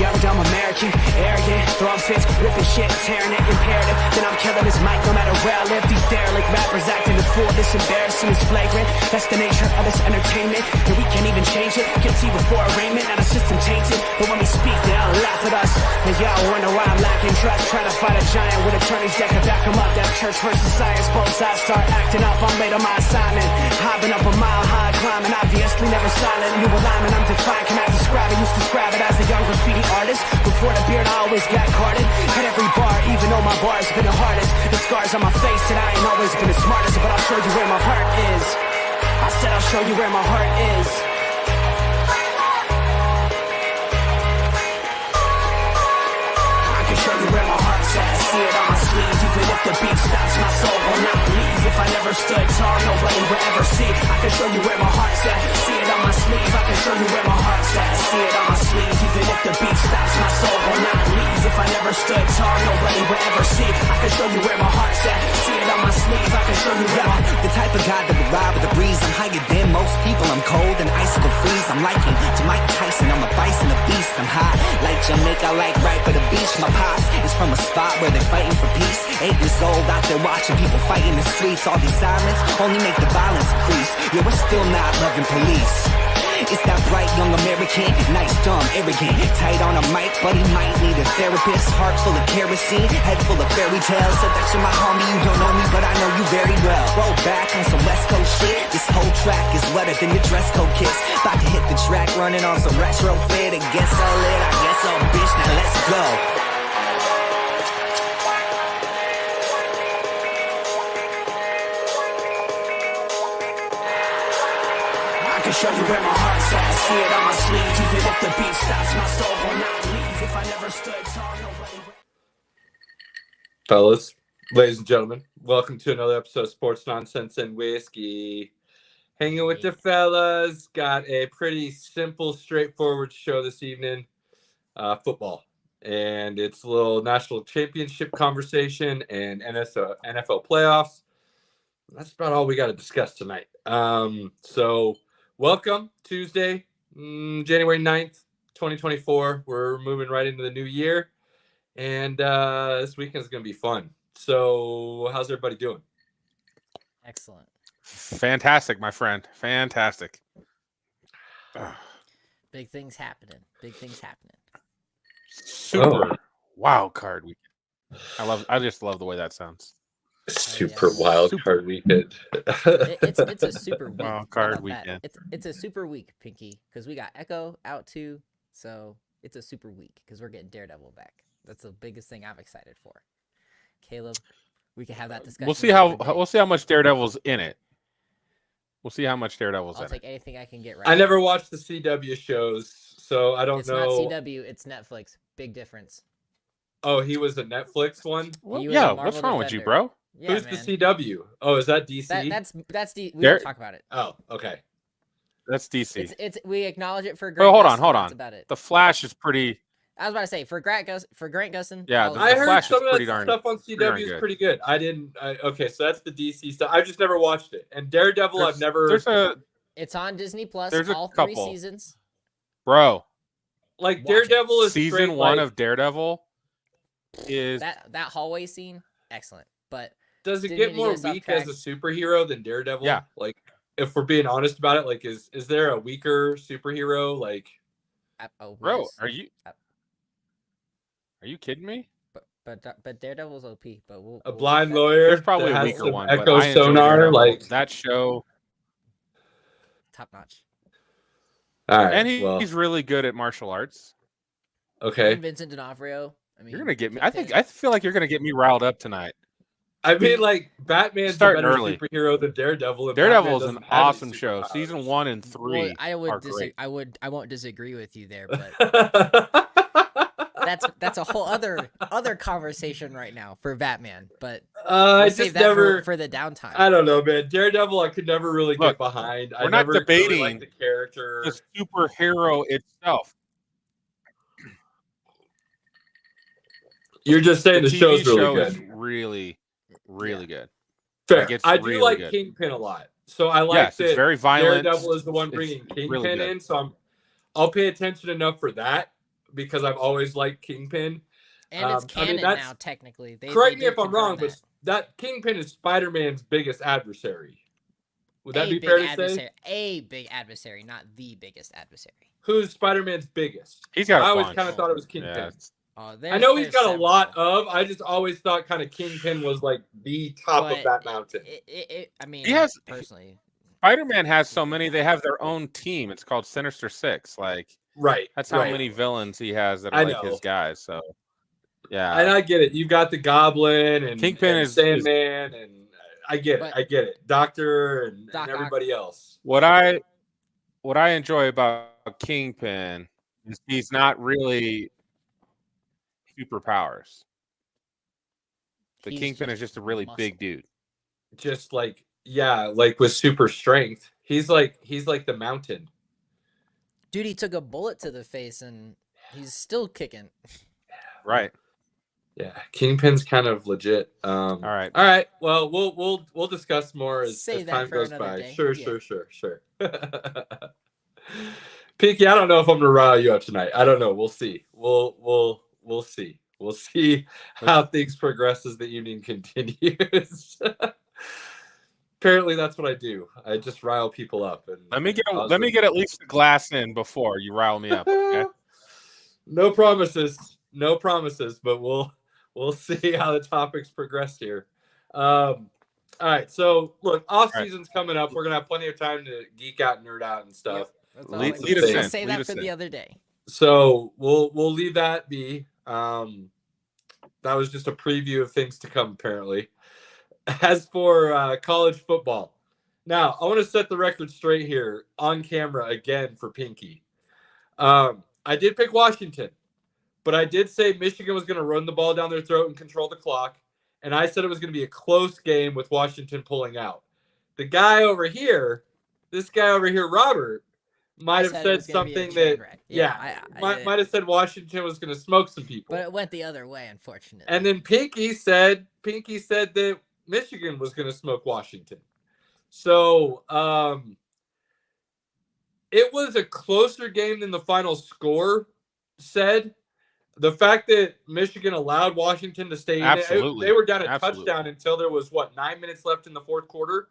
young, dumb American, arrogant, throwing fits, ripping shit, tearing it, imperative. Then I'm killing this mic no matter where I live. These derelict rappers acting the fool, this embarrassing is flagrant. That's the nature of this entertainment, and we can't even change it. Guilty before arraignment, now the system tainted. But when we speak, they all laugh at us. And y'all wonder why I'm lacking trust. Trying to fight a giant with attorneys that can back them up. That's church versus science, both sides start acting up. I'm late on my assignment, hopping up a mile high, climbing, obviously never silent. New alignment, I'm defiant, can I describe it? Used to describe it as a young graffiti artist. Before the beard, I always got carded. Hit every bar, even though my bar's been the hardest. The scars on my face, and I ain't always been the smartest. But I'll show you where my heart is. I said I'll show you where my heart is. I can show you where my heart's at. See it on my sleeve. Even if the beat stops, my soul will not leave. If I never stood tall, nobody will ever see. I can show you where my heart's at. See it on my sleeve. I can show you where my heart's at. See it on my sleeve. Even if the beat stops, my soul will not leave. If I never stood tall, nobody will ever see. I can show you where my heart's at. See it on my sleeve. I can show you where my... The type of guy that would ride with the breeze. I'm higher than most people. I'm cold and icicle freeze. I'm liking to Mike Tyson. I'm a bison, a beast. I'm hot like Jamaica, like right by the beach. My pops is from a spot where they're fighting for peace. 8 years old out there watching people fight in the streets. All these sirens only make the violence increase. Yeah, we're still not loving police. It's that bright young American, nice, dumb, arrogant, tight on a mic, but he might need a therapist. Heart full of kerosene, head full of fairy tales. Said that you're my homie, you don't know me, but I know you very well. Roll back on some West Coast shit. This whole track is wetter than your dress code kiss. About to hit the track, running on some retro fit. I guess I'll lit, I guess I'll bitch. Now let's go. I can show you where my heart's at. See it on my sleeve. Even if the beat stops, my soul will not leave. If I never stood tall, nobody... Fellas, ladies and gentlemen, welcome to another episode of Sports Nonsense and Whiskey. Hanging with the fellas. Got a pretty simple, straightforward show this evening. Football. And it's a little national championship conversation and NFL playoffs. That's about all we got to discuss tonight. So welcome, Tuesday, January 9th, 2024. We're moving right into the new year. And this weekend is going to be fun. So how's everybody doing? Excellent. Fantastic, my friend. Fantastic. Big things happening. Big things happening. Super wild card weekend. I just love the way that sounds. Super wild card weekend. It's a super week. Wild card weekend. It's a super week, Pinky, because we got Echo out too. So it's a super week because we're getting Daredevil back. That's the biggest thing I'm excited for. Caleb, we can have that discussion. We'll see how much Daredevil's in it. We'll see how much Daredevil's in it. I'll take anything I can get right. I never watched the CW shows, so I don't know. It's not CW, it's Netflix. Big difference. Oh, he was a Netflix one? Well, yeah, what's wrong with you, bro? Yeah, Who's man. the CW? Oh, is that DC? That's we don't talk about it. Oh, okay. That's DC. It's we acknowledge it for Grant. Oh, hold Gustin, on. That's about it. The Flash is pretty. I was about to say for Grant Gustin. Yeah, I heard Flash some is of pretty that darn- stuff on CW is pretty good. Okay, so that's the DC stuff. I've just never watched it. And Daredevil, I've never. It's on Disney Plus. There's all a couple. 3 seasons. Bro, like Daredevil is season straight, 1 like, of Daredevil is that hallway scene, excellent. But does it didn't get need to more get us off weak track. as a superhero than Daredevil? Yeah. Like, if we're being honest about it, like, is there a weaker superhero? Like, bro, are you kidding me? But Daredevil's OP. But a blind lawyer. There's probably that a has weaker some one. But Echo I enjoy sonar, Daredevil. like that show. top notch. All right, And he's really good at martial arts. Okay. And Vincent D'Onofrio. I mean, You're gonna get me. I feel like you're gonna get me riled up tonight. I mean, like, Batman's a Starting better early. superhero than Daredevil. And Daredevil is Batman an doesn't have any awesome show. superpowers. Season 1 and 3 Well, I are I won't disagree with you there, but that's a whole other conversation right now for Batman. But I we'll just save that never for the downtime. I don't know, man. Daredevil, I could never really Look, get behind. we're I not never debating really liked the character. the superhero itself. You're just saying the TV show's really show good. is really good. Fair. Like, it's I do really like good. Kingpin a lot, so I like Yes, that. it's very violent. Daredevil is the one It's bringing Kingpin really good. in, so I'll pay attention enough for that. because I've always liked Kingpin. And it's I mean, canon that's- now, technically. Correct me did if I'm wrong, confirm but that Kingpin is Spider-Man's biggest adversary. Would that a be big fair to adversary, say? A big adversary, not the biggest adversary. Who's Spider-Man's biggest? He's got a I always bunch. kind of thought it was Kingpin. Yeah, it's- I know he's got a several. lot of. I just always thought kind of Kingpin was like the top of But that mountain. I mean, He has- personally. Spider-Man has so many. They have their own team. It's called Sinister Six. Like Right. that's how right. many villains he has that I are like know. his guys. So yeah, And I get it. You've got the Goblin and Kingpin and is- Sandman, and I get it. But- I get it. Doctor and Doc Ock. everybody else. what I enjoy about Kingpin is he's not really superpowers. The He's Kingpin just is just a really muscle. big dude. Just like like with super strength. He's like the mountain. Dude, he took a bullet to the face and he's still kicking. Right. Yeah, Kingpin's kind of legit. All right. All right. Well, we'll discuss more as Save that time for goes another by. day. Sure, Yeah. sure. Pinky, I don't know if I'm gonna rile you up tonight. I don't know. We'll see. We'll see. We'll see how things progress as the evening continues. Apparently, that's what I do. I just rile people up. And Let me cause get at least the glass in before you rile me up. Okay? No promises, but we'll see how the topics progress here. All right, so look, off season's coming up. We're gonna have plenty of time to geek out, nerd out, and stuff. Yep, that's all Lead- I lead was us gonna in. say Lead that us for the in. other day. So we'll leave that be. That was just a preview of things to come, apparently. As for college football, now I want to set the record straight here on camera again for Pinky. I did pick Washington, but I did say Michigan was going to run the ball down their throat and control the clock, and I said it was going to be a close game with Washington pulling out. The guy over here, Robert, might have said it said was gonna be a something train that, wreck. might have said Washington was going to smoke some people. But it went the other way, unfortunately. And then Pinky said that Michigan was going to smoke Washington. So it was a closer game than the final score said. The fact that Michigan allowed Washington to stay in Absolutely. it, they were down a Absolutely. touchdown until there was 9 minutes left in the fourth quarter.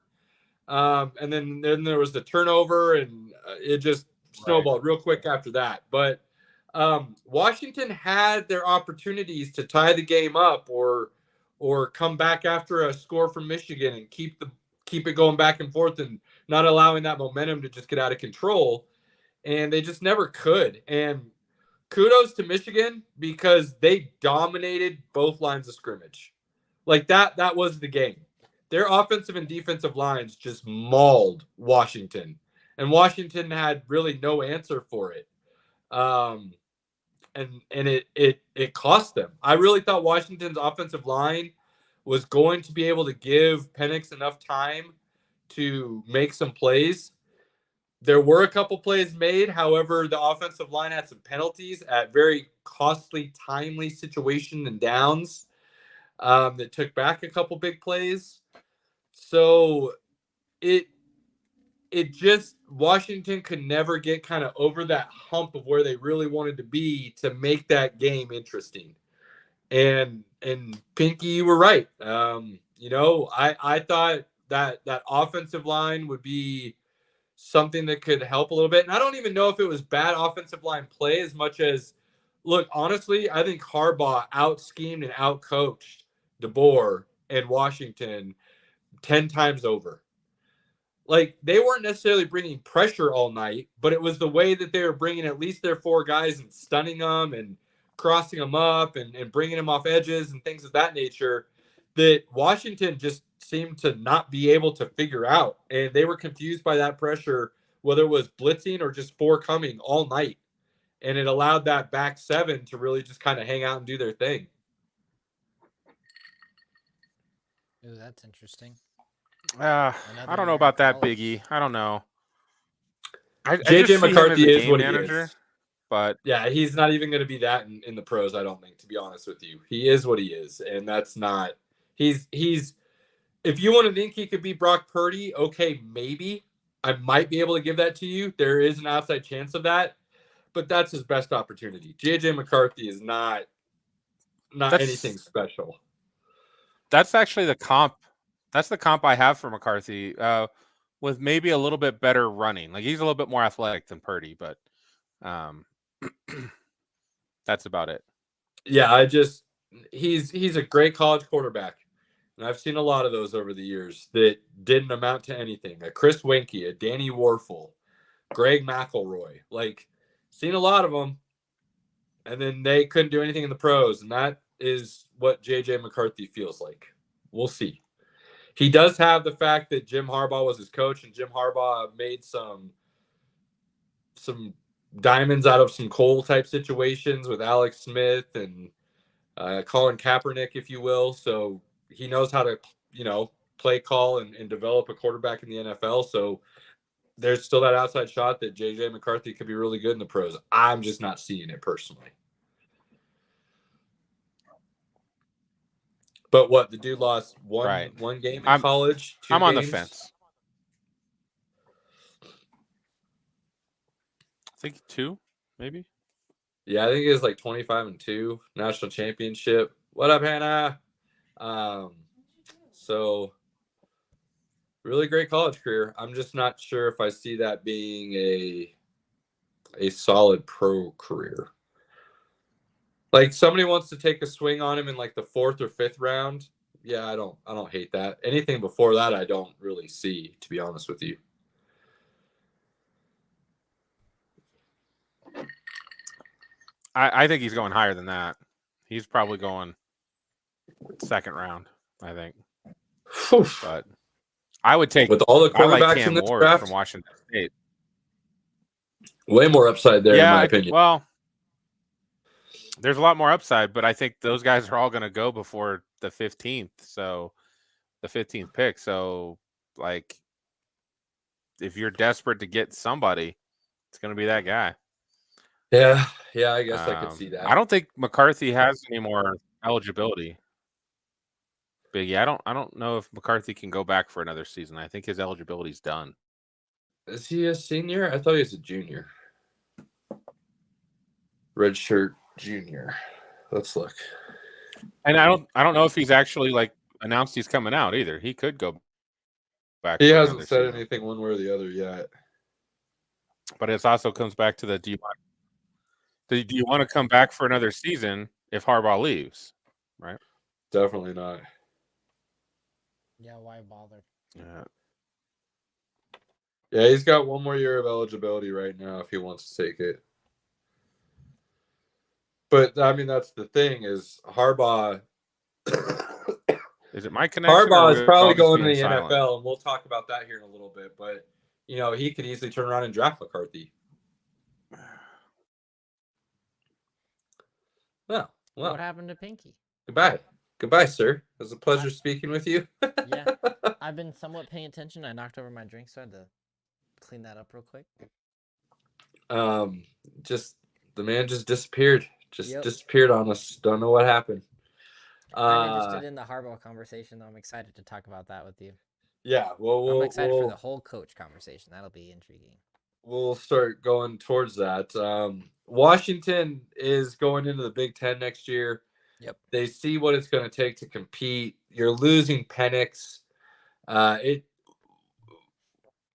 And then there was the turnover, and it just snowballed real quick after that. But Washington had their opportunities to tie the game up or come back after a score from Michigan and keep it going back and forth and not allowing that momentum to just get out of control. And they just never could. And kudos to Michigan because they dominated both lines of scrimmage. Like that was the game. Their offensive and defensive lines just mauled Washington, and Washington had really no answer for it. And it cost them. I really thought Washington's offensive line was going to be able to give Penix enough time to make some plays. There were a couple plays made. However, the offensive line had some penalties at very costly, timely situation and downs that took back a couple big plays. So it just, Washington could never get kind of over that hump of where they really wanted to be to make that game interesting. And Pinky, you were right. I thought that offensive line would be something that could help a little bit. And I don't even know if it was bad offensive line play as much as, look, honestly, I think Harbaugh out-schemed and out-coached DeBoer and Washington 10 times over. Like, they weren't necessarily bringing pressure all night, but it was the way that they were bringing at least their four guys and stunning them and crossing them up and bringing them off edges and things of that nature that Washington just seemed to not be able to figure out. And they were confused by that pressure, whether it was blitzing or just four coming all night. And it allowed that back seven to really just kind of hang out and do their thing. Ooh, that's interesting. I don't know about that, Biggie. I don't know. I just JJ see him as McCarthy a is game what he manager, is. but Yeah, he's not even going to be that in the pros, I don't think, to be honest with you. He is what he is, and that's not – he's if you want to think he could be Brock Purdy, okay, maybe. I might be able to give that to you. There is an outside chance of that. but that's his best opportunity. JJ McCarthy is not anything special. That's actually the comp. That's the comp I have for McCarthy, with maybe a little bit better running. Like, he's a little bit more athletic than Purdy, but that's about it. Yeah, he's a great college quarterback. And I've seen a lot of those over the years that didn't amount to anything. A Chris Weinke, a Danny Warfel, Greg McElroy. Like, seen a lot of them. And then they couldn't do anything in the pros. And that is what JJ McCarthy feels like. We'll see. He does have the fact that Jim Harbaugh was his coach, and Jim Harbaugh made some diamonds out of some coal type situations with Alex Smith and Colin Kaepernick, if you will. So he knows how to, play call and develop a quarterback in the NFL. So there's still that outside shot that JJ McCarthy could be really good in the pros. I'm just not seeing it personally. But what, the dude lost one game in college? I'm on the fence. I think 2, maybe. Yeah, I think it was like 25-2 national championship. What up, Hannah? So really great college career. I'm just not sure if I see that being a solid pro career. Like, somebody wants to take a swing on him in like the 4th or 5th round. Yeah, I don't hate that. Anything before that, I don't really see, to be honest with you. I think he's going higher than that. He's probably going 2nd round, I think. But I would take, with all the quarterbacks Cam in this Ward draft from Washington State. Way more upside there, in my opinion. Well, there's a lot more upside, but I think those guys are all going to go before the 15th. So the 15th pick. So, like, if you're desperate to get somebody, it's going to be that guy. Yeah, I guess I could see that. I don't think McCarthy has any more eligibility. But yeah, I don't know if McCarthy can go back for another season. I think his eligibility's done. Is he a senior? I thought he was a junior. Redshirt junior. Let's look. And I don't know if he's actually like announced he's coming out either. He could go back. He hasn't said anything one way or the other yet. But it also comes back to the do you want to come back for another season if Harbaugh leaves? Right? Definitely not. Yeah, why bother? Yeah, he's got one more year of eligibility right now if he wants to take it. But, I mean, that's the thing is Harbaugh. Is it my connection? Harbaugh is probably going to the NFL, and we'll talk about that here in a little bit. But, he could easily turn around and draft McCarthy. Well. What happened to Pinky? Goodbye, sir. It was a pleasure speaking with you. Yeah, I've been somewhat paying attention. I knocked over my drink, so I had to clean that up real quick. The man just disappeared. Disappeared on us. Don't know what happened. I'm interested in the Harbaugh conversation, though. I'm excited to talk about that with you. Yeah, well, I'm excited for the whole coach conversation. That'll be intriguing. We'll start going towards that. Washington is going into the Big Ten next year. Yep. They see what it's going to take to compete. You're losing Penix.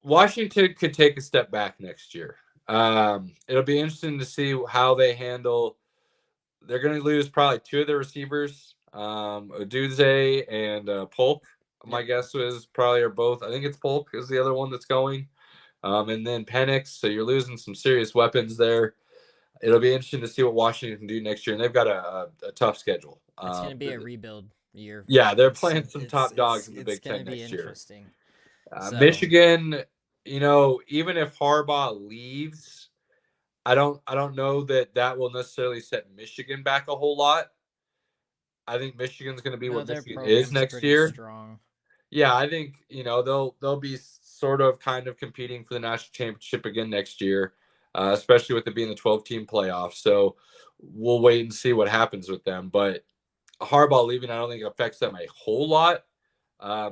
Washington could take a step back next year. It'll be interesting to see how they handle. They're going to lose probably 2 of their receivers, Odunze and Polk. My guess is probably are both. I think it's Polk is the other one that's going. And then Penix. So you're losing some serious weapons there. It'll be interesting to see what Washington can do next year. And they've got a tough schedule. It's going to be a rebuild year. Yeah, they're playing some top dogs in the Big Ten next year. Interesting. Michigan, even if Harbaugh leaves, I don't know that will necessarily set Michigan back a whole lot. I think Michigan's going to be what Michigan is next year. Strong. Yeah, I think they'll be sort of kind of competing for the national championship again next year, especially with it being the 12-team playoff. So we'll wait and see what happens with them. But Harbaugh leaving, I don't think it affects them a whole lot.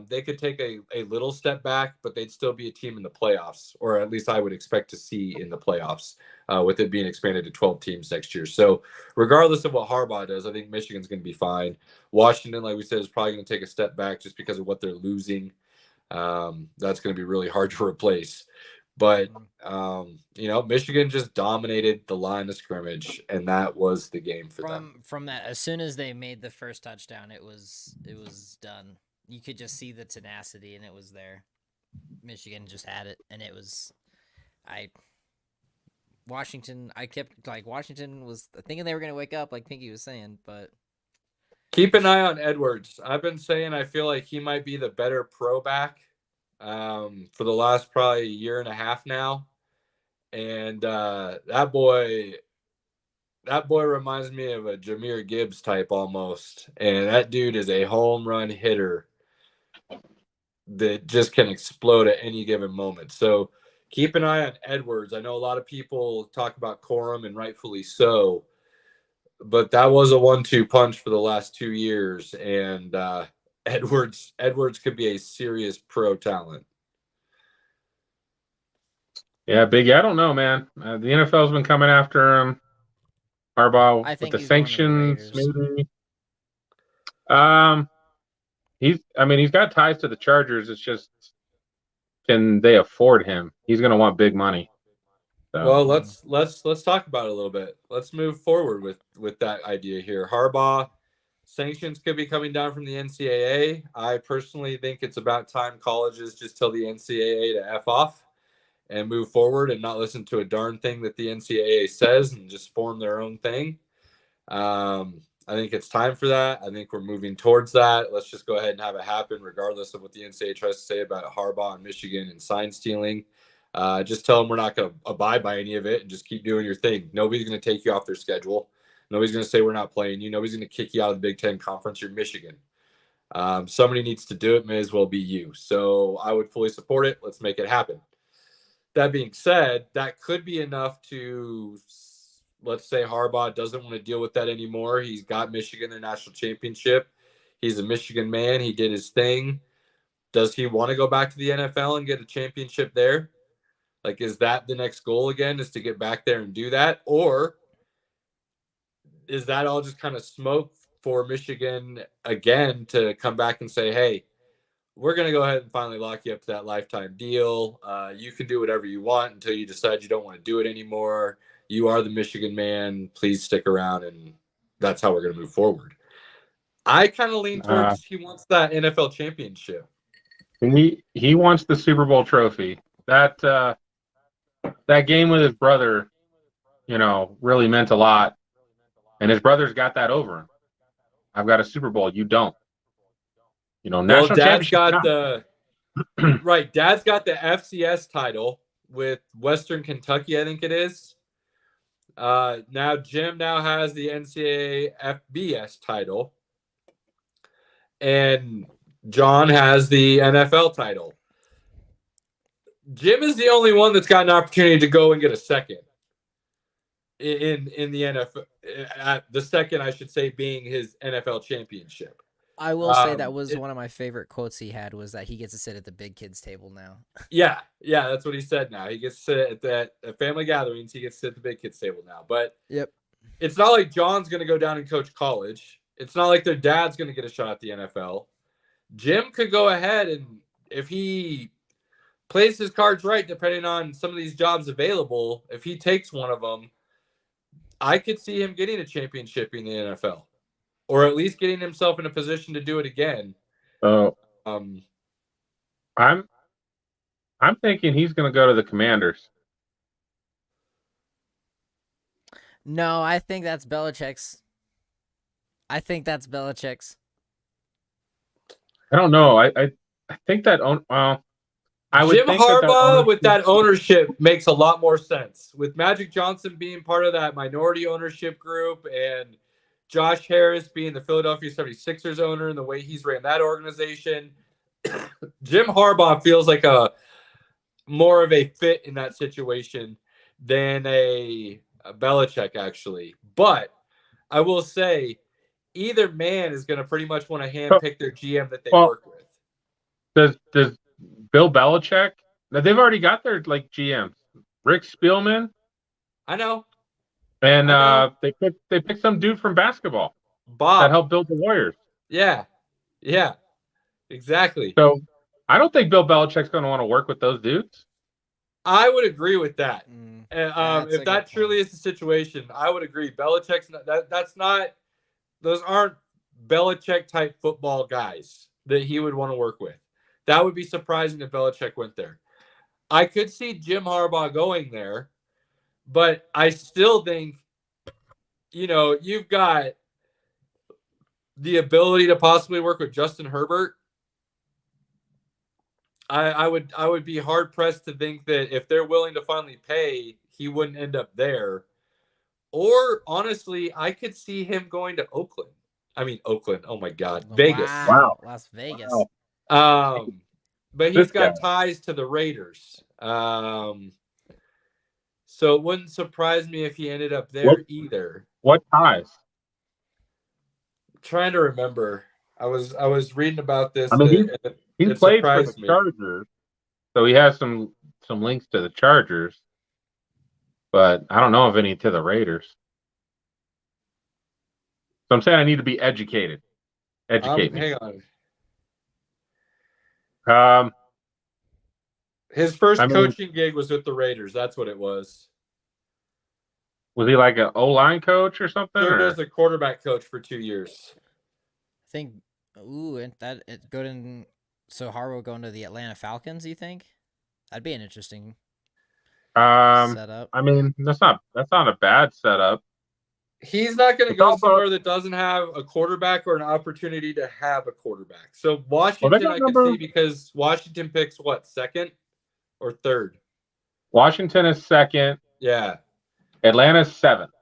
They could take a little step back, but they'd still be a team in the playoffs, or at least I would expect to see in the playoffs, with it being expanded to 12 teams next year. So regardless of what Harbaugh does, I think Michigan's going to be fine. Washington, like we said, is probably going to take a step back just because of what they're losing. That's going to be really hard to replace. But, Michigan just dominated the line of scrimmage, and that was the game for them. From that, as soon as they made the first touchdown, it was done. You could just see the tenacity, and it was there. Michigan just had it, and it was Washington. I kept Washington was thinking they were going to wake up, like Pinky was saying, but keep an eye on Edwards. I've been saying I feel like he might be the better pro back for the last probably year and a half now, and that boy reminds me of a Jahmyr Gibbs type almost, and that dude is a home run hitter that just can explode at any given moment. So keep an eye on Edwards. I know a lot of people talk about Corum, and rightfully so, but that was a 1-2 punch for the last 2 years, and Edwards could be a serious pro talent. Yeah, Biggie, I don't know, man. The NFL's been coming after him. Harbaugh I think with the he's going to the sanctions, Raiders. maybe. He's got ties to the Chargers. It's just, can they afford him? He's going to want big money. So. Well, let's talk about it a little bit. Let's move forward with that idea here. Harbaugh, sanctions could be coming down from the NCAA. I personally think it's about time colleges just tell the NCAA to F off and move forward and not listen to a darn thing that the NCAA says and just form their own thing. I think it's time for that. I think we're moving towards that. Let's just go ahead and have it happen regardless of what the NCAA tries to say about Harbaugh and Michigan and sign stealing. Just tell them we're not going to abide by any of it and just keep doing your thing. Nobody's going to take you off their schedule. Nobody's going to say we're not playing you. Nobody's going to kick you out of the Big Ten Conference. You're Michigan. Somebody needs to do it. May as well be you. So I would fully support it. Let's make it happen. That being said, that could be enough to, let's say Harbaugh doesn't want to deal with that anymore. He's got Michigan their national championship. He's a Michigan man. He did his thing. Does he want to go back to the NFL and get a championship there? Like, is that the next goal again, is to get back there and do that? Or is that all just kind of smoke for Michigan again to come back and say, hey, we're going to go ahead and finally lock you up to that lifetime deal. You can do whatever you want until you decide you don't want to do it anymore. You are the Michigan man. Please stick around, and that's how we're going to move forward. I kind of lean towards he wants that NFL championship. He wants the Super Bowl trophy. That game with his brother, really meant a lot. And his brother's got that over him. I've got a Super Bowl. You don't. National Dad's got championship. right. Dad's got the FCS title with Western Kentucky, I think it is. Now Jim has the NCAA FBS title, and John has the NFL title. Jim is the only one that's got an opportunity to go and get a second in the NFL. The second, I should say, being his NFL championship. I will say that was one of my favorite quotes he had, was that he gets to sit at the big kids table now. Yeah, that's what he said now. He gets to sit at family gatherings. He gets to sit at the big kids table now. But yep, it's not like John's going to go down and coach college. It's not like their dad's going to get a shot at the NFL. Jim could go ahead, and if he plays his cards right, depending on some of these jobs available, if he takes one of them, I could see him getting a championship in the NFL, or at least getting himself in a position to do it again. I'm thinking he's going to go to the Commanders. No, I think that's Belichick's. I don't know. I think that I would Jim think Harbaugh with that ownership makes a lot more sense. With Magic Johnson being part of that minority ownership group, and Josh Harris being the Philadelphia 76ers owner and the way he's ran that organization, Jim Harbaugh feels like a more of a fit in that situation than a Belichick, actually. But I will say, either man is going to pretty much want to handpick their GM that they work with. Does Bill Belichick? Now they've already got their like GMs, Rick Spielman, I know. and I know. they picked some dude from basketball that Bob. helped build the Warriors. Yeah. Exactly. So I don't think Bill Belichick's going to want to work with those dudes. I would agree with that. That's a If that good truly point. is the situation, I would agree. Belichick's not, that's not. Those aren't Belichick type football guys that he would want to work with. That would be surprising if Belichick went there. I could see Jim Harbaugh going there, but I still think, you've got the ability to possibly work with Justin Herbert. I would be hard pressed to think that if they're willing to finally pay, he wouldn't end up there. Or honestly, I could see him going to Oakland. I mean, Oakland. Oh my God, Vegas. Wow. Las Vegas. Wow. But This he's got guy. ties to the Raiders. So it wouldn't surprise me if he ended up there either. What ties? I'm trying to remember. I was reading about this. I mean, he it played for the surprised me. Chargers, so he has some links to the Chargers, but I don't know of any to the Raiders. So I'm saying I need to be educated. Educate me. Hang on. His first coaching gig was with the Raiders. That's what it was. Was he like an O-line coach or something? Served Or? as a quarterback coach for 2 years. I think. Ooh, and that it go in. So Harbaugh going to the Atlanta Falcons? You think that'd be an interesting setup? I mean, that's not a bad setup. He's not going to It's go also- somewhere that doesn't have a quarterback or an opportunity to have a quarterback. So Washington, I could see, because Washington picks what, second or third? Washington is second. Yeah. Atlanta's seventh.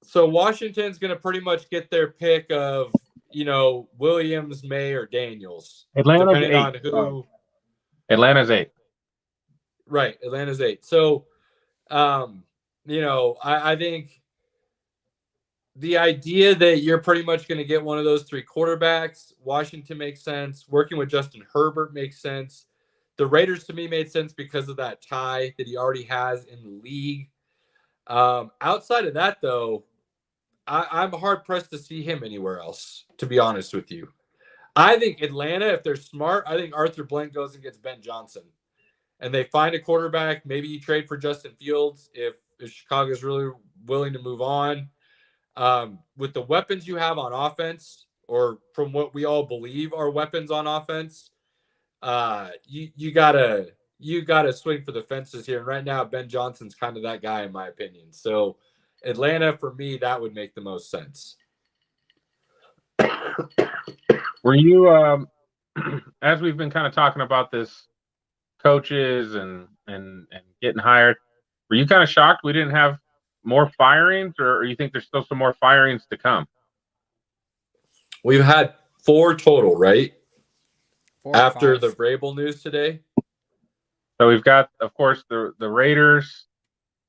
So Washington's going to pretty much get their pick of, Williams, May, or Daniels. Atlanta's depending on eight. who. Atlanta's 8. Right. Atlanta's 8. So, I think the idea that you're pretty much going to get one of those 3 quarterbacks, Washington makes sense. Working with Justin Herbert makes sense. The Raiders to me made sense because of that tie that he already has in the league. Outside of that, though, I'm hard pressed to see him anywhere else, to be honest with you. I think Atlanta, if they're smart, I think Arthur Blank goes and gets Ben Johnson. And they find a quarterback. Maybe you trade for Justin Fields if Chicago's really willing to move on. With the weapons you have on offense, or from what we all believe are weapons on offense, you gotta swing for the fences here. And right now, Ben Johnson's kind of that guy, in my opinion. So Atlanta, for me, that would make the most sense. Were you, as we've been kind of talking about this, coaches and getting hired, were you kind of shocked we didn't have more firings, or you think there's still some more firings to come? We've had 4 total, right? 4 or After 5. the Vrabel news today. So we've got, of course, the Raiders,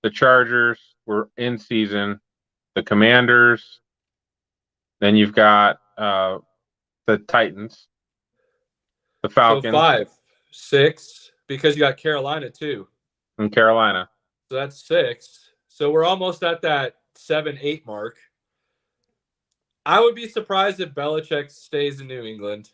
the Chargers were in season, the Commanders, then you've got the Titans, the Falcons, So 5, 6, because you got Carolina too. and Carolina. So that's 6. So we're almost at that 7, 8 mark. I would be surprised if Belichick stays in New England.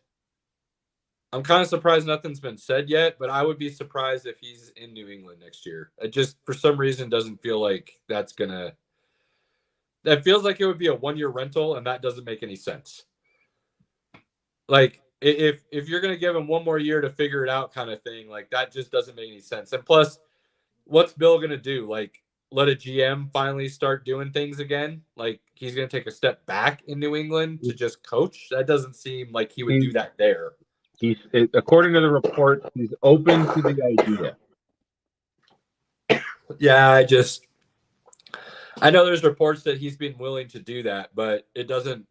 I'm kind of surprised nothing's been said yet, but I would be surprised if he's in New England next year. It just, for some reason, doesn't feel like that's gonna. That feels like it would be a 1-year rental, and that doesn't make any sense. Like, if you're gonna give him 1 more year to figure it out, kind of thing, like that just doesn't make any sense. And plus, what's Bill gonna do? Like, let a GM finally start doing things again? Like, he's gonna take a step back in New England to just coach? That doesn't seem like he would do that there. According to the report, he's open to the idea. Yeah, I know there's reports that he's been willing to do that, but it doesn't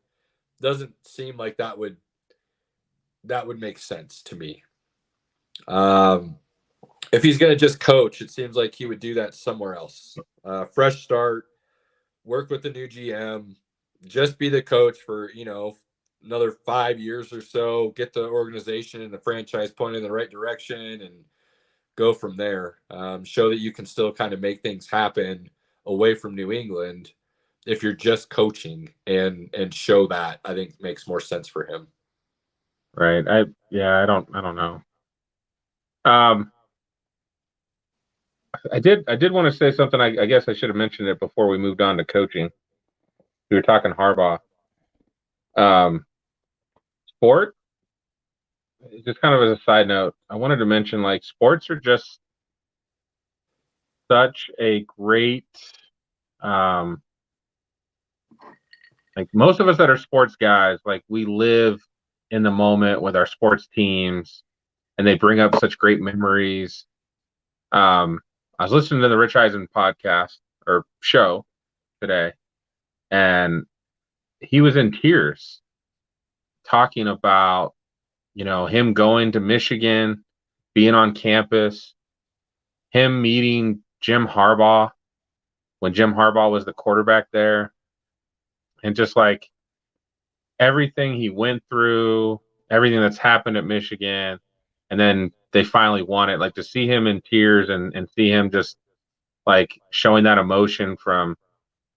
seem like that would make sense to me. If he's going to just coach, it seems like he would do that somewhere else. Fresh start, work with the new GM, just be the coach for, another 5 years or so, get the organization and the franchise pointed in the right direction, and go from there. Show that you can still kind of make things happen away from New England if you're just coaching, and show that, I think, makes more sense for him. Right. I don't know. I did want to say something. I guess I should have mentioned it before we moved on to coaching. We were talking Harbaugh. Sport, just kind of as a side note, I wanted to mention, like, sports are just such a great, like, most of us that are sports guys, like, we live in the moment with our sports teams, and they bring up such great memories. I was listening to the Rich Eisen podcast or show today, and he was in tears talking about, him going to Michigan, being on campus, him meeting Jim Harbaugh when Jim Harbaugh was the quarterback there, and just like everything he went through, everything that's happened at Michigan, and then they finally won it. Like, to see him in tears and see him just like showing that emotion from,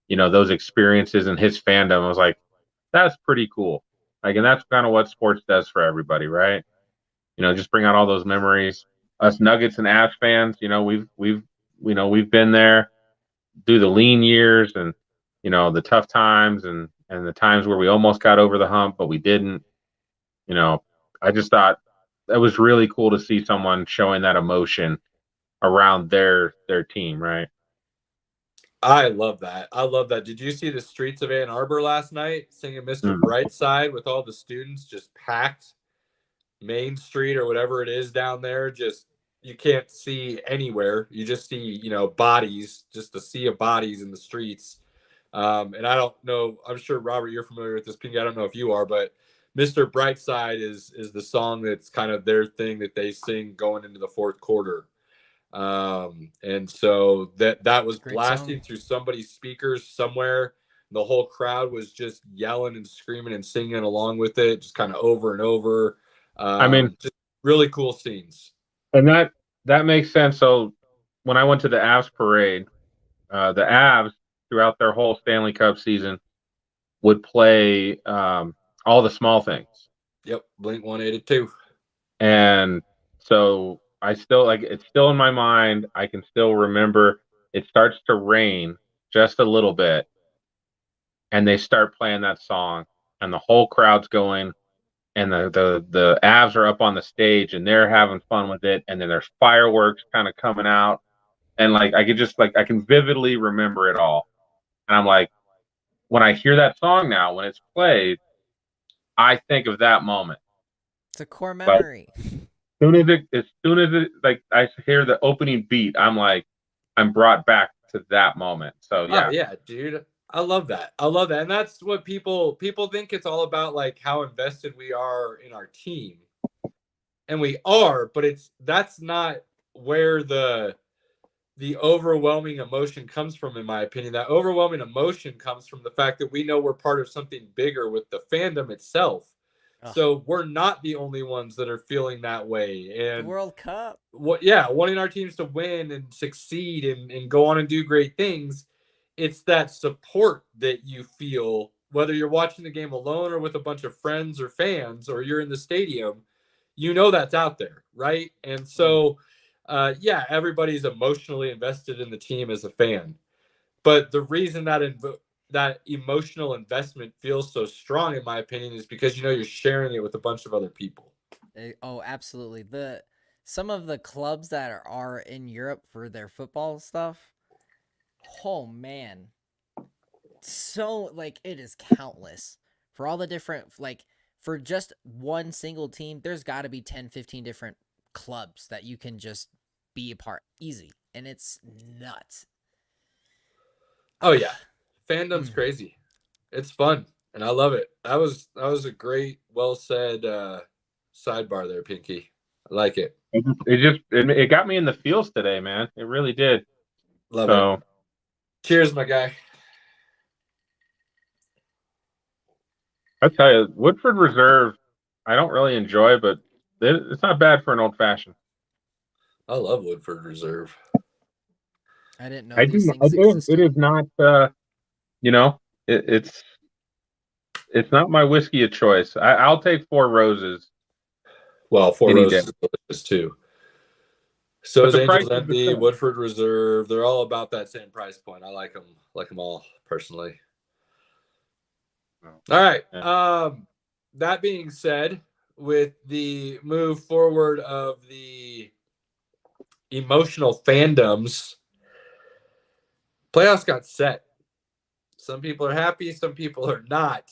those experiences and his fandom, I was like, that's pretty cool. Like, and that's kind of what sports does for everybody, right? Just bring out all those memories. Us Nuggets and Avs fans, we've been there through the lean years and, the tough times and the times where we almost got over the hump, but we didn't. I just thought that was really cool to see someone showing that emotion around their team, right? I love that. Did you see the streets of Ann Arbor last night singing Mr. Brightside with all the students just packed Main Street or whatever it is down there? Just, you can't see anywhere. You just see, bodies, just a sea of bodies in the streets. And I don't know, I'm sure, Robert, you're familiar with this, Pinky. I don't know if you are, but Mr. Brightside is the song that's kind of their thing that they sing going into the fourth quarter. And so that was blasting through somebody's speakers somewhere. The whole crowd was just yelling and screaming and singing along with it, just kind of over and over. Just really cool scenes. And that makes sense. So when I went to the Avs parade, the Avs throughout their whole Stanley Cup season would play All the Small Things. Yep, Blink-182. And so I still, like, it's still in my mind. I can still remember it starts to rain just a little bit, and they start playing that song, and the whole crowd's going, and the Avs are up on the stage, and they're having fun with it, and then there's fireworks kind of coming out, and like I can vividly remember it all, and I'm like, when I hear that song now, when it's played, I think of that moment. It's a core memory. As soon as it, like, I hear the opening beat, I'm like, I'm brought back to that moment. So yeah. Oh, yeah, dude. I love that. And that's what people think it's all about, like how invested we are in our team. And we are, but that's not where the overwhelming emotion comes from, in my opinion. That overwhelming emotion comes from the fact that we know we're part of something bigger with the fandom itself. So we're not the only ones that are feeling that way. And World Cup. Wanting our teams to win and succeed and go on and do great things. It's that support that you feel, whether you're watching the game alone or with a bunch of friends or fans, or you're in the stadium, that's out there, right? And so, everybody's emotionally invested in the team as a fan. But the reason that emotional investment feels so strong, in my opinion, is because you're sharing it with a bunch of other people. Oh, absolutely. Some of the clubs that are in Europe for their football stuff, oh man, so like it is countless for all the different, like, for just one single team, there's got to be 10-15 different clubs that you can just be a part easy, and it's nuts. Oh yeah. Fandom's crazy. It's fun, and I love it. That was a great, well said sidebar there, Pinky. I like it. It got me in the feels today, man. It really did. Love it. Cheers, my guy. I tell you, Woodford Reserve, I don't really enjoy, but it's not bad for an old fashioned. I love Woodford Reserve. I didn't know I these do. things existed. It is not. It's not my whiskey of choice. I'll take Four Roses. Well, Four Any Roses day. is delicious too. So But is the Angels price is the Envy, same. Woodford Reserve. They're all about that same price point. I like them all personally. All right. Yeah. That being said, with the move forward of the emotional fandoms, playoffs got set. Some people are happy, some people are not.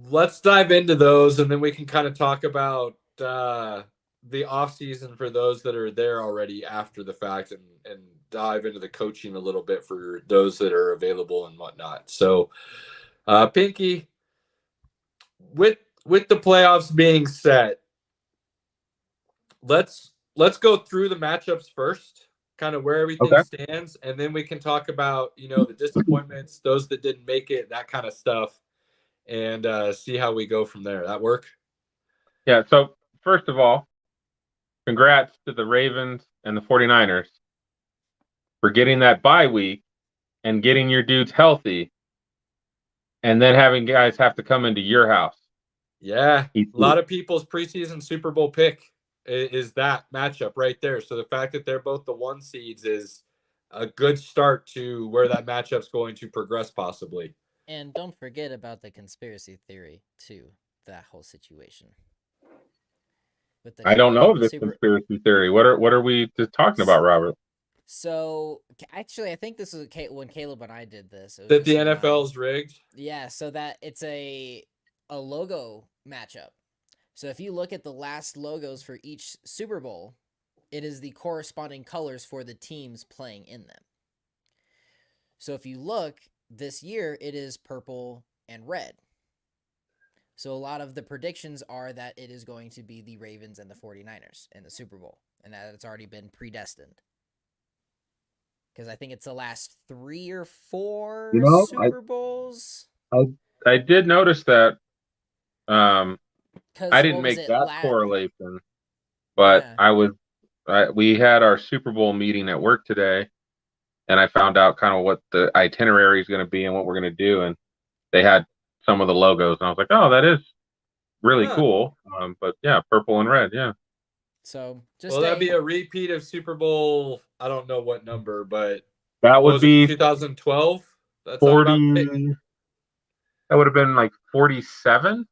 Let's dive into those, and then we can kind of talk about the off season for those that are there already after the fact, and dive into the coaching a little bit for those that are available and whatnot. So, Pinky, with the playoffs being set, let's go through the matchups first, kind of where everything Okay. stands, and then we can talk about the disappointments, those that didn't make it, that kind of stuff, and see how we go from there. That work? Yeah. So first of all, congrats to the Ravens and the 49ers for getting that bye week and getting your dudes healthy, and then having guys have to come into your house. Yeah, a lot of people's preseason Super Bowl pick is that matchup right there. So the fact that they're both the 1 seeds is a good start to where that matchup's going to progress possibly. And don't forget about the conspiracy theory to that whole situation. I don't know this conspiracy theory. What are we just talking about, Robert? So actually, I think this is when Caleb and I did this. That the NFL's rigged? Yeah, so that it's a logo matchup. So if you look at the last logos for each Super Bowl, it is the corresponding colors for the teams playing in them. So if you look, this year it is purple and red. So a lot of the predictions are that it is going to be the Ravens and the 49ers in the Super Bowl, and that it's already been predestined. Because I think it's the last 3 or 4 Super Bowls. I did notice that. I didn't make that correlation, but yeah. We had our Super Bowl meeting at work today, and I found out kind of what the itinerary is going to be and what we're going to do, and they had some of the logos, and I was like, oh, that is really cool. But yeah, purple and red, yeah. So that'd be a repeat of Super Bowl. I don't know what number, but that would be 2012. That's 40. That would have been like 47.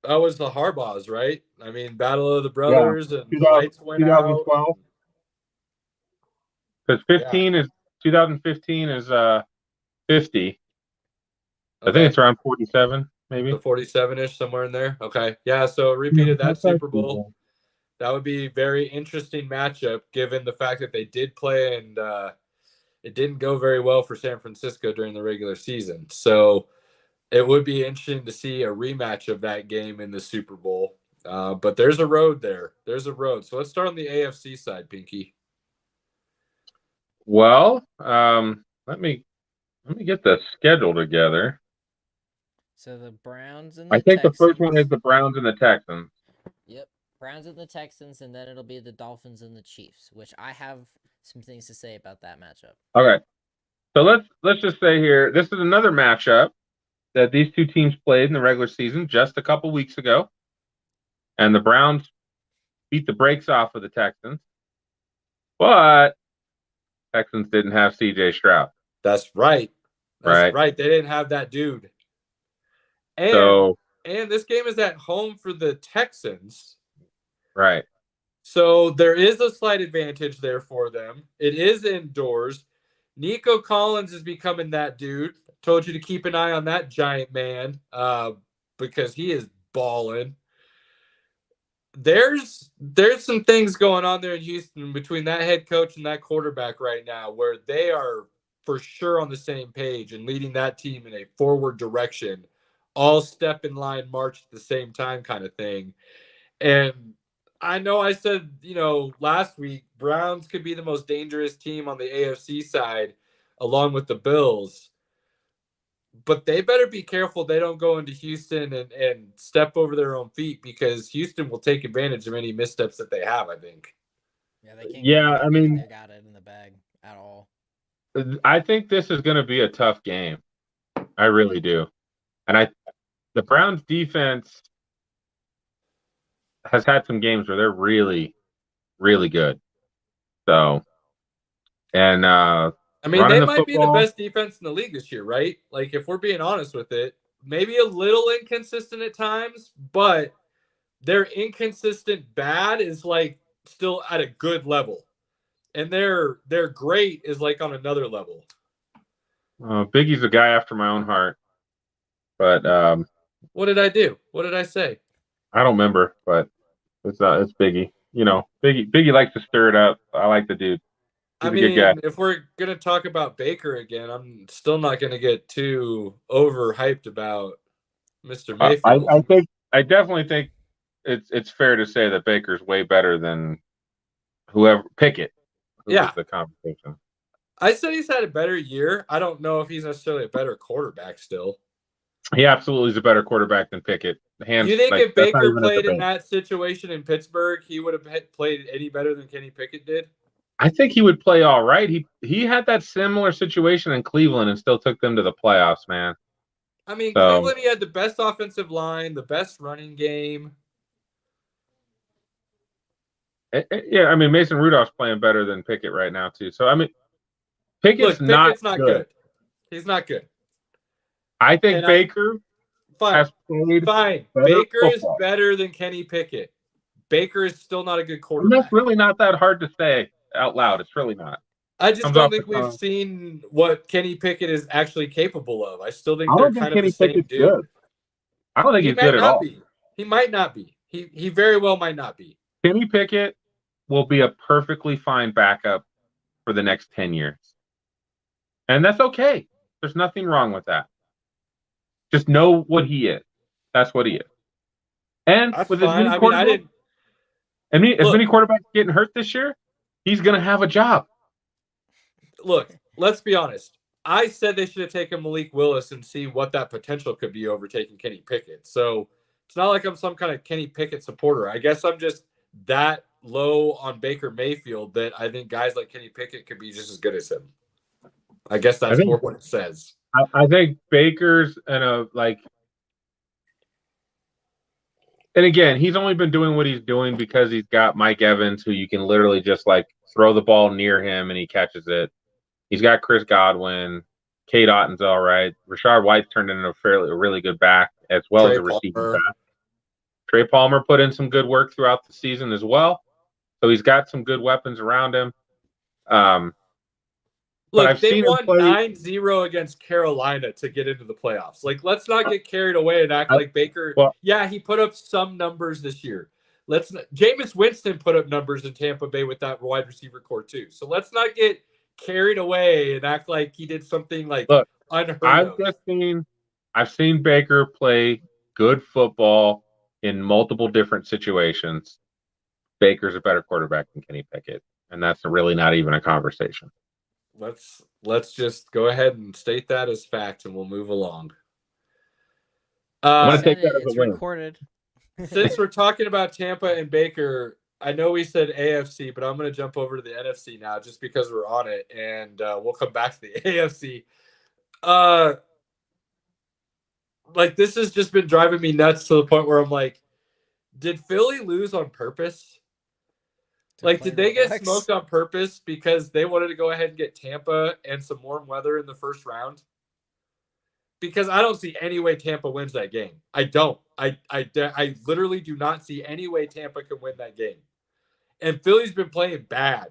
That was the Harbaughs, right? I mean, Battle of the Brothers, yeah. And the lights went 2012. Out. Because 2015 is 50. Okay. I think it's around 47, maybe. The 47-ish, somewhere in there. Okay. Yeah, so repeated that Super Bowl. That would be a very interesting matchup, given the fact that they did play and it didn't go very well for San Francisco during the regular season. So it would be interesting to see a rematch of that game in the Super Bowl. But there's a road there. There's a road. So let's start on the AFC side, Pinky. Well, let me get the schedule together. So the Browns and the I think Texans. the first one is the Browns and the Texans. Yep. Browns and the Texans, and then it'll be the Dolphins and the Chiefs, which I have some things to say about that matchup. Okay. So let's just say here, this is another matchup that these two teams played in the regular season just a couple weeks ago. And the Browns beat the brakes off of the Texans. But Texans didn't have CJ Stroud. That's right. That's right. They didn't have that dude. And this game is at home for the Texans. Right. So there is a slight advantage there for them. It is indoors. Nico Collins is becoming that dude. Told you to keep an eye on that giant man because he is balling. There's some things going on there in Houston between that head coach and that quarterback right now where they are for sure on the same page and leading that team in a forward direction, all step in line, march at the same time kind of thing. And I know I said, last week, Browns could be the most dangerous team on the AFC side along with the Bills. but they better be careful they don't go into Houston and step over their own feet, because Houston will take advantage of any missteps that they have, I think. Yeah, they can't. Yeah, I mean, they got it in the bag at all. I think this is going to be a tough game. I really do. And the Browns defense has had some games where they're really, really good. So, and I mean, running they the might be the football, best defense in the league this year, right? Like, if we're being honest with it, maybe a little inconsistent at times, but their inconsistent bad is like still at a good level, and their great is like on another level. Biggie's a guy after my own heart. But What did I do? What did I say? I don't remember, but it's Biggie. You know, Biggie likes to stir it up. I like the dude. He's a good guy. If we're gonna talk about Baker again, I'm still not gonna get too overhyped about Mr. Mayfield. I definitely think it's fair to say that Baker's way better than whoever Pickett. Yeah, the conversation. I said he's had a better year. I don't know if he's necessarily a better quarterback still. He absolutely is a better quarterback than Pickett. You think if Baker played in that situation in Pittsburgh, he would have played any better than Kenny Pickett did? I think he would play all right. He had that similar situation in Cleveland and still took them to the playoffs, man. I mean, Cleveland, he had the best offensive line, the best running game. Yeah, I mean, Mason Rudolph's playing better than Pickett right now, too. So, I mean, Pickett's not good. He's not good. I think Baker has played fine. Baker is better than Kenny Pickett. Baker is still not a good quarterback. That's really not that hard to say out loud. It's really not. I just don't think we've seen what Kenny Pickett is actually capable of. I still think they're kind of the same dude. Good. I don't think he's good at all. He might not be. He very well might not be. Kenny Pickett will be a perfectly fine backup for the next 10 years. And that's okay. There's nothing wrong with that. Just know what he is. That's what he is. And that's with fine. as many quarterbacks getting hurt this year, he's going to have a job. Look, let's be honest. I said they should have taken Malik Willis and see what that potential could be over taking Kenny Pickett. So it's not like I'm some kind of Kenny Pickett supporter. I guess I'm just that low on Baker Mayfield that I think guys like Kenny Pickett could be just as good as him. I guess that's more what it says. I think Baker's and again, he's only been doing what he's doing because he's got Mike Evans, who you can literally just like throw the ball near him and he catches it. He's got Chris Godwin. Kate Otton's all right. Rashard White's turned into a really good back as well as a receiving back. Trey Palmer put in some good work throughout the season as well. So he's got some good weapons around him. Look, they won 9-0 against Carolina to get into the playoffs. Like, let's not get carried away and act like Baker. Yeah, he put up some numbers this year. Jameis Winston put up numbers in Tampa Bay with that wide receiver core too. So let's not get carried away and act like he did something like unheard of. I've seen Baker play good football in multiple different situations. Baker's a better quarterback than Kenny Pickett, and that's really not even a conversation. Let's just go ahead and state that as fact, and we'll move along. I'm going to take that as a win. Recorded. Since we're talking about Tampa and Baker, I know we said AFC, but I'm going to jump over to the NFC now just because we're on it, and we'll come back to the AFC. Like, this has just been driving me nuts to the point where I'm like, did Philly lose on purpose? Like, did they get smoked on purpose because they wanted to go ahead and get Tampa and some warm weather in the first round? Because I don't see any way Tampa wins that game. I don't. I literally do not see any way Tampa can win that game. And Philly's been playing bad.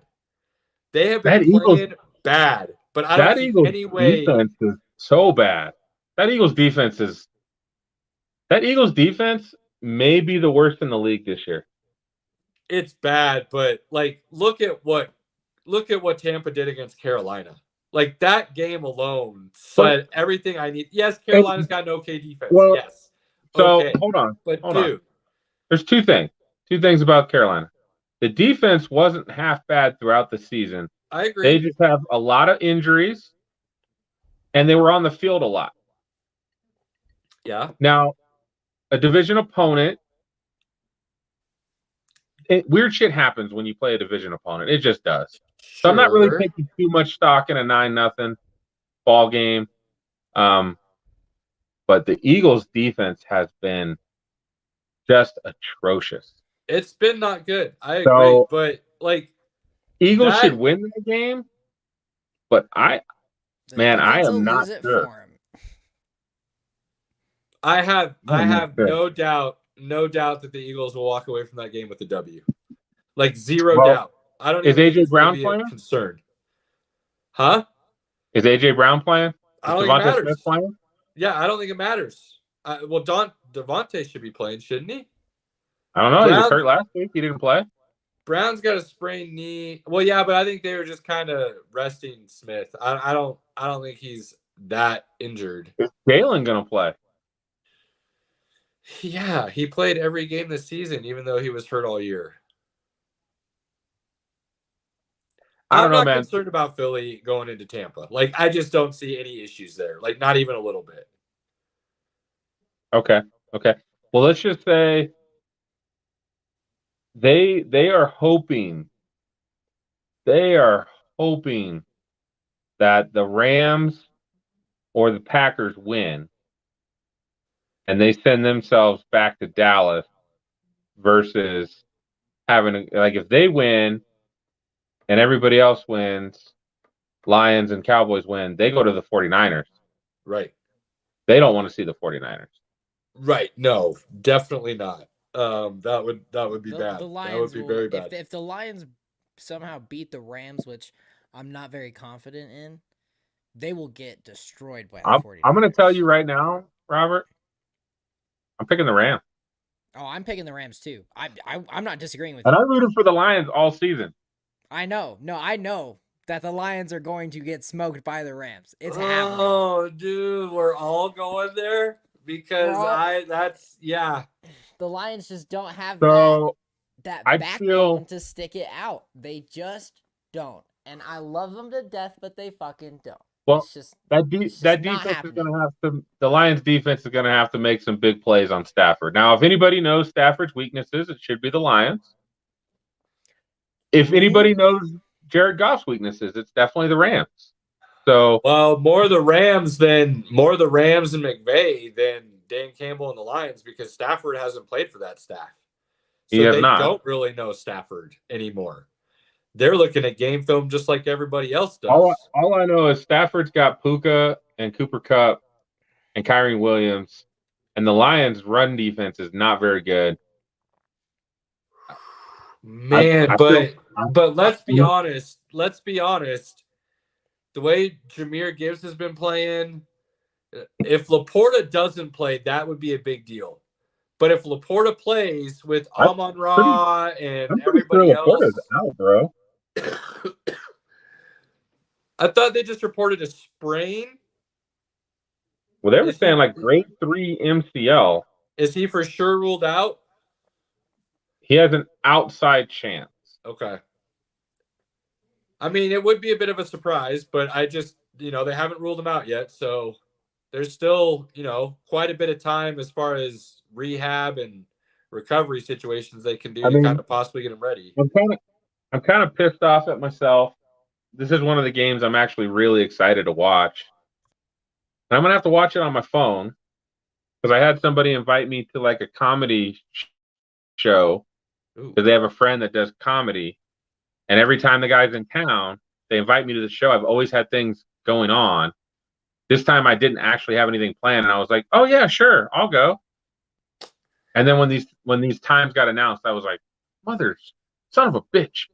They have been playing bad, but I don't see any way. Defense is so bad. That Eagles defense may be the worst in the league this year. It's bad, but like look at what Tampa did against Carolina. Like, that game alone said everything I need. Yes, Carolina's got an okay defense. Well, yes. So okay. hold on. Hold on. There's two things about Carolina. The defense wasn't half bad throughout the season. I agree. They just have a lot of injuries, and they were on the field a lot. Yeah. Now, a division opponent. Weird shit happens when you play a division opponent. It just does. So I'm not really Sure. taking too much stock in a 9-0 ball game. But the Eagles' defense has been just atrocious. It's been not good. I agree. So But like Eagles that, should win the game. But I The am defense will not lose it sure. for him. I have not sure. no doubt that the Eagles will walk away from that game with a W. Like zero Well, doubt. I don't is even think AJ it's going Brown to be playing? a concern. Huh? Is AJ Brown playing? Is I don't think it Devontae matters. Smith playing? Yeah, I don't think it matters. Well, Devontae should be playing, shouldn't he? I don't know. He was Brown- hurt last week. He didn't play. Brown's got a sprained knee. Well, yeah, but I think they were just kind of resting Smith. I don't think he's that injured. Is Jalen gonna play? Yeah, he played every game this season, even though he was hurt all year. I don't I'm know, not man. concerned about Philly going into Tampa. Like, I just don't see any issues there. Like, not even a little bit. Okay. Well, let's just say they are hoping that the Rams or the Packers win, and they send themselves back to Dallas versus having if they win and everybody else wins, Lions and Cowboys win, they go to the 49ers. Right. They don't want to see the 49ers. Right. No, definitely not. That would be bad. The Lions that would be very bad. If the Lions somehow beat the Rams, which I'm not very confident in, they will get destroyed by the 49ers. I'm going to tell you right now, Robert, I'm picking the Rams. Oh, I'm picking the Rams too. I'm not disagreeing with And you. I rooted for the Lions all season. I know. No, I know that the Lions are going to get smoked by the Rams. It's happening. Oh, dude, we're all going there because The Lions just don't have So that I backbone to stick it out. They just don't. And I love them to death, but they fucking don't. Well, it's just that just defense not is happening. going to have to. The Lions defense is going to have to make some big plays on Stafford. Now, if anybody knows Stafford's weaknesses, it should be the Lions. If anybody knows Jared Goff's weaknesses, it's definitely the Rams. So, well, more the Rams and McVay than Dan Campbell and the Lions because Stafford hasn't played for that staff. So they don't really know Stafford anymore. They're looking at game film just like everybody else does. All I know is Stafford's got Puka and Cooper Kupp and Kyrie Williams, and the Lions' run defense is not very good. Man, but let's be honest. Let's be honest. The way Jahmyr Gibbs has been playing, if Laporta doesn't play, that would be a big deal. But if Laporta plays with Amon-Ra and everybody else, Laporta's out, bro. I thought they just reported a sprain. Well, they were saying like grade 3 MCL. Is he for sure ruled out? He has an outside chance. Okay. I mean, it would be a bit of a surprise, but I just, they haven't ruled him out yet. So there's still, quite a bit of time as far as rehab and recovery situations they can do to kind of possibly get him ready. I'm kind of pissed off at myself. This is one of the games I'm actually really excited to watch. And I'm going to have to watch it on my phone because I had somebody invite me to like a comedy show because they have a friend that does comedy. And every time the guy's in town, they invite me to the show. I've always had things going on. This time I didn't actually have anything planned. And I was like, oh, yeah, sure, I'll go. And then when these times got announced, I was like, son of a bitch.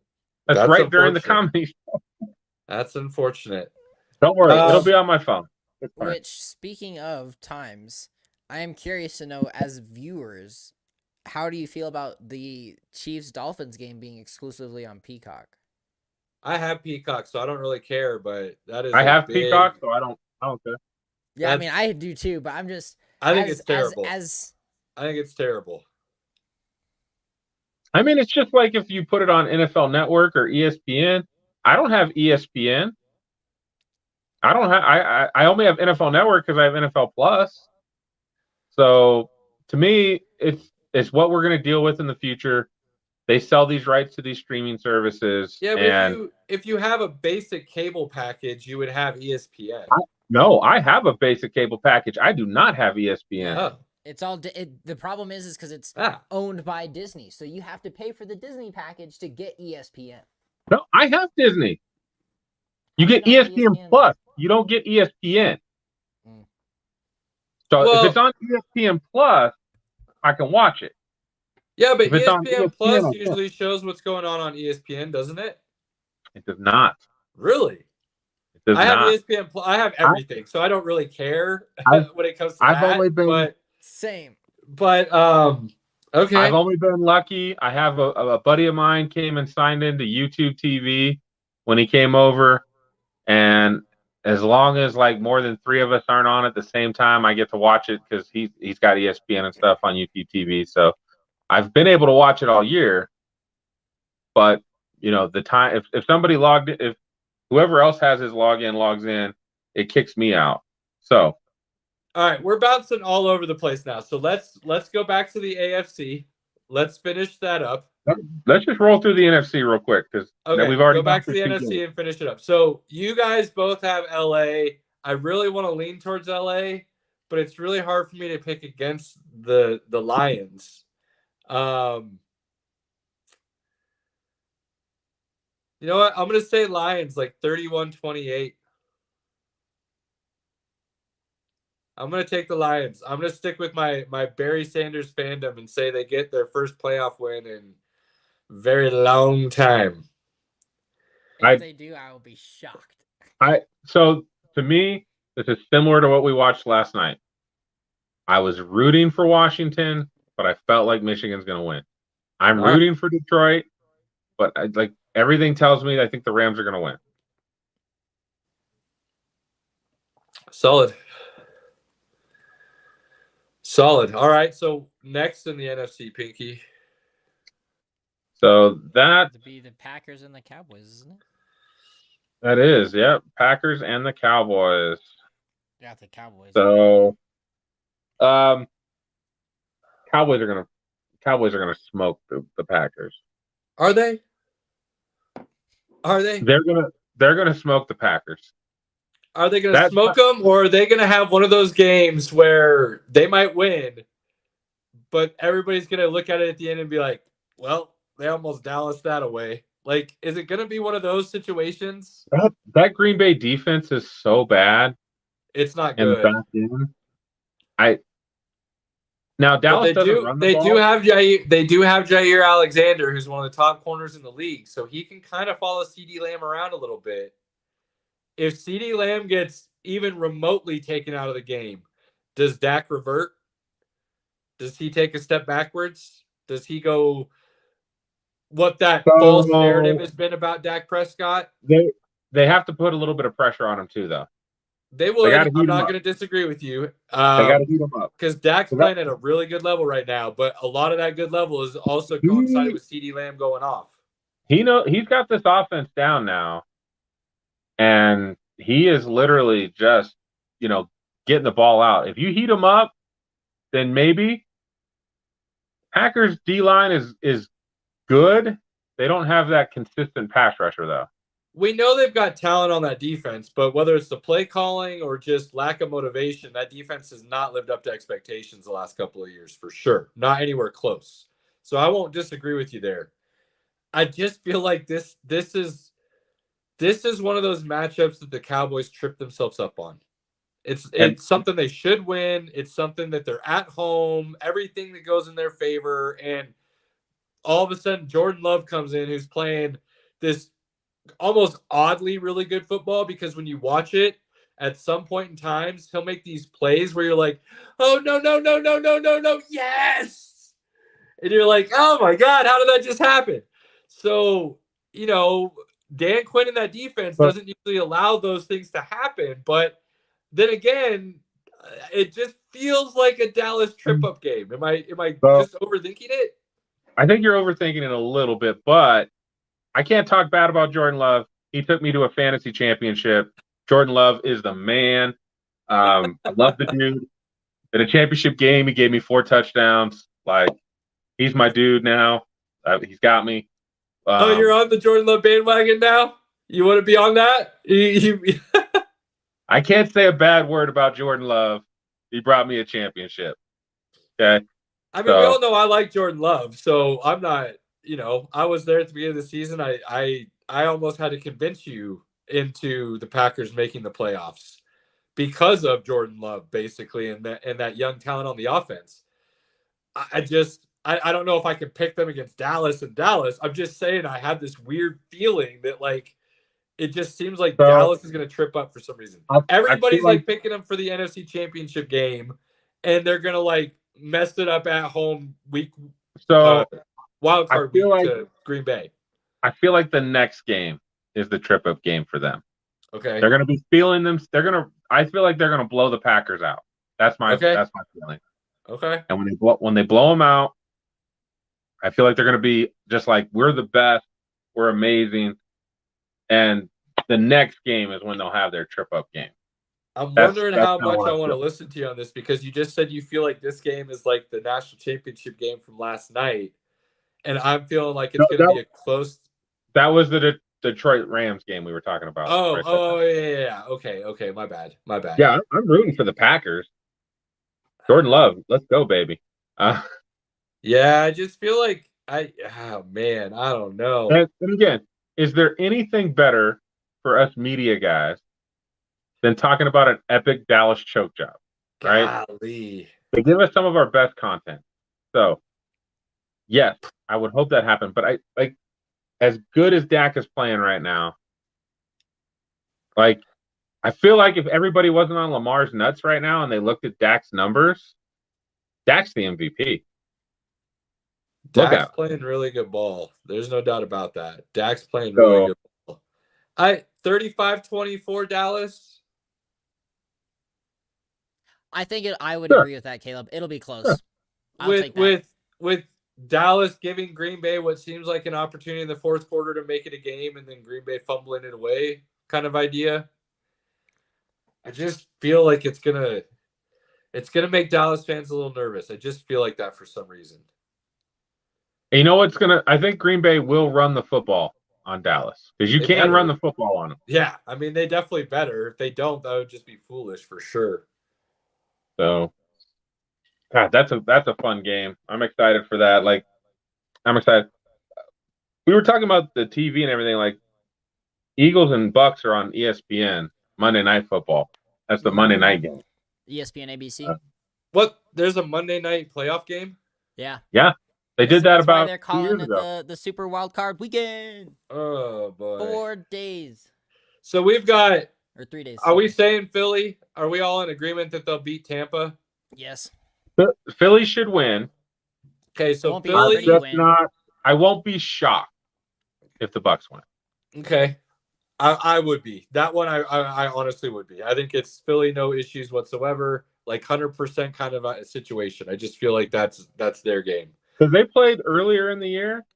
That's right during the comedy show. That's unfortunate. Don't worry. It'll be on my phone. Which, speaking of times, I am curious to know, as viewers, how do you feel about the Chiefs-Dolphins game being exclusively on Peacock? I have Peacock, so I don't really care, but that is Peacock, so I don't care. Yeah, I mean, I do too, but I'm just... I think it's terrible. I think it's terrible. I mean, it's just like if you put it on NFL Network or ESPN. I don't have ESPN. I only have NFL Network because I have NFL Plus. So to me, it's what we're going to deal with in the future. They sell these rights to these streaming services. Yeah, but and if you have a basic cable package, you would have ESPN. No, I have a basic cable package. I do not have ESPN. Oh. It's all the problem is because it's owned by Disney, so you have to pay for the Disney package to get ESPN. No, I have Disney. You get ESPN Plus. You don't get ESPN. So if it's on ESPN Plus, I can watch it. Yeah, but If it's on ESPN Plus ESPN, usually shows what's going on ESPN, doesn't it? It does not. Really? It does I have not. ESPN Plus. I have everything, so I don't really care when it comes to I've that. only been same. But okay. I've only been lucky. I have a buddy of mine came and signed into YouTube TV when he came over, and as long as like more than 3 of us aren't on at the same time, I get to watch it because he's got ESPN and stuff on YouTube TV. So I've been able to watch it all year. But the time if somebody if whoever else has his login logs in, it kicks me out. So all right, we're bouncing all over the place now. So let's go back to the AFC. Let's finish that up. Let's just roll through the NFC real quick because we've already go back to the NFC and finish it up. So you guys both have LA. I really want to lean towards LA, but it's really hard for me to pick against the Lions. You know what? I'm going to say Lions like 31-28. I'm going to take the Lions. I'm going to stick with my Barry Sanders fandom and say they get their first playoff win in very long time. If they do, I will be shocked. So to me, this is similar to what we watched last night. I was rooting for Washington, but I felt like Michigan's going to win. I'm rooting for Detroit, but everything tells me I think the Rams are going to win. Solid. All right. So next in the NFC, Pinky. So that would be the Packers and the Cowboys, isn't it? That is, yep. Packers and the Cowboys. Yeah, the Cowboys. So, Cowboys are gonna smoke the Packers. Are they? They're gonna smoke the Packers. Are they going to smoke them, or are they going to have one of those games where they might win, but everybody's going to look at it at the end and be like, well, they almost Dallas that away. Like, is it going to be one of those situations? That Green Bay defense is so bad. It's not good. Now Dallas doesn't run the ball. They do have Jair Alexander, who's one of the top corners in the league, so he can kind of follow CeeDee Lamb around a little bit. If CeeDee Lamb gets even remotely taken out of the game, does Dak revert? Does he take a step backwards? Does he go what that false narrative has been about Dak Prescott? They have to put a little bit of pressure on him too, though. They will. I'm not going to disagree with you. They got to heat him up because Dak's playing at a really good level right now. But a lot of that good level is also coincided with CeeDee Lamb going off. He's got this offense down now. And he is literally just, getting the ball out. If you heat him up, then maybe. Packers D-line is good. They don't have that consistent pass rusher, though. We know they've got talent on that defense, but whether it's the play calling or just lack of motivation, that defense has not lived up to expectations the last couple of years, for sure. Not anywhere close. So I won't disagree with you there. I just feel like this is one of those matchups that the Cowboys trip themselves up on. It's something they should win. It's something that they're at home, everything that goes in their favor. And all of a sudden, Jordan Love comes in, who's playing this almost oddly really good football, because when you watch it, at some point in times, he'll make these plays where you're like, oh, no, yes! And you're like, oh, my God, how did that just happen? So, Dan Quinn in that defense doesn't usually allow those things to happen. But then again, it just feels like a Dallas trip-up game. Am I just overthinking it? I think you're overthinking it a little bit, but I can't talk bad about Jordan Love. He took me to a fantasy championship. Jordan Love is the man. I love the dude. In a championship game, he gave me 4 touchdowns. Like, he's my dude now. He's got me. Oh, you're on the Jordan Love bandwagon now? You want to be on that? I can't say a bad word about Jordan Love. He brought me a championship. Okay. I mean, we all know I like Jordan Love, so I'm not, I was there at the beginning of the season. I almost had to convince you into the Packers making the playoffs because of Jordan Love, basically, and that young talent on the offense. I don't know if I can pick them against Dallas and Dallas. I'm just saying I have this weird feeling that, like, it just seems like Dallas is going to trip up for some reason. Everybody's like picking them for the NFC Championship game, and they're going to, like, mess it up at home week. So wild card week to Green Bay. I feel like the next game is the trip up game for them. Okay. They're going to be feeling them. I feel like they're going to blow the Packers out. That's my feeling. Okay. And when they blow them out, I feel like they're going to be just like, we're the best, we're amazing. And the next game is when they'll have their trip up game. I'm wondering how much I want to listen to you on this, because you just said you feel like this game is like the national championship game from last night, and I'm feeling like it's going to be a close. That was the Detroit Rams game we were talking about. Yeah. Okay. My bad. Yeah, I'm rooting for the Packers. Jordan Love, let's go, baby. Yeah, I just feel like I don't know. And again, is there anything better for us media guys than talking about an epic Dallas choke job, right? Golly. They give us some of our best content. So, yes, I would hope that happened. But I as good as Dak is playing right now, like, I feel like if everybody wasn't on Lamar's nuts right now and they looked at Dak's numbers, Dak's the MVP. Dak's playing really good ball. There's no doubt about that. Dak's playing really good ball. 35-24 Dallas. I think I would agree with that, Caleb. It'll be close. With Dallas giving Green Bay what seems like an opportunity in the fourth quarter to make it a game, and then Green Bay fumbling it away kind of idea. I just feel like it's gonna make Dallas fans a little nervous. I just feel like that for some reason. You know what's I think Green Bay will run the football on Dallas, because you can run the football on them. Yeah, I mean, they definitely better. If they don't, that would just be foolish for sure. So, God, that's a fun game. I'm excited for that. Like, I'm excited. We were talking about the TV and everything. Like, Eagles and Bucks are on ESPN Monday Night Football. That's the Monday night game. ESPN ABC. What? There's a Monday night playoff game? Yeah. Yeah. They did that about they're calling it the Super Wild Card Weekend. Oh, boy. 4 days. So we've got... Or 3 days. Are we saying Philly? Are we all in agreement that they'll beat Tampa? Yes. Philly should win. Okay, so Philly... I won't be shocked if the Bucks win. Okay. I would be. That one I honestly would be. I think it's Philly, no issues whatsoever. Like 100% kind of a situation. I just feel like that's their game. Because they played earlier in the year,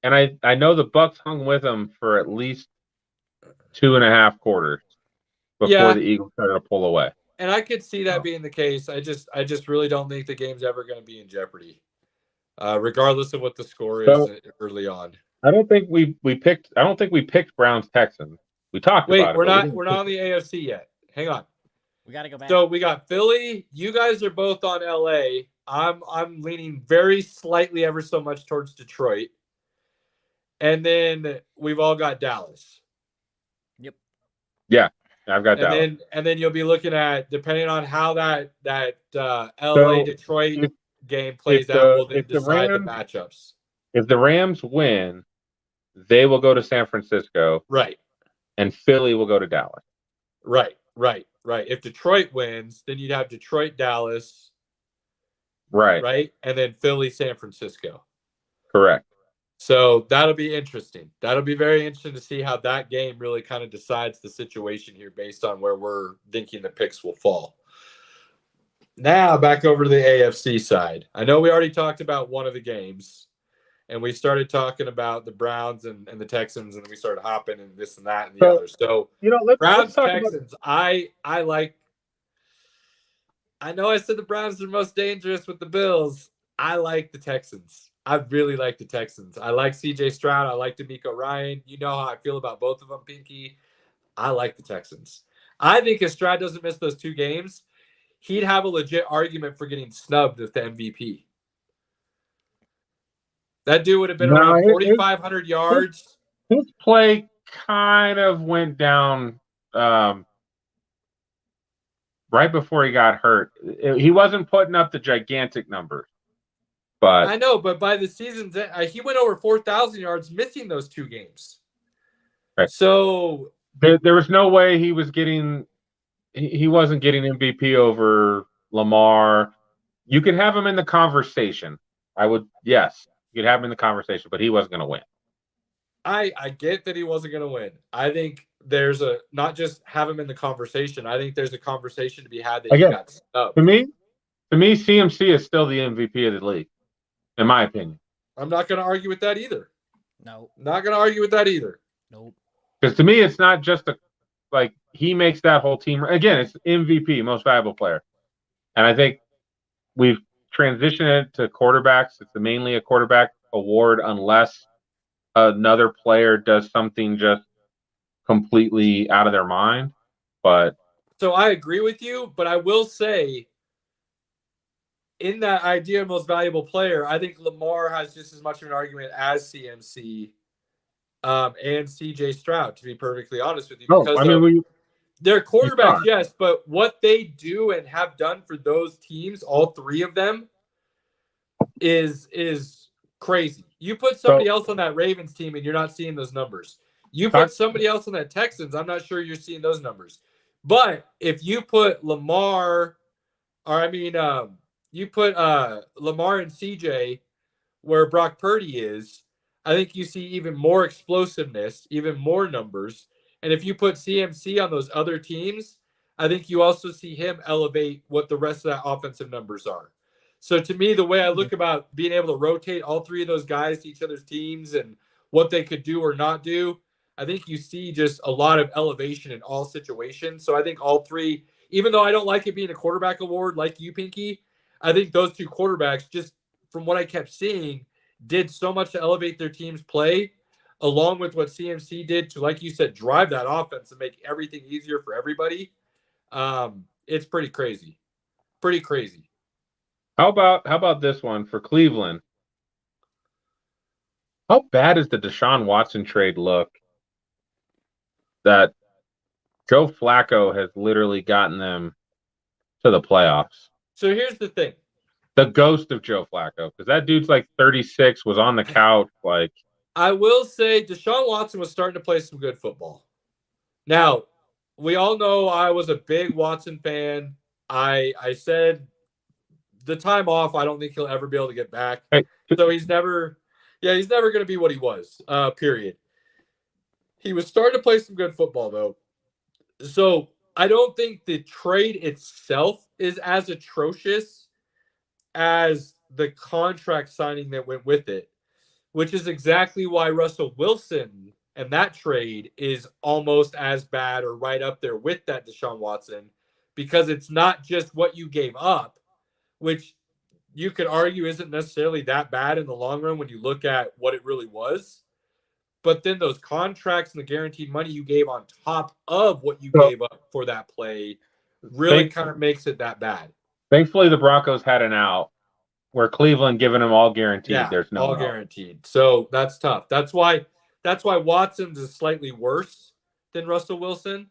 and I know the Bucks hung with them for at least 2.5 quarters before the Eagles started to pull away. And I could see that being the case. I just really don't think the game's ever going to be in jeopardy, regardless of what the score is early on. I don't think we picked Browns Texans. We talked about it. We're not on the AFC yet. Hang on. We got to go back. So we got Philly. You guys are both on LA. I'm leaning very slightly ever so much towards Detroit. And then we've all got Dallas. Yep. Yeah, I've got Dallas. And then you'll be looking at, depending on how that LA Detroit game plays out, we'll then decide the matchups. If the Rams win, they will go to San Francisco. Right. And Philly will go to Dallas. Right. If Detroit wins, then you'd have Detroit, Dallas. Right. And then Philly, San Francisco. Correct. So that'll be interesting. That'll be very interesting to see how that game really kind of decides the situation here based on where we're thinking the picks will fall. Now back over to the AFC side. I know we already talked about one of the games, and we started talking about the Browns and the Texans, and we started hopping and this and that and the other. So let's Browns, Texans, I I know I said the Browns are most dangerous with the Bills. I like the Texans. I really like the Texans. I like CJ Stroud. I like D'Amico Ryan. You know how I feel about both of them, Pinky. I like the Texans. I think if Stroud doesn't miss those 2 games, he'd have a legit argument for getting snubbed with the MVP. That dude would have been around 4,500 yards. His play kind of went down right before he got hurt. He wasn't putting up the gigantic numbers. But I know, but by the season's end, he went over 4,000 yards missing those 2 games. Right. So there was no way he wasn't getting MVP over Lamar. You could have him in the conversation. Yes, you could have him in the conversation, but he wasn't going to win. I get that he wasn't going to win. I think there's not just have him in the conversation. I think there's a conversation to be had that he got snubbed. To me, CMC is still the MVP of the league, in my opinion. I'm not going to argue with that either. No. Not going to argue with that either. Nope. Because to me, it's not just he makes that whole team. Again, it's MVP, most valuable player. And I think we've transitioned it to quarterbacks. It's mainly a quarterback award unless another player does something just completely out of their mind. But so I agree with you, but I will say in that idea of most valuable player, I think Lamar has just as much of an argument as CMC and CJ Stroud, to be perfectly honest with you. Because they're quarterbacks, yes, but what they do and have done for those teams, all 3 of them, is crazy. You put somebody else on that Ravens team and you're not seeing those numbers. You put somebody else on that Texans, I'm not sure you're seeing those numbers. But if you put Lamar, you put Lamar and CJ where Brock Purdy is, I think you see even more explosiveness, even more numbers. And if you put CMC on those other teams, I think you also see him elevate what the rest of that offensive numbers are. So to me, the way I look about being able to rotate all 3 of those guys to each other's teams and what they could do or not do, I think you see just a lot of elevation in all situations. So I think all 3, even though I don't like it being a quarterback award like you, Pinky, I think those 2 quarterbacks, just from what I kept seeing, did so much to elevate their team's play, along with what CMC did to, like you said, drive that offense and make everything easier for everybody. It's pretty crazy. Pretty crazy. How about this one for Cleveland? How bad does the Deshaun Watson trade look? That Joe Flacco has literally gotten them to the playoffs. So here's the thing. The ghost of Joe Flacco, because that dude's like 36, was on the couch. I will say Deshaun Watson was starting to play some good football. Now, we all know I was a big Watson fan. I said the time off, I don't think he'll ever be able to get back. Hey. So he's never going to be what he was, period. He was starting to play some good football, though. So I don't think the trade itself is as atrocious as the contract signing that went with it, which is exactly why Russell Wilson and that trade is almost as bad or right up there with that Deshaun Watson, because it's not just what you gave up, which you could argue isn't necessarily that bad in the long run when you look at what it really was. But then those contracts and the guaranteed money you gave on top of what you gave up for that play really kind of makes it that bad. Thankfully, the Broncos had an out where Cleveland giving them all guaranteed. Yeah, there's no all guaranteed. So that's tough. That's why Watson's is slightly worse than Russell Wilson.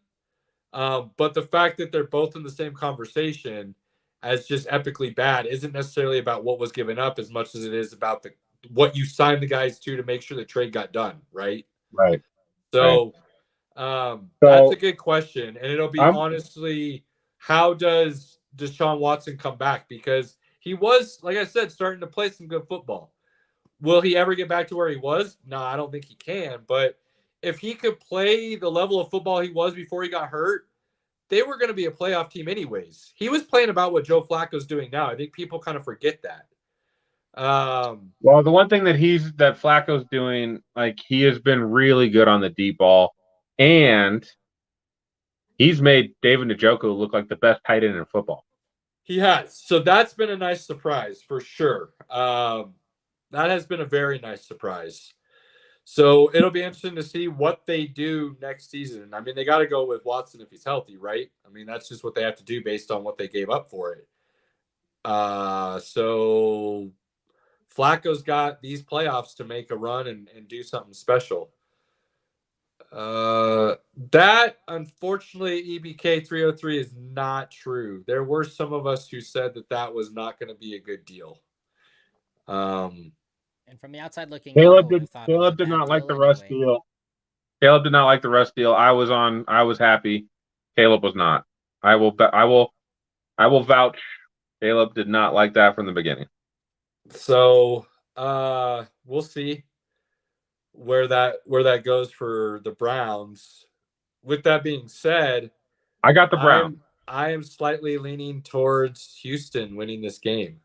But the fact that they're both in the same conversation as just epically bad isn't necessarily about what was given up as much as it is about what you signed the guys to make sure the trade got done, right? Right. So that's a good question. And it'll be honestly, how does Deshaun Watson come back? Because he was, like I said, starting to play some good football. Will he ever get back to where he was? No, I don't think he can. But if he could play the level of football he was before he got hurt, they were going to be a playoff team anyways. He was playing about what Joe Flacco's doing now. I think people kind of forget that. Well, the one thing that Flacco's doing, he has been really good on the deep ball, and he's made David Njoku look like the best tight end in football. He has. So that's been a nice surprise for sure. That has been a very nice surprise. So it'll be interesting to see what they do next season. I mean, they got to go with Watson if he's healthy, right? I mean, that's just what they have to do based on what they gave up for it. So Flacco's got these playoffs to make a run and do something special. That, unfortunately, EBK 303 is not true. There were some of us who said that was not going to be a good deal. And from the outside looking in, I Caleb would did. have thought it was Caleb a did bad not like the deal Russ anyway. deal. Caleb did not like the Russ deal. I was happy. Caleb was not. I will vouch. Caleb did not like that from the beginning. So we'll see where that goes for the Browns. With that being said, I got the Browns. I am slightly leaning towards Houston winning this game.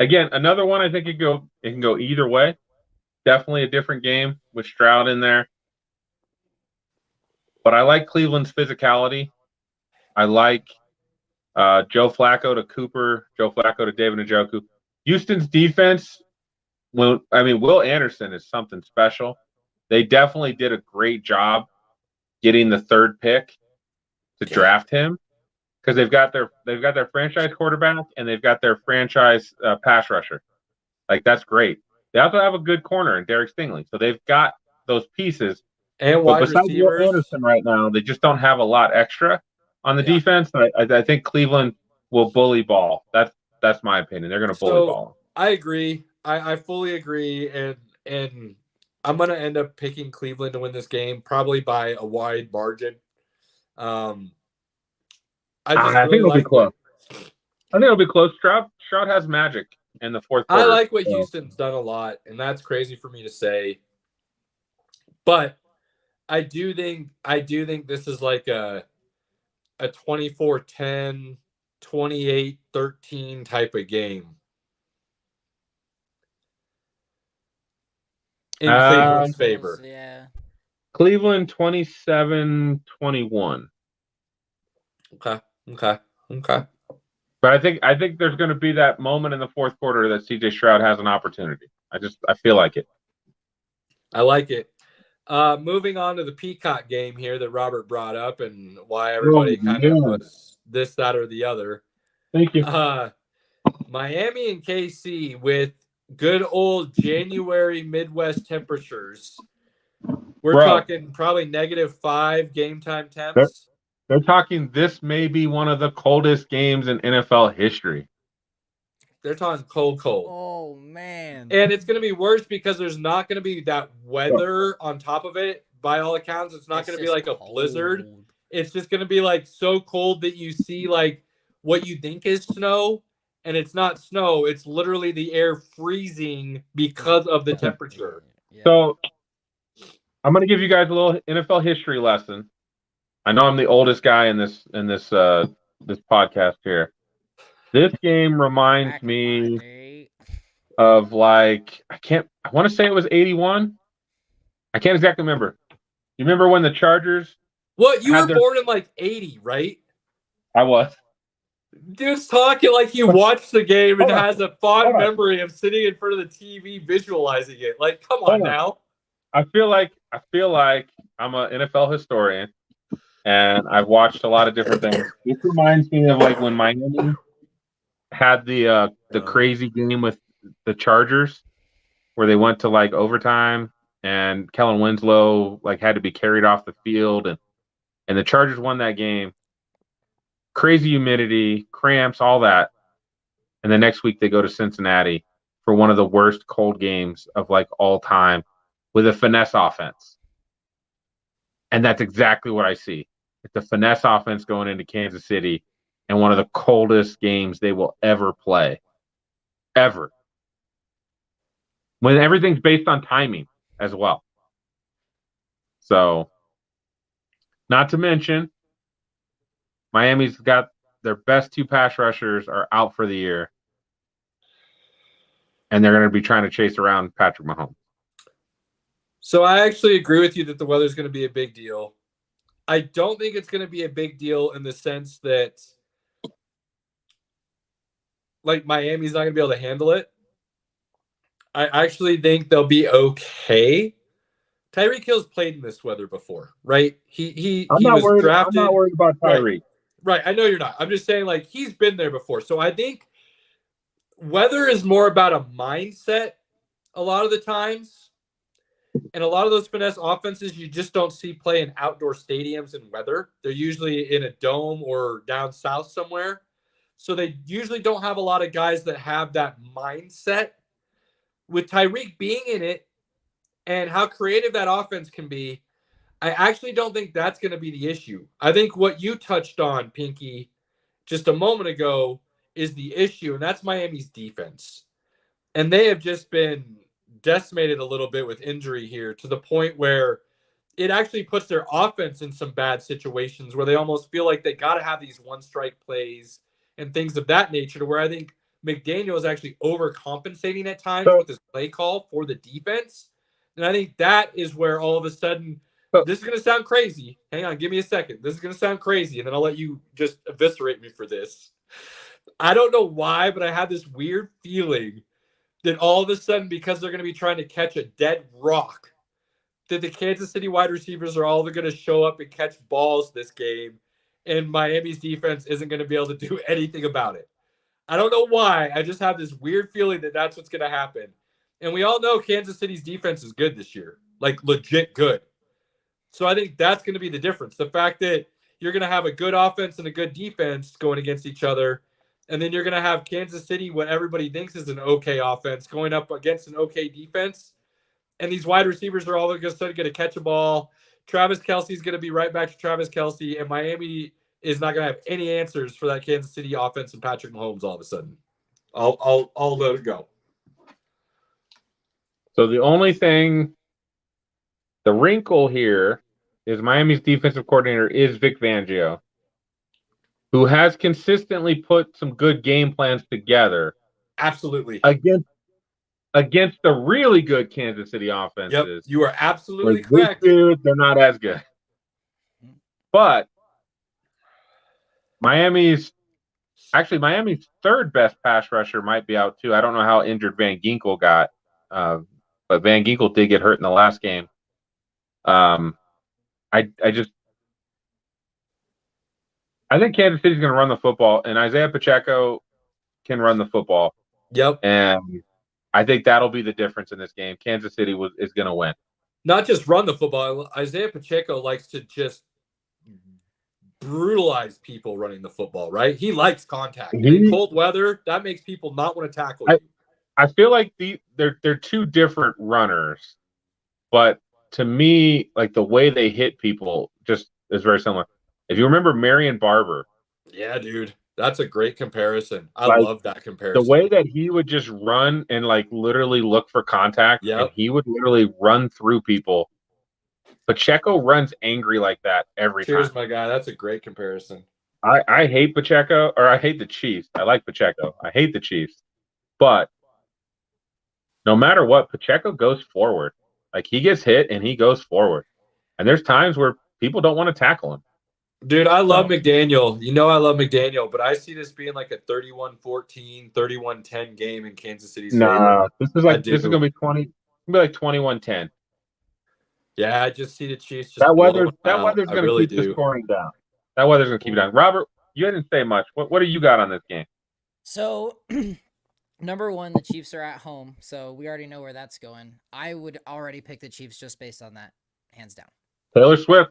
Again, another one I think it can go either way. Definitely a different game with Stroud in there. But I like Cleveland's physicality. I like Joe Flacco to Cooper, Joe Flacco to David Njoku. Houston's defense, Will Anderson is something special. They definitely did a great job getting the third pick to draft him because they've got their franchise quarterback and they've got their franchise pass rusher. Like, that's great. They also have a good corner in Derek Stingley, so they've got those pieces. And but wide besides Will receivers, Anderson right now, they just don't have a lot extra on the defense. I think Cleveland will bully ball. That's my opinion. They're going to bully ball. I agree. I fully agree, and I'm going to end up picking Cleveland to win this game, probably by a wide margin. I think it'll be close. I think it'll be close. Stroud has magic in the fourth quarter. I like what Houston's done a lot, and that's crazy for me to say. But I do think this is like a 24-10, 28-13 type of game in Cleveland's favor. Yeah. Cleveland 27-21. Okay. But I think there's going to be that moment in the fourth quarter that CJ Stroud has an opportunity. I feel like it. I like it. Moving on to the Peacock game here that Robert brought up and why everybody kind of was this, that, or the other. Thank you. Miami and KC with good old January Midwest temperatures. We're talking probably -5 game time temps. They're talking this may be one of the coldest games in NFL history. They're talking cold. Oh, man. And it's going to be worse because there's not going to be that weather on top of it. By all accounts, it's not going to be like a blizzard. It's just going to be like so cold that you see like what you think is snow, and it's not snow. It's literally the air freezing because of the temperature. Yeah. So I'm going to give you guys a little NFL history lesson. I know I'm the oldest guy in this podcast here. This game reminds me of like I want to say it was 81. I can't exactly remember. You remember when the Chargers? What, you were born in like 80, right? I was. Dude's talking like he watched the game and has a fond memory of sitting in front of the TV visualizing it. Like, come on now. I feel like I'm an NFL historian and I've watched a lot of different things. This reminds me of like when Miami had the crazy game with the Chargers where they went to like overtime and Kellen Winslow like had to be carried off the field and the Chargers won that game. Crazy humidity, cramps, all that. And the next week they go to Cincinnati for one of the worst cold games of like all time with a finesse offense. And that's exactly what I see. It's a finesse offense going into Kansas City and one of the coldest games they will ever play. Ever. When everything's based on timing as well. So, not to mention, Miami's got their best 2 pass rushers are out for the year. And they're going to be trying to chase around Patrick Mahomes. So I actually agree with you that the weather's going to be a big deal. I don't think it's going to be a big deal in the sense that like Miami's not going to be able to handle it. I actually think they'll be okay. Tyreek Hill's played in this weather before, right? He was drafted. I'm not worried about Tyreek. Right. I know you're not. I'm just saying, like, he's been there before. So I think weather is more about a mindset a lot of the times. And a lot of those finesse offenses you just don't see play in outdoor stadiums and weather. They're usually in a dome or down south somewhere. So they usually don't have a lot of guys that have that mindset. With Tyreek being in it and how creative that offense can be, I actually don't think that's going to be the issue. I think what you touched on, Pinky, just a moment ago is the issue, and that's Miami's defense. And they have just been decimated a little bit with injury here to the point where it actually puts their offense in some bad situations where they almost feel like they got to have these one-strike plays and things of that nature, to where I think McDaniel is actually overcompensating at times with his play call for the defense. And I think that is where all of a sudden, this is going to sound crazy. Hang on, give me a second. This is going to sound crazy, and then I'll let you just eviscerate me for this. I don't know why, but I have this weird feeling that all of a sudden, because they're going to be trying to catch a dead rock, that the Kansas City wide receivers are all going to show up and catch balls this game, and Miami's defense isn't going to be able to do anything about it. I don't know why. I just have this weird feeling that that's what's going to happen. And we all know Kansas City's defense is good this year, like legit good. So I think that's going to be the difference. The fact that you're going to have a good offense and a good defense going against each other, and then you're going to have Kansas City, what everybody thinks is an okay offense, going up against an okay defense. And these wide receivers are all of a sudden going to catch a ball. Travis Kelce's going to be right back to Travis Kelce, and Miami is not going to have any answers for that Kansas City offense and Patrick Mahomes all of a sudden. I'll let it go. So the only thing, the wrinkle here is Miami's defensive coordinator is Vic Fangio, who has consistently put some good game plans together. Absolutely. Against the really good Kansas City offenses. Yep, you are absolutely correct. Dude, they're not as good. But Miami's third best pass rusher might be out too. I don't know how injured Van Ginkel got, but Van Ginkel did get hurt in the last game. I think Kansas City's going to run the football, and Isaiah Pacheco can run the football. Yep. And I think that'll be the difference in this game. Kansas City is going to win. Not just run the football. Isaiah Pacheco likes to just brutalize people running the football, right? He likes contact. In cold weather, that makes people not want to tackle you. I feel like they're two different runners, but to me, like the way they hit people just is very similar. If you remember Marion Barber. Yeah, dude. That's a great comparison. I love that comparison. The way that he would just run and like literally look for contact, and he would literally run through people. Pacheco runs angry like that every time. Cheers, my guy. That's a great comparison. I hate Pacheco, or I hate the Chiefs. I like Pacheco. I hate the Chiefs. But no matter what, Pacheco goes forward. Like he gets hit and he goes forward. And there's times where people don't want to tackle him. Dude, I love McDaniel. You know I love McDaniel, but I see this being like a 31-14, 31-10 game in Kansas City's favor. This is going to be 21-10. Yeah, I just see the Chiefs just that weather's going to really keep the scoring down. That weather's going to keep it down. Robert, you didn't say much. What do you got on this game? So, number one, the Chiefs are at home, so we already know where that's going. I would already pick the Chiefs just based on that, hands down. Taylor Swift.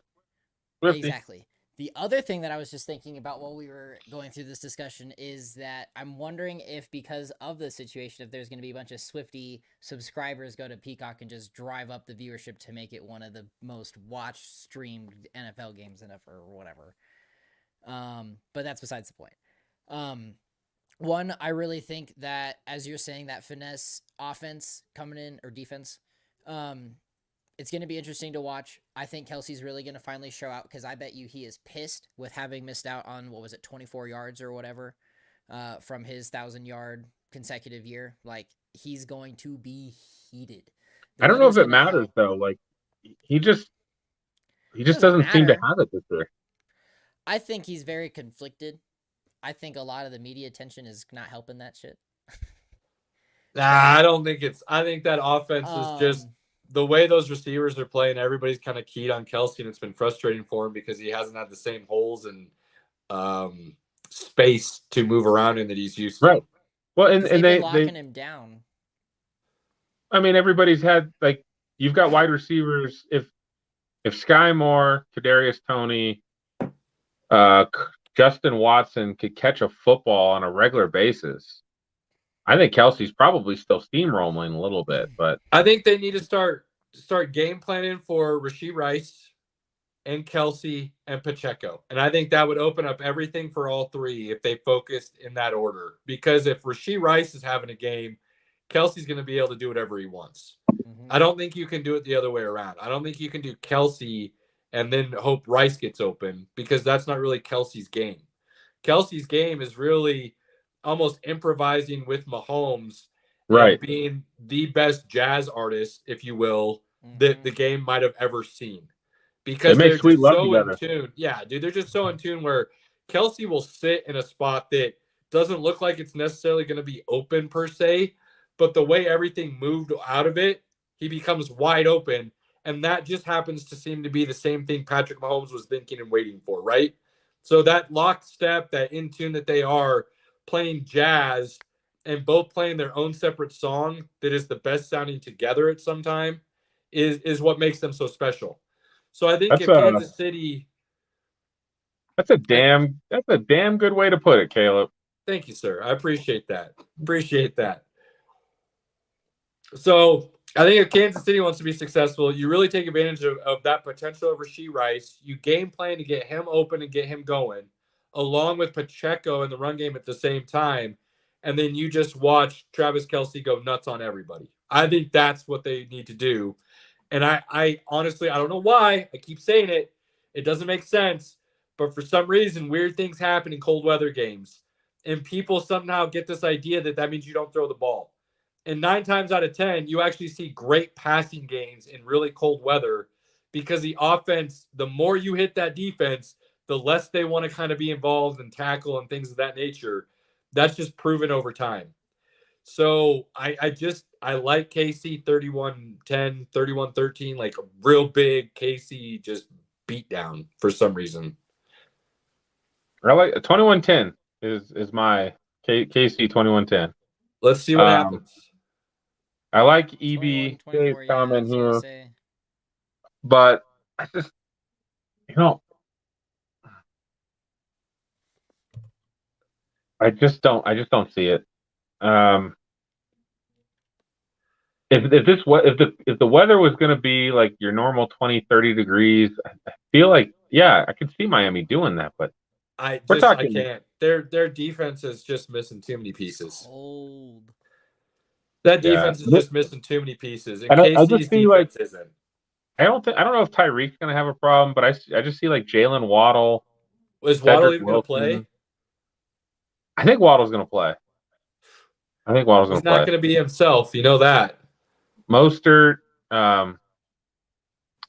Swiftie. Exactly. The other thing that I was just thinking about while we were going through this discussion is that I'm wondering if, because of the situation, if there's going to be a bunch of Swiftie subscribers go to Peacock and just drive up the viewership to make it one of the most watched, streamed NFL games or whatever. But that's besides the point. One, I really think that, as you're saying, that finesse offense coming in, or defense, it's going to be interesting to watch. I think Kelsey's really going to finally show out, because I bet you he is pissed with having missed out on, 24 yards or whatever from his 1,000-yard consecutive year. Like, he's going to be heated. I don't know if it matters, though. Like, he just doesn't seem to have it this year. I think he's very conflicted. I think a lot of the media attention is not helping that shit. Nah, I don't think it's. I think that offense is just the way those receivers are playing. Everybody's kind of keyed on Kelsey, and it's been frustrating for him because he hasn't had the same holes and space to move around in that he's used to. Right. Well, and they've they been locking him down. I mean, everybody's had, like, you've got wide receivers. If Sky Moore, Kadarius Toney, Justin Watson could catch a football on a regular basis, I think Kelsey's probably still steamrolling a little bit. But I think they need to start game planning for Rashee Rice and Kelsey and Pacheco. And I think that would open up everything for all three if they focused in that order. Because if Rashee Rice is having a game, Kelsey's going to be able to do whatever he wants. Mm-hmm. I don't think you can do it the other way around. I don't think you can do Kelsey and then hope Rice gets open, because that's not really Kelsey's game. Kelsey's game is really almost improvising with Mahomes, right, being the best jazz artist, if you will, that the game might have ever seen. Because they're just so in tune. Yeah, dude, they're just so in tune where Kelsey will sit in a spot that doesn't look like it's necessarily going to be open per se, but the way everything moved out of it, he becomes wide open. And that just happens to seem to be the same thing Patrick Mahomes was thinking and waiting for, right? So that lockstep, that in tune that they are playing jazz and both playing their own separate song that is the best sounding together at some time is what makes them so special. So I think Kansas City. That's a damn good way to put it, Caleb. Thank you, sir. I appreciate that. So I think if Kansas City wants to be successful, you really take advantage of that potential of Rashee Rice. You game plan to get him open and get him going, along with Pacheco in the run game at the same time. And then you just watch Travis Kelce go nuts on everybody. I think that's what they need to do. And I honestly, I don't know why. I keep saying it. It doesn't make sense. But for some reason, weird things happen in cold weather games. And people somehow get this idea that means you don't throw the ball. And 9 times out of 10, you actually see great passing games in really cold weather, because the offense, the more you hit that defense, the less they want to kind of be involved and tackle and things of that nature. That's just proven over time. So I like KC 31-10, 31-13, like a real big KC just beat down for some reason. I like 21-10 is my KC 21-10. Let's see what happens. I like EB Dave's comment here, but I just, I just don't see it. If the weather was going to be like your normal 20-30 degrees, I feel like, yeah, I could see Miami doing that, but I can't. Their defense is just missing too many pieces. Cold. That defense is just missing too many pieces. And I just see defense isn't. I don't know if Tyreek's going to have a problem, but I just see like Jalen Waddle. Is Waddle even going to play? I think Waddle's going to play. He's not going to be himself. You know that. Mostert. I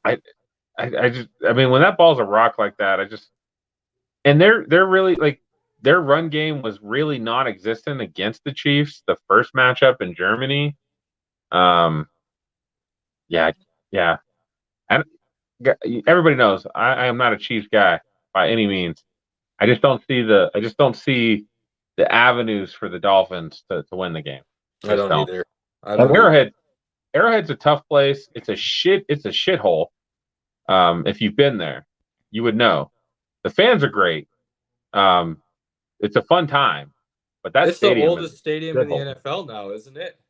mean, when that ball's a rock like that, and they're really like, their run game was really non-existent against the Chiefs, the first matchup in Germany. Yeah. And everybody knows I am not a Chiefs guy by any means. I just don't see the avenues for the Dolphins to win the game. I don't either. Arrowhead's a tough place. It's a shithole. If you've been there, you would know. The fans are great. It's a fun time, but it's the oldest stadium in the NFL now, isn't it?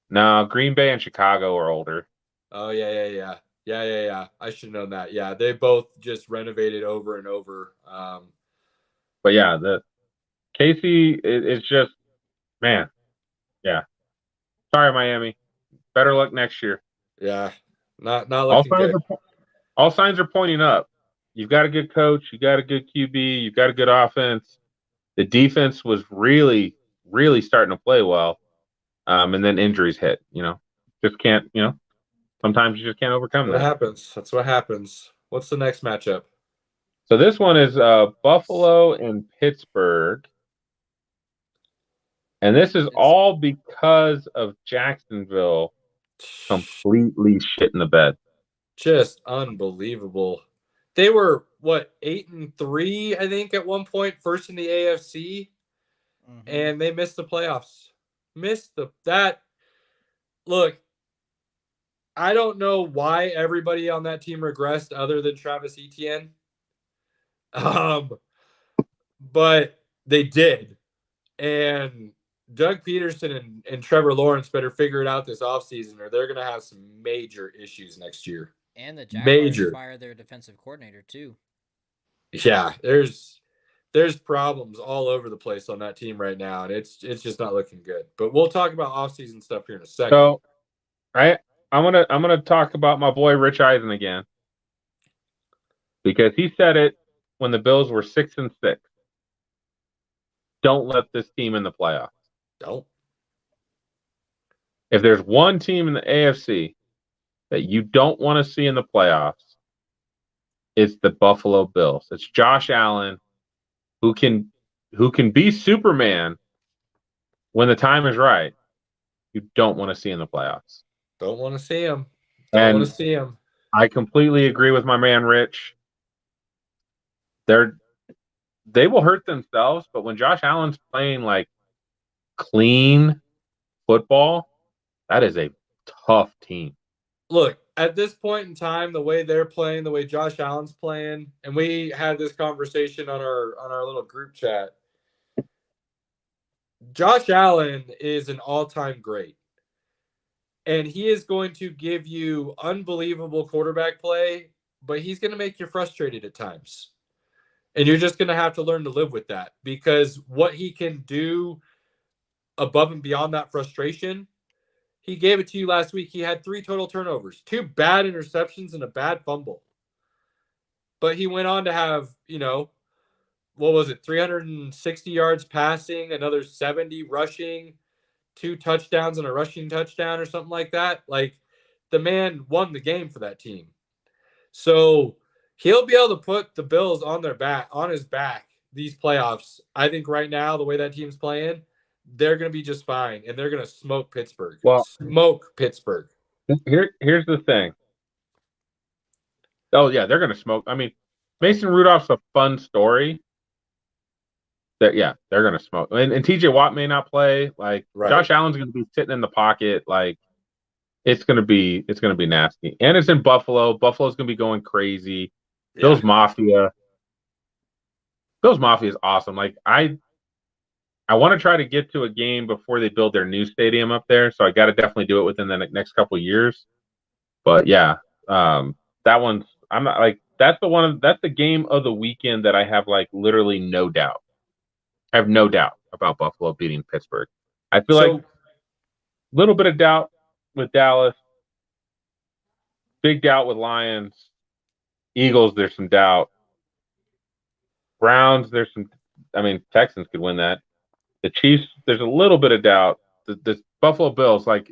No, Green Bay and Chicago are older. Oh yeah. I should have known that. Yeah, they both just renovated over and over. But yeah, the KC is just, man. Yeah. Sorry, Miami. Better luck next year. Yeah, not looking good. All signs are pointing up. You've got a good coach. You got a good QB. You've got a good offense. The defense was really, really starting to play well. And then injuries hit, just can't, sometimes you just can't overcome that. That's what happens. What's the next matchup? So this one is Buffalo and Pittsburgh. And this is all because of Jacksonville completely shit in the bed. Just unbelievable. They were, 8-3, I think, at one point, first in the AFC, and they missed the playoffs. Look, I don't know why everybody on that team regressed other than Travis Etienne. But they did. And Doug Peterson and Trevor Lawrence better figure it out this offseason, or they're going to have some major issues next year. And the Jaguars fired their defensive coordinator too. Yeah, there's problems all over the place on that team right now, and it's just not looking good. But we'll talk about offseason stuff here in a second. So, I'm gonna talk about my boy Rich Eisen again, because he said it when the Bills were 6-6. Don't let this team in the playoffs. Don't. If there's one team in the AFC that you don't want to see in the playoffs, it's the Buffalo Bills. It's Josh Allen, who can be Superman when the time is right. You don't want to see in the playoffs. Don't want to see him. I completely agree with my man Rich. They will hurt themselves, but when Josh Allen's playing like clean football, that is a tough team. Look, at this point in time, the way they're playing, the way Josh Allen's playing, and we had this conversation on our little group chat. Josh Allen is an all-time great. And he is going to give you unbelievable quarterback play, but he's going to make you frustrated at times. And you're just going to have to learn to live with that, because what he can do above and beyond that frustration, he gave it to you last week. He had 3 total turnovers, 2 bad interceptions, and a bad fumble. But he went on to have, 360 yards passing, another 70 rushing, 2 touchdowns and a rushing touchdown or something like that. Like, the man won the game for that team. So he'll be able to put the Bills on his back these playoffs. I think right now, the way that team's playing, they're going to be just fine, and they're going to smoke Pittsburgh. Smoke Pittsburgh. Here's the thing. Oh, yeah, they're going to smoke. I mean, Mason Rudolph's a fun story. They're going to smoke. And TJ Watt may not play. Like, right. Josh Allen's going to be sitting in the pocket. Like, it's going to be nasty. And it's in Buffalo. Buffalo's going to be going crazy. Yeah. Bills Mafia is awesome. Like, I want to try to get to a game before they build their new stadium up there. So I got to definitely do it within the next couple of years. But yeah, that one's, I'm not like, that's the game of the weekend that I have like literally no doubt. I have no doubt about Buffalo beating Pittsburgh. I feel like a little bit of doubt with Dallas, big doubt with Lions, Eagles, there's some doubt. Browns, Texans could win that. The Chiefs, there's a little bit of doubt. The Buffalo Bills, like,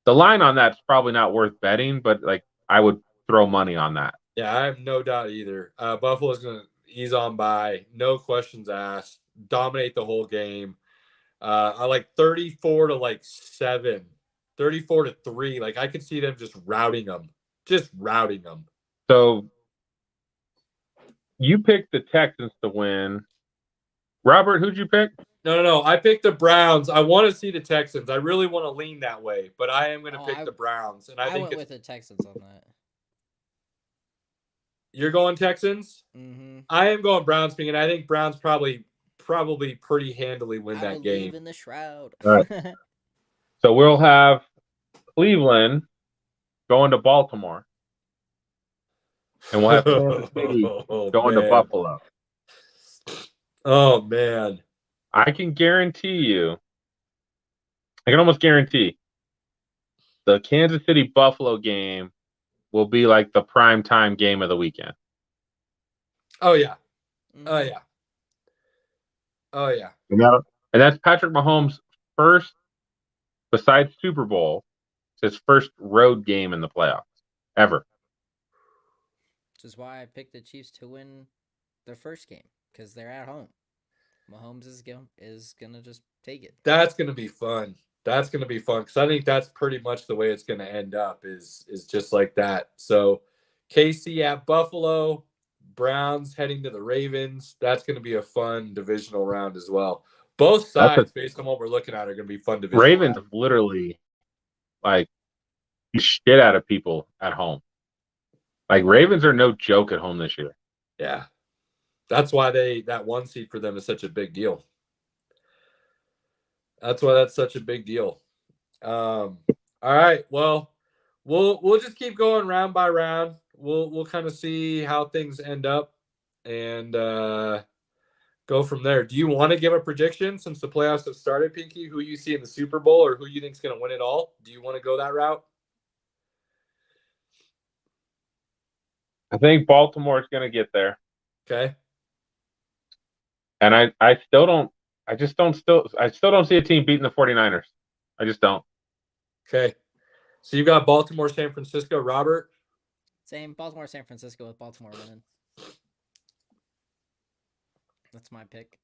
the line on that's probably not worth betting, but like I would throw money on that. Yeah, I have no doubt either. Buffalo's going to ease on by, no questions asked, dominate the whole game. I like 34-7, 34-3. Like, I could see them just routing them. So you picked the Texans to win. Robert, who'd you pick? No. I picked the Browns. I want to see the Texans. I really want to lean that way, but I am going to pick the Browns. And I think went with the Texans on that. You're going Texans? Mm-hmm. I am going Browns, and I think Browns probably pretty handily win that game. I believe in the shroud. All right. So we'll have Cleveland going to Baltimore. And we'll have Kansas City going to Buffalo. Oh, man. I can almost guarantee the Kansas City-Buffalo game will be like the primetime game of the weekend. Oh, yeah. And that's Patrick Mahomes' first, besides Super Bowl, his first road game in the playoffs ever. Which is why I picked the Chiefs to win their first game, because they're at home. Mahomes is gonna just take it. That's going to be fun. That's going to be fun because I think that's pretty much the way it's going to end up is just like that. So KC at Buffalo, Browns heading to the Ravens. That's going to be a fun divisional round as well. Both sides, based on what we're looking at, are going to be fun divisional Ravens round. literally like shit out of people at home. Like Ravens are no joke at home this year. Yeah. That's why that 1 seed for them is such a big deal. That's why that's such a big deal. All right. Well, we'll just keep going round by round. We'll kind of see how things end up and go from there. Do you want to give a prediction since the playoffs have started, Pinky? Who you see in the Super Bowl or who you think is going to win it all? Do you want to go that route? I think Baltimore is going to get there. Okay. And I still don't see a team beating the 49ers. I just don't. Okay. So you've got Baltimore, San Francisco, Robert? Same Baltimore, San Francisco with Baltimore winning. That's my pick.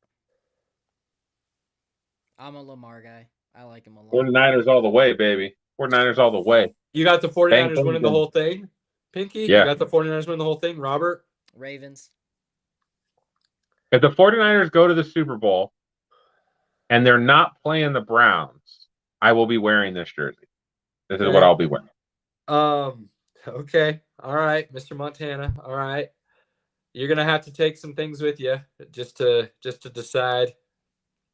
I'm a Lamar guy. I like him a lot. 49ers all the way, baby. 49ers all the way. You got the 49ers Bang, winning the bang. whole thing? Pinky? Yeah. You got the 49ers winning the whole thing? Robert? Ravens. If the 49ers go to the Super Bowl and they're not playing the Browns, I will be wearing this jersey. This is what I'll be wearing. Okay. All right, Mr. Montana. All right. You're gonna have to take some things with you just to decide.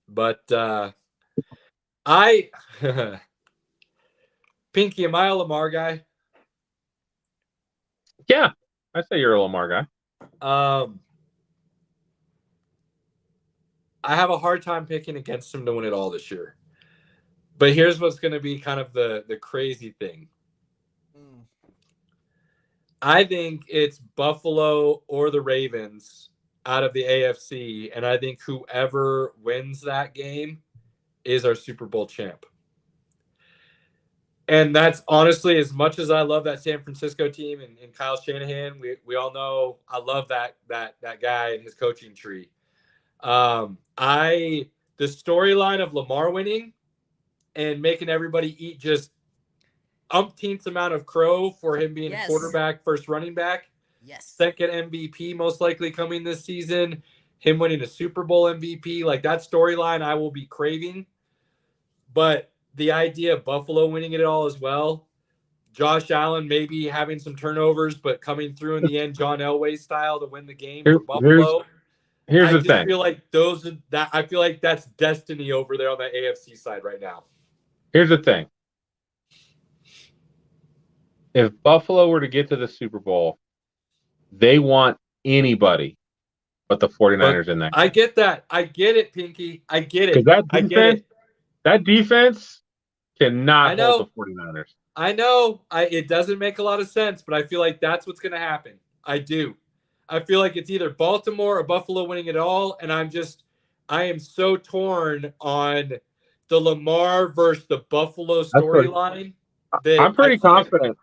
But Pinky, am I a Lamar guy? Yeah, I say you're a Lamar guy. I have a hard time picking against him to win it all this year. But here's what's going to be kind of the crazy thing. I think it's Buffalo or the Ravens out of the AFC, and I think whoever wins that game is our Super Bowl champ. And that's honestly, as much as I love that San Francisco team and Kyle Shanahan, we all know I love that guy and his coaching tree. The storyline of Lamar winning and making everybody eat just umpteenth amount of crow for him being quarterback, first running back, second MVP most likely coming this season, him winning a Super Bowl MVP, like that storyline I will be craving. But the idea of Buffalo winning it all as well, Josh Allen maybe having some turnovers, but coming through in the end, John Elway style to win the game for Buffalo. Here's the thing. I feel like that's destiny over there on the AFC side right now. Here's the thing. If Buffalo were to get to the Super Bowl, they want anybody but the 49ers in there. I get that. I get it, Pinky. I get it. That defense cannot hold the 49ers. I know. It doesn't make a lot of sense, but I feel like that's what's going to happen. I do. I feel like it's either Baltimore or Buffalo winning it all, and I am so torn on the Lamar versus the Buffalo storyline. I'm pretty confident.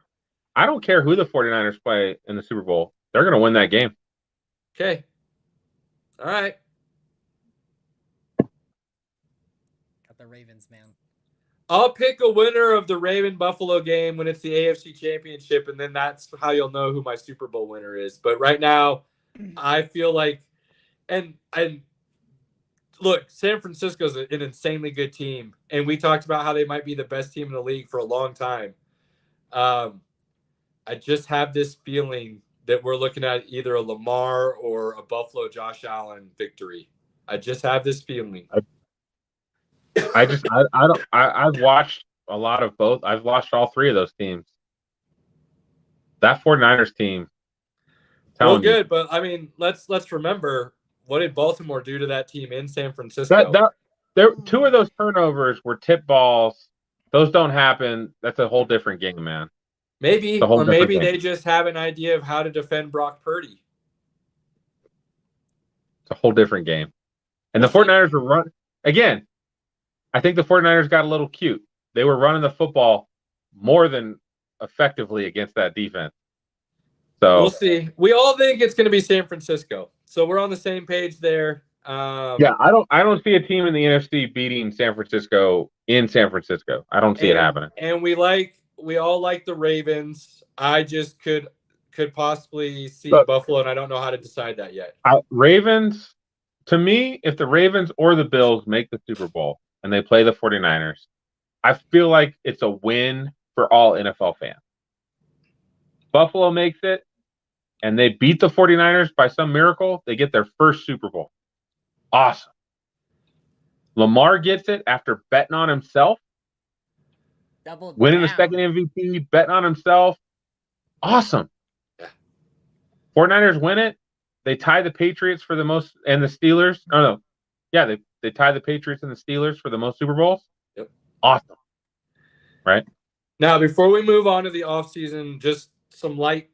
I don't care who the 49ers play in the Super Bowl. They're going to win that game. Okay. All right. Got the Ravens, man. I'll pick a winner of the Raven-Buffalo game when it's the AFC Championship, and then that's how you'll know who my Super Bowl winner is. But right now, I feel like and look, San Francisco's an insanely good team, and we talked about how they might be the best team in the league for a long time. I just have this feeling that we're looking at either a Lamar or a Buffalo Josh Allen victory. I just have this feeling. I've watched a lot of both. I've watched all three of those teams. That 49ers team. Well, good, but I mean, let's remember, what did Baltimore do to that team in San Francisco? Two of those turnovers were tip balls. Those don't happen. That's a whole different game, man. Maybe they just have an idea of how to defend Brock Purdy. It's a whole different game. And the 49ers were running again. I think the 49ers got a little cute. They were running the football more than effectively against that defense. So we'll see. We all think it's going to be San Francisco. So we're on the same page there. Yeah, I don't see a team in the NFC beating San Francisco in San Francisco. I don't see it happening. And we all like the Ravens. I just could possibly see Buffalo, and I don't know how to decide that yet. Ravens, to me, if the Ravens or the Bills make the Super Bowl and they play the 49ers, I feel like it's a win for all NFL fans. Buffalo makes it, and they beat the 49ers by some miracle, they get their first Super Bowl. Awesome. Lamar gets it after betting on himself, winning the second MVP, betting on himself. Awesome. Yeah. 49ers win it. They tie the Patriots for the most, and the Steelers. Oh, no. Yeah, they tie the Patriots and the Steelers for the most Super Bowls. Yep. Awesome. Right? Now, before we move on to the offseason, just some light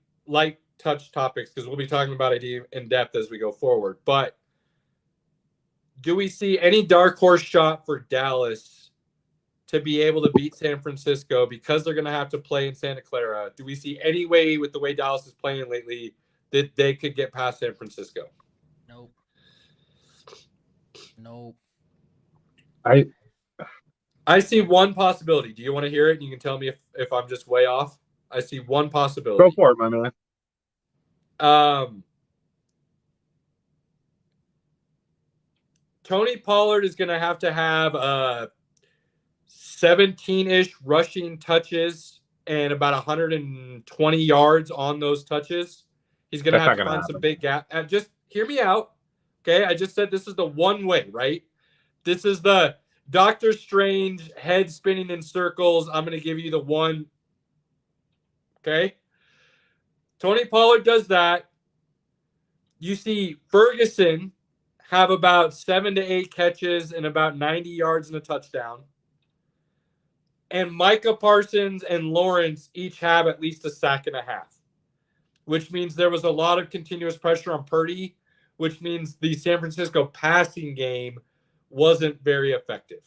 touch topics, because we'll be talking about it in depth as we go forward. But do we see any dark horse shot for Dallas to be able to beat San Francisco because they're going to have to play in Santa Clara? Do we see any way, with the way Dallas is playing lately, that they could get past San Francisco? Nope. I see one possibility. Do you want to hear it? You can tell me if I'm just way off. I see one possibility. Go for it, my man. Tony Pollard is going to have 17-ish rushing touches and about 120 yards on those touches. He's going to have to find some big gap. And just hear me out. Okay, I just said this is the one way, right? This is the Doctor Strange head spinning in circles. I'm going to give you the one. Okay? Tony Pollard does that. You see Ferguson have about 7 to 8 catches and about 90 yards and a touchdown. And Micah Parsons and Lawrence each have at least a sack and a half, which means there was a lot of continuous pressure on Purdy, which means the San Francisco passing game wasn't very effective.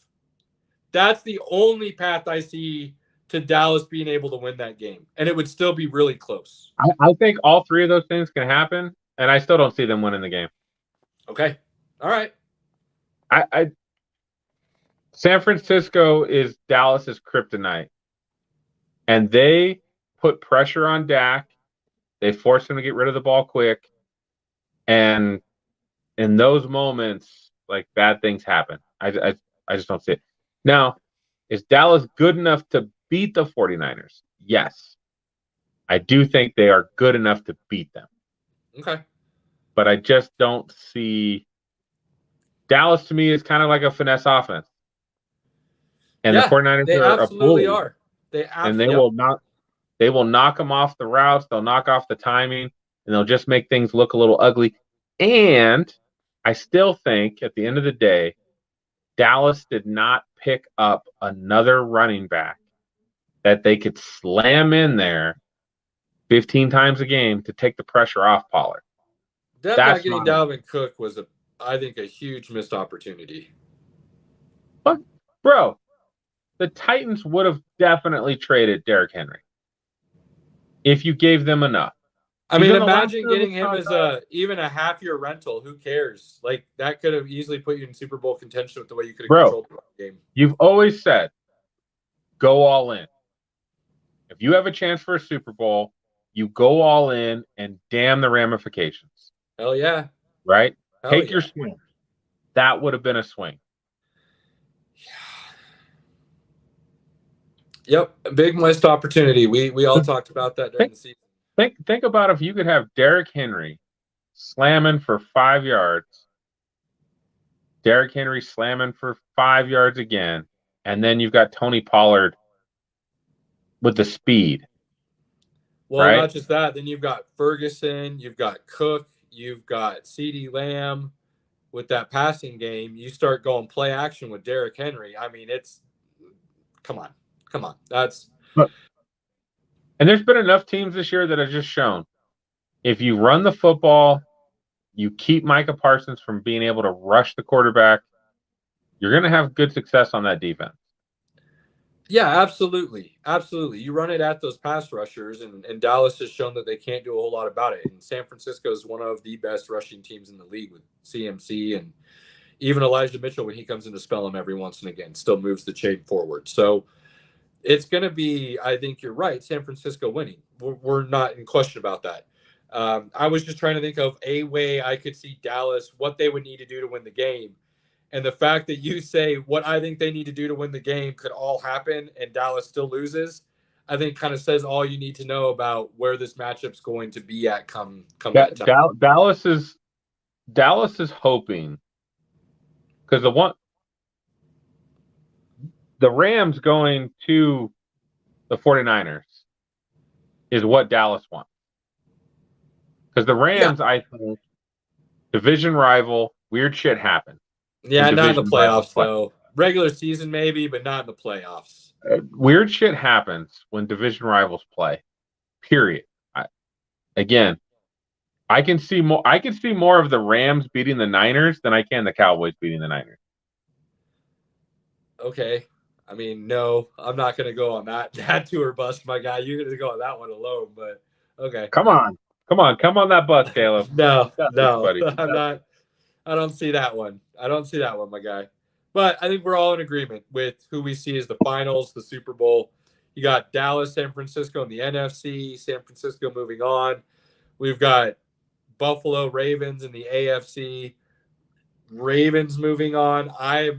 That's the only path I see to Dallas being able to win that game, and it would still be really close. I think all three of those things can happen, and I still don't see them winning the game. Okay. All right. San Francisco is Dallas's kryptonite, and they put pressure on Dak. They force him to get rid of the ball quick, and in those moments, like, bad things happen. I just don't see it. Now, is Dallas good enough to beat the 49ers? Yes. I do think they are good enough to beat them. Okay. But I just don't see Dallas. To me, is kind of like a finesse offense. And the 49ers are absolutely a bully. are. They will knock them off the routes, they'll knock off the timing, and they'll just make things look a little ugly. And I still think at the end of the day, Dallas did not pick up another running back that they could slam in there 15 times a game to take the pressure off Pollard. Not getting Dalvin Cook was, I think, a huge missed opportunity. But, bro, the Titans would have definitely traded Derrick Henry if you gave them enough. I mean, imagine getting him as even a half-year rental. Who cares? Like, that could have easily put you in Super Bowl contention with the way you could have controlled the game. You've always said, go all in. If you have a chance for a Super Bowl, you go all in, and damn the ramifications. Hell yeah. Right? Take your swing. That would have been a swing. Yep, a big missed opportunity. We all talked about that during the season. Think about if you could have Derrick Henry slamming for 5 yards, Derrick Henry slamming for 5 yards again, and then you've got Tony Pollard with the speed. Well, right? Not just that. Then you've got Ferguson, you've got Cook, you've got CeeDee Lamb with that passing game. You start going play action with Derrick Henry. I mean, come on. And there's been enough teams this year that have just shown, if you run the football, you keep Micah Parsons from being able to rush the quarterback, you're going to have good success on that defense. Yeah, absolutely. Absolutely. You run it at those pass rushers, and Dallas has shown that they can't do a whole lot about it. And San Francisco is one of the best rushing teams in the league with CMC, and even Elijah Mitchell, when he comes in to spell him every once and again, still moves the chain forward. So it's going to be, I think you're right, San Francisco winning. We're not in question about that. I was just trying to think of a way I could see Dallas, what they would need to do to win the game. And the fact that you say what I think they need to do to win the game could all happen and Dallas still loses, I think kind of says all you need to know about where this matchup's going to be at come that time. Dallas is hoping, because the Rams going to the 49ers is what Dallas wants. Because the Rams, yeah. I think, division rival, weird shit happens. Yeah, not in the playoffs, though. Regular season, maybe, but not in the playoffs. Weird shit happens when division rivals play. Period. I can see more of the Rams beating the Niners than I can the Cowboys beating the Niners. Okay. I mean, no, I'm not going to go on that tour bus, my guy. You're going to go on that one alone, but okay. Come on that bus, Caleb. No, I'm not. I don't see that one. My guy. But I think we're all in agreement with who we see as the finals, the Super Bowl. You got Dallas, San Francisco in the NFC, San Francisco moving on. We've got Buffalo Ravens in the AFC. Ravens moving on. I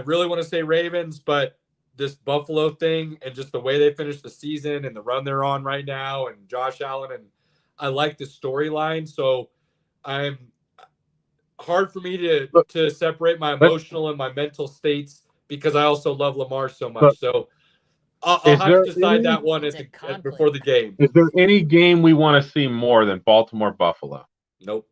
really want to say Ravens, but this Buffalo thing and just the way they finished the season and the run they're on right now and Josh Allen, and I like the storyline. So I'm hard for me to separate my emotional and my mental states because I also love Lamar so much. So I'll have to decide that one before the game. Is there any game we want to see more than Baltimore-Buffalo? Nope.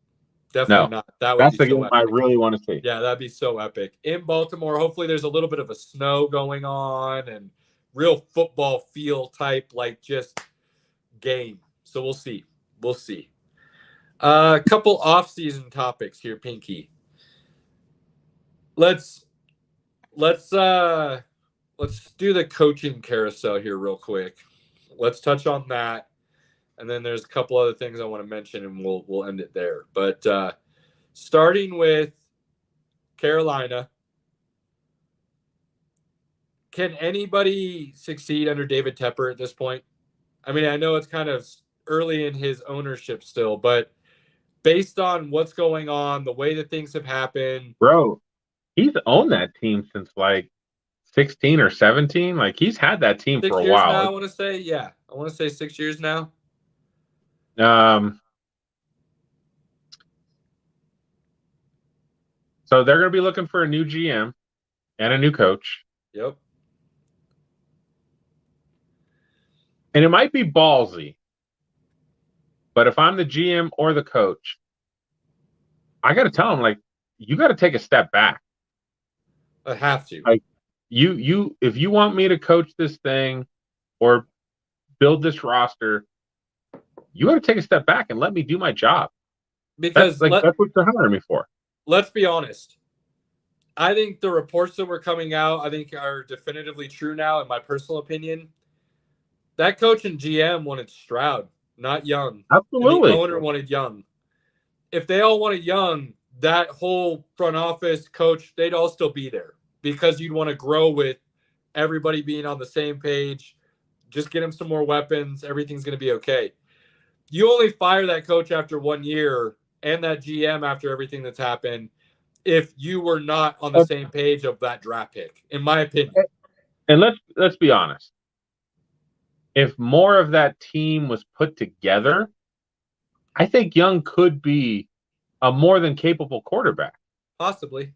Definitely not. That's the game I really want to see. Yeah, that'd be so epic. In Baltimore, hopefully there's a little bit of a snow going on and real football feel type, like just game. So we'll see. A couple off-season topics here, Pinky. Let's do the coaching carousel here real quick. Let's touch on that. And then there's a couple other things I want to mention, and we'll end it there. But starting with Carolina, can anybody succeed under David Tepper at this point? I mean, I know it's kind of early in his ownership still, but based on what's going on, the way that things have happened. Bro, he's owned that team since like 16 or 17. Like, he's had that team for a while. Now, I want to say 6 years now. So they're going to be looking for a new GM and a new coach. Yep. And it might be ballsy, but if I'm the GM or the coach, I got to tell him, like, you got to take a step back. I have to. Like, if you want me to coach this thing or build this roster, you got to take a step back and let me do my job. Because that's what they're hiring me for. Let's be honest. I think the reports that were coming out, I think, are definitively true now, in my personal opinion. That coach and GM wanted Stroud, not Young. Absolutely. And the owner wanted Young. If they all wanted Young, that whole front office coach, they'd all still be there because you'd want to grow with everybody being on the same page. Just get him some more weapons. Everything's going to be okay. You only fire that coach after 1 year and that GM after everything that's happened if you were not on the same page of that draft pick, in my opinion. And let's be honest. If more of that team was put together, I think Young could be a more than capable quarterback. Possibly.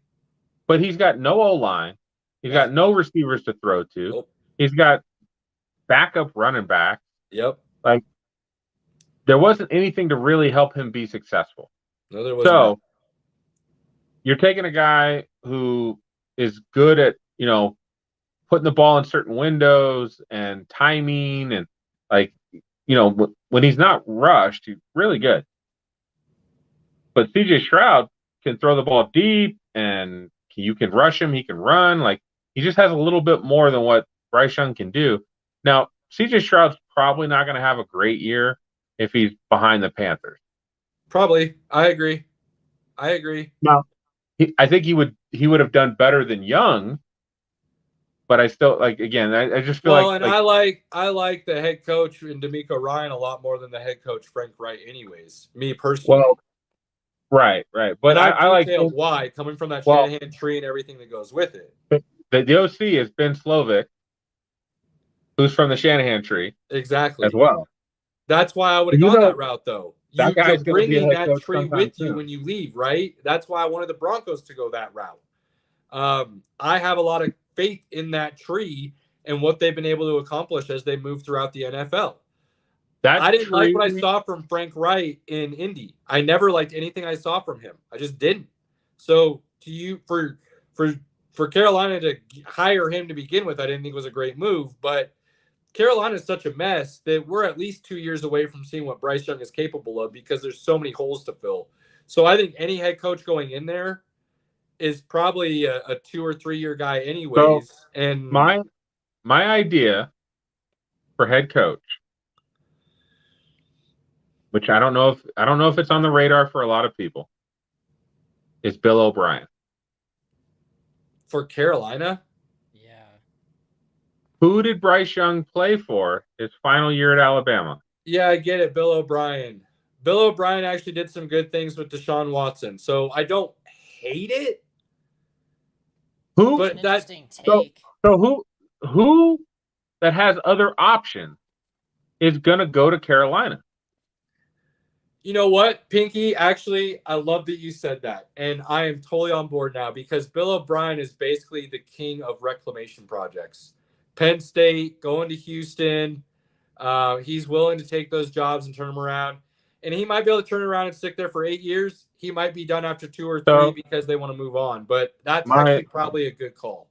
But he's got no O-line. He's got no receivers to throw to. Nope. He's got backup running back. Yep. Like, there wasn't anything to really help him be successful. No, there wasn't. So you're taking a guy who is good at, putting the ball in certain windows and timing and, like, when he's not rushed, he's really good. But CJ Stroud can throw the ball deep, and you can rush him. He can run. Like, He just has a little bit more than what Bryce Young can do. Now, CJ Stroud's probably not going to have a great year if he's behind the Panthers. Probably. I agree. No, I think he would have done better than Young, but I still I just feel I like the head coach in D'Amico Ryan a lot more than the head coach Frank Wright, anyways. Me personally. Well, right. But and I like why, coming from that Shanahan tree and everything that goes with it. The OC is Ben Slovic, who's from the Shanahan tree. Exactly. As well. That's why I would have gone that route, though. You're bringing that tree with you when you leave, right? That's why I wanted the Broncos to go that route. I have a lot of faith in that tree and what they've been able to accomplish as they move throughout the NFL. I didn't like what I saw from Frank Wright in Indy. I never liked anything I saw from him. I just didn't. So for Carolina to hire him to begin with, I didn't think it was a great move. But Carolina is such a mess that we're at least 2 years away from seeing what Bryce Young is capable of because there's so many holes to fill. So I think any head coach going in there is probably a 2 or 3 year guy anyways. So and my idea for head coach, which I don't know if it's on the radar for a lot of people, is Bill O'Brien. For Carolina? Yeah. Who did Bryce Young play for his final year at Alabama? Yeah, I get it. Bill O'Brien. Bill O'Brien actually did some good things with Deshaun Watson, so I don't hate it. Who? But Interesting take. So who that has other options is going to go to Carolina? You know what, Pinky? Actually, I love that you said that. And I am totally on board now because Bill O'Brien is basically the king of reclamation projects. Penn State, going to Houston. He's willing to take those jobs and turn them around. And he might be able to turn around and stick there for 8 years. He might be done after 2 or 3 because they want to move on. But that's actually probably a good call.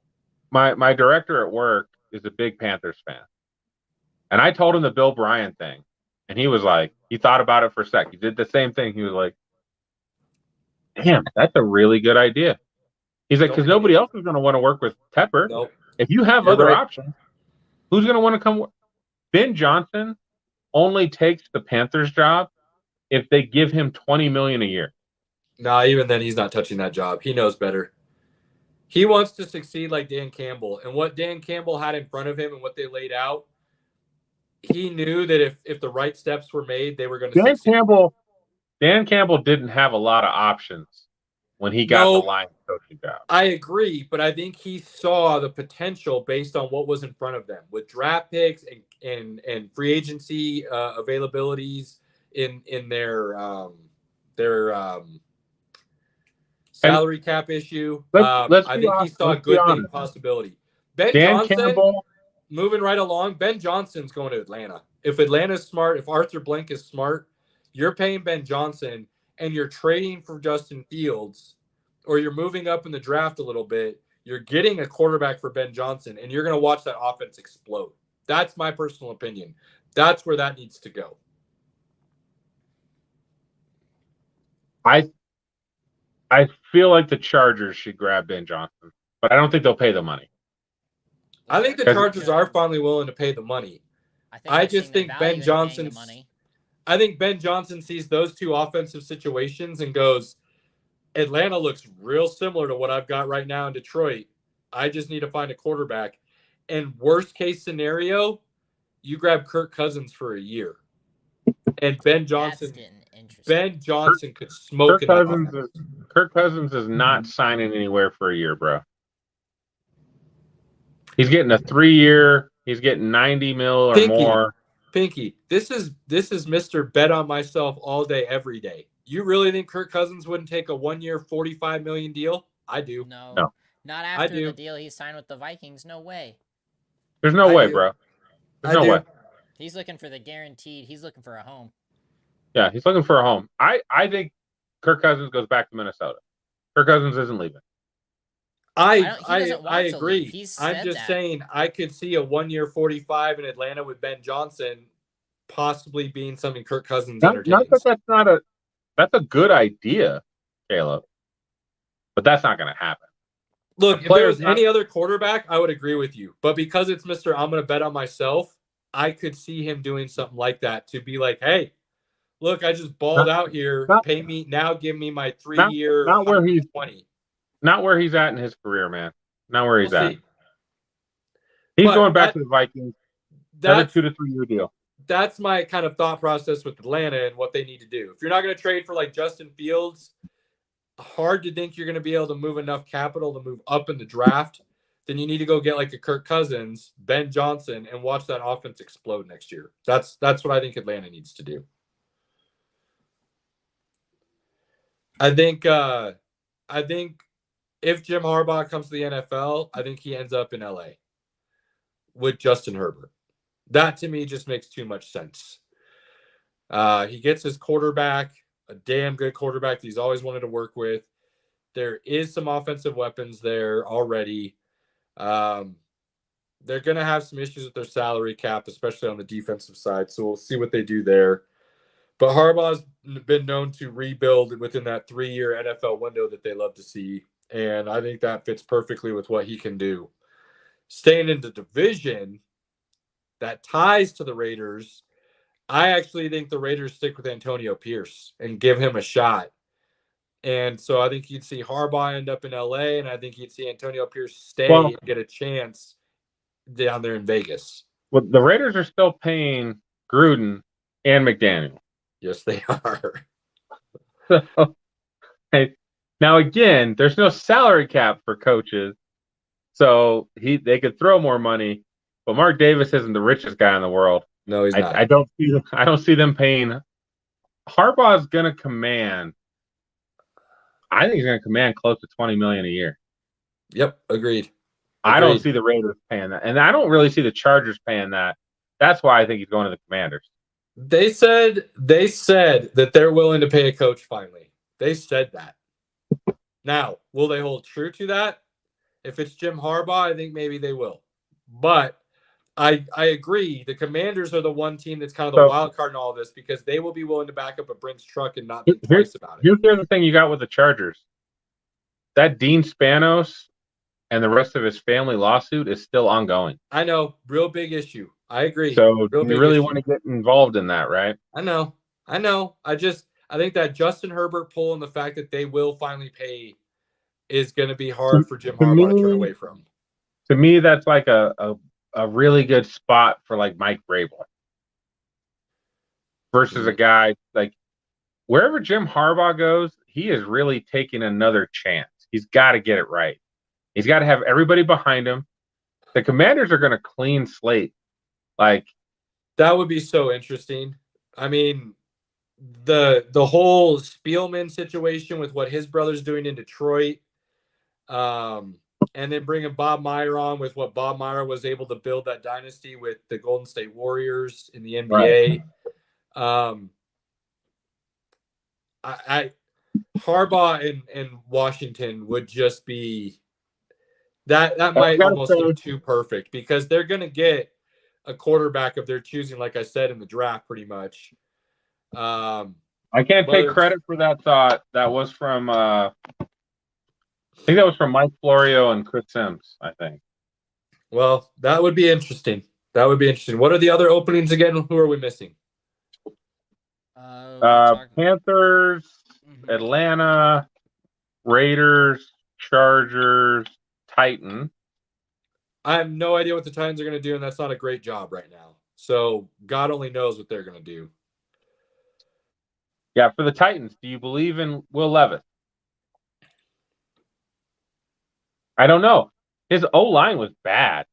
My director at work is a big Panthers fan. And I told him the Bill O'Brien thing. And he was like, he thought about it for a sec. He did the same thing. He was like, damn, that's a really good idea. He's like, because nobody else is going to want to work with Tepper. Nope. If you have other options, who's going to want to come? Ben Johnson only takes the Panthers job if they give him $20 million a year. No, even then, he's not touching that job. He knows better. He wants to succeed like Dan Campbell. And what Dan Campbell had in front of him and what they laid out, he knew that if the right steps were made, they were going to succeed. Dan Campbell didn't have a lot of options when he got the Lions coaching job. I agree, but I think he saw the potential based on what was in front of them with draft picks and free agency availabilities in their salary cap issue. I think he saw a good thing possibility. Ben Johnson, moving right along, Ben Johnson's going to Atlanta. If Atlanta's smart, if Arthur Blank is smart, you're paying Ben Johnson and you're trading for Justin Fields, or you're moving up in the draft a little bit, you're getting a quarterback for Ben Johnson, and you're going to watch that offense explode. That's my personal opinion. That's where that needs to go. I feel like the Chargers should grab Ben Johnson, but I don't think they'll pay the money. I think the Chargers are finally willing to pay the money. I just think Ben Johnson. I think Ben Johnson sees those two offensive situations and goes, Atlanta looks real similar to what I've got right now in Detroit. I just need to find a quarterback. And worst case scenario, you grab Kirk Cousins for a year. And Ben Johnson could smoke in that offense. Kirk Cousins is not signing anywhere for a year, bro. He's getting a 3-year. He's getting $90 million or more. Pinky, this is Mr. Bet on myself all day, every day. You really think Kirk Cousins wouldn't take a 1-year, $45 million deal? I do. No. Not after the deal he signed with the Vikings. No way. There's no way, bro. There's no way. He's looking for the guaranteed. He's looking for a home. Yeah, he's looking for a home. I think Kirk Cousins goes back to Minnesota. Kirk Cousins isn't leaving. I agree. I'm just saying I could see a 1-year 45 in Atlanta with Ben Johnson possibly being something Kirk Cousins entertains. That's a good idea, Caleb. But that's not going to happen. Look, if it player's was any other quarterback, I would agree with you. But because it's Mr. I'm going to bet on myself, I could see him doing something like that to be like, hey, look, I just balled out here. not- Pay me now. Give me my not 3-year not where he's 120. not where he's at in his career, man. Not where he's We'll at. see. He's But going back to the Vikings. Another 2 to 3 year deal. That's my kind of thought process with Atlanta and what they need to do. If you're not going to trade for like Justin Fields, hard to think you're going to be able to move enough capital to move up in the draft. Then you need to go get like a Kirk Cousins, Ben Johnson, and watch that offense explode next year. That's what I think Atlanta needs to do. I think if Jim Harbaugh comes to the NFL, I think he ends up in LA with Justin Herbert. That to me just makes too much sense. He gets his quarterback, a damn good quarterback that he's always wanted to work with. There is some offensive weapons there already. They're going to have some issues with their salary cap, especially on the defensive side. So we'll see what they do there. But Harbaugh's been known to rebuild within that 3-year NFL window that they love to see. And I think that fits perfectly with what he can do. Staying in the division that ties to the Raiders, I actually think the Raiders stick with Antonio Pierce and give him a shot. And so I think you'd see Harbaugh end up in LA, and I think you'd see Antonio Pierce stay and get a chance down there in Vegas. Well, the Raiders are still paying Gruden and McDaniel. Yes, they are. So, now again, there's no salary cap for coaches, so they could throw more money. But Mark Davis isn't the richest guy in the world. No, he's not. I don't see them paying. Harbaugh's going to command. I think he's going to command close to $20 million a year. Yep, agreed. I don't see the Raiders paying that, and I don't really see the Chargers paying that. That's why I think he's going to the Commanders. They said that they're willing to pay a coach finally. They said that. Now, will they hold true to that? If it's Jim Harbaugh, I think maybe they will. But I agree. The Commanders are the one team that's kind of the wild card in all of this because they will be willing to back up a Brinks truck and not think twice about it. Here's the thing you got with the Chargers. That Dean Spanos and the rest of his family lawsuit is still ongoing. I know. Real big issue. I agree. So you really want to get involved in that, right? I know. I think that Justin Herbert pull and the fact that they will finally pay is going to be hard for Jim Harbaugh to turn away from. To me, that's like a really good spot for like Mike Vrabel versus a guy like wherever Jim Harbaugh goes, he is really taking another chance. He's got to get it right. He's got to have everybody behind him. The Commanders are going to clean slate. Like that would be so interesting. I mean, the whole Spielman situation with what his brother's doing in Detroit, and then bringing Bob Meyer on with what Bob Meyer was able to build that dynasty with the Golden State Warriors in the NBA. Right. Harbaugh and Washington would just be that might almost seem too perfect because they're going to get a quarterback of their choosing, like I said, in the draft pretty much. I can't take credit for that thought. That was from I think that was from Mike Florio and Chris Sims, I think. Well, that would be interesting. What are the other openings again? Who are we missing? Panthers, Atlanta, Raiders, Chargers, Titan. I have no idea what the Titans are going to do, and that's not a great job right now. So God only knows what they're going to do. Yeah, for the Titans, do you believe in Will Levis? I don't know. His O-line was bad.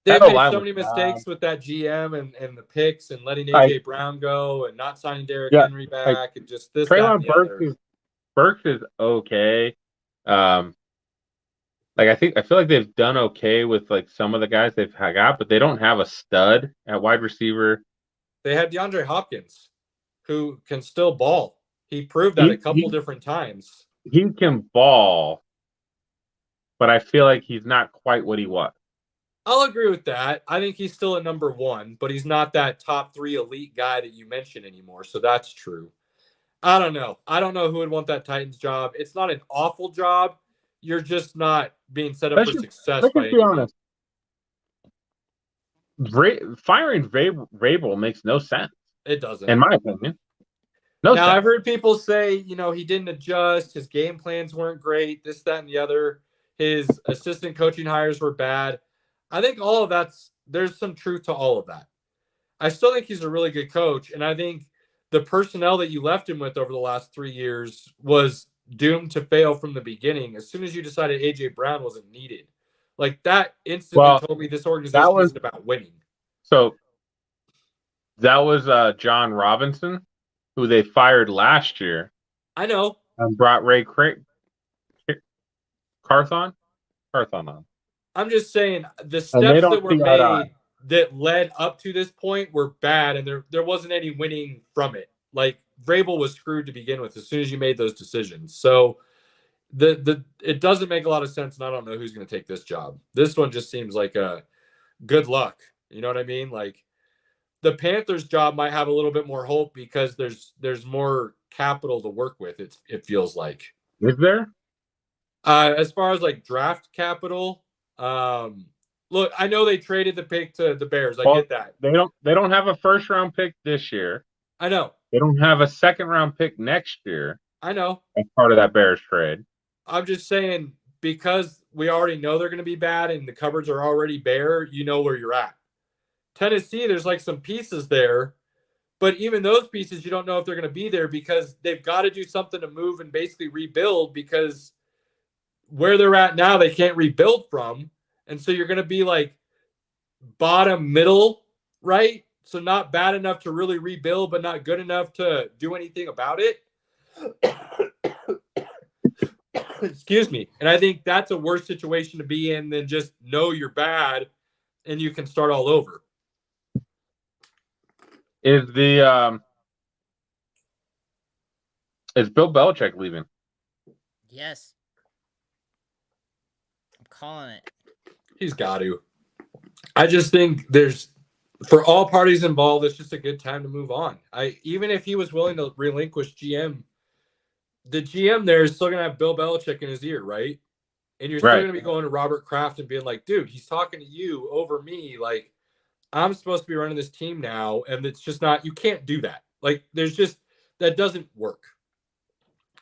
They've made so many mistakes with that GM and the picks and letting A.J. Brown go and not signing Derrick Henry back and just this. Treylon Burks is okay. I feel like they've done okay with like some of the guys they've got, but they don't have a stud at wide receiver. They had DeAndre Hopkins, who can still ball. He proved that a couple different times. He can ball, but I feel like he's not quite what he was. I'll agree with that. I think he's still a number one, but he's not that top 3 elite guy that you mentioned anymore. So that's true. I don't know. I don't know who would want that Titans job. It's not an awful job. you're just not being set up for success. Let's just be honest. Firing Vrabel makes no sense. It doesn't, in my opinion. Now, I've heard people say, he didn't adjust. His game plans weren't great. This, that, and the other. His assistant coaching hires were bad. I think all of there's some truth to all of that. I still think he's a really good coach, and I think the personnel that you left him with over the last 3 years was doomed to fail from the beginning. As soon as you decided A.J. Brown wasn't needed, like that instantly told me this organization isn't about winning. So that was John Robinson, who they fired last year. I know. And brought Ray Carthon on. I'm just saying the steps that were made that led up to this point were bad, and there wasn't any winning from it. Like Vrabel was screwed to begin with as soon as you made those decisions. So it doesn't make a lot of sense, and I don't know who's going to take this job. This one just seems like a good luck. You know what I mean? Like the Panthers job might have a little bit more hope because there's more capital to work with. It feels like. Is there? As far as like draft capital, look, I know they traded the pick to the Bears. I get that. They don't have a first round pick this year. I know. They don't have a second round pick next year. I know. As part of that Bears trade. I'm just saying, because we already know they're going to be bad and the cupboards are already bare, you know where you're at. Tennessee, there's like some pieces there, but even those pieces, you don't know if they're going to be there because they've got to do something to move and basically rebuild, because where they're at now, they can't rebuild from. And so you're going to be like bottom middle, right? So not bad enough to really rebuild, but not good enough to do anything about it. Excuse me. And I think that's a worse situation to be in than just know you're bad and you can start all over. Is Bill Belichick leaving? Yes. I'm calling it. He's got to. I just think for all parties involved, it's just a good time to move on. Even if he was willing to relinquish GM, the GM there is still going to have Bill Belichick in his ear, right? And you're still going to be going to Robert Kraft and being like, dude, he's talking to you over me. Like, I'm supposed to be running this team now, and it's just not, you can't do that. Like, that doesn't work.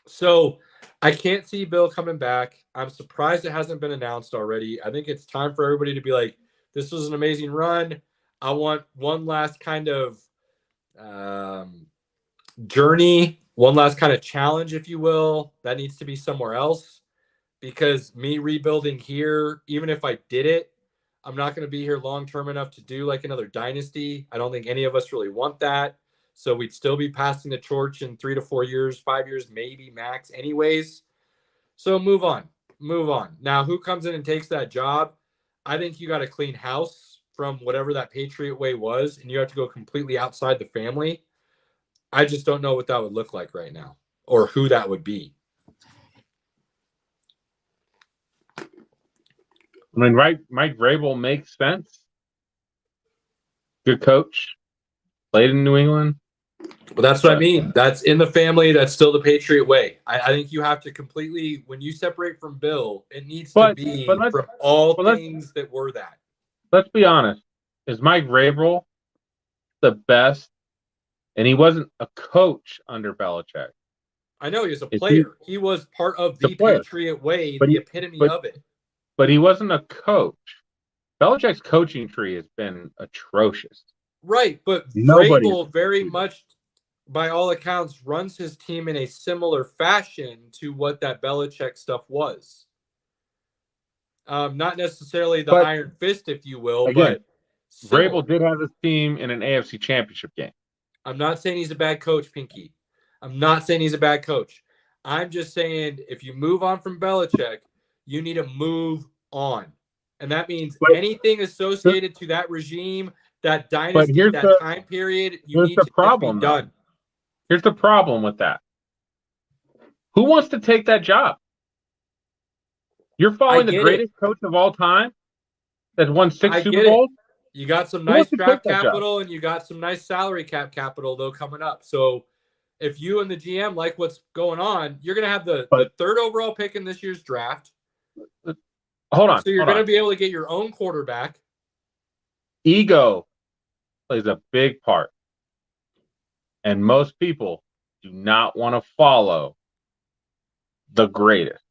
So I can't see Bill coming back. I'm surprised it hasn't been announced already. I think it's time for everybody to be like, this was an amazing run. I want one last kind of journey, one last kind of challenge, if you will. That needs to be somewhere else, because me rebuilding here, even if I did it, I'm not going to be here long-term enough to do like another dynasty. I don't think any of us really want that. So we'd still be passing the torch in 3 to 4 years, 5 years, maybe max anyways. So move on. Now, who comes in and takes that job? I think you got to clean house from whatever that Patriot way was, and you have to go completely outside the family. I just don't know what that would look like right now or who that would be. I mean, Mike Vrabel makes sense. Good coach. Played in New England. Well, that's what I mean. That's in the family. That's still the Patriot way. I think you have to completely, when you separate from Bill, it needs to be from all things that were that. Let's be honest. Is Mike Vrabel the best? And he wasn't a coach under Belichick. I know he was a player. He was part of the Patriot way, the epitome of it. But he wasn't a coach. Belichick's coaching tree has been atrocious. Right, but Vrabel very much, by all accounts, runs his team in a similar fashion to what that Belichick stuff was. Not necessarily the iron fist, if you will, again, but similar. Vrabel did have his team in an AFC championship game. I'm not saying he's a bad coach, Pinky. I'm not saying he's a bad coach. I'm just saying if you move on from Belichick, you need to move on. And that means anything associated to that regime, that dynasty, that time period, you need to be done. Here's the problem with that. Who wants to take that job? You're following the greatest coach of all time that's won 6 Super Bowls? You got some nice draft capital and you got some nice salary cap capital, though, coming up. So if you and the GM like what's going on, you're going to have the third overall pick in this year's draft. Hold on. So you're hold going to on. be able to get your own quarterback. Ego plays a big part. And most people do not want to follow the greatest.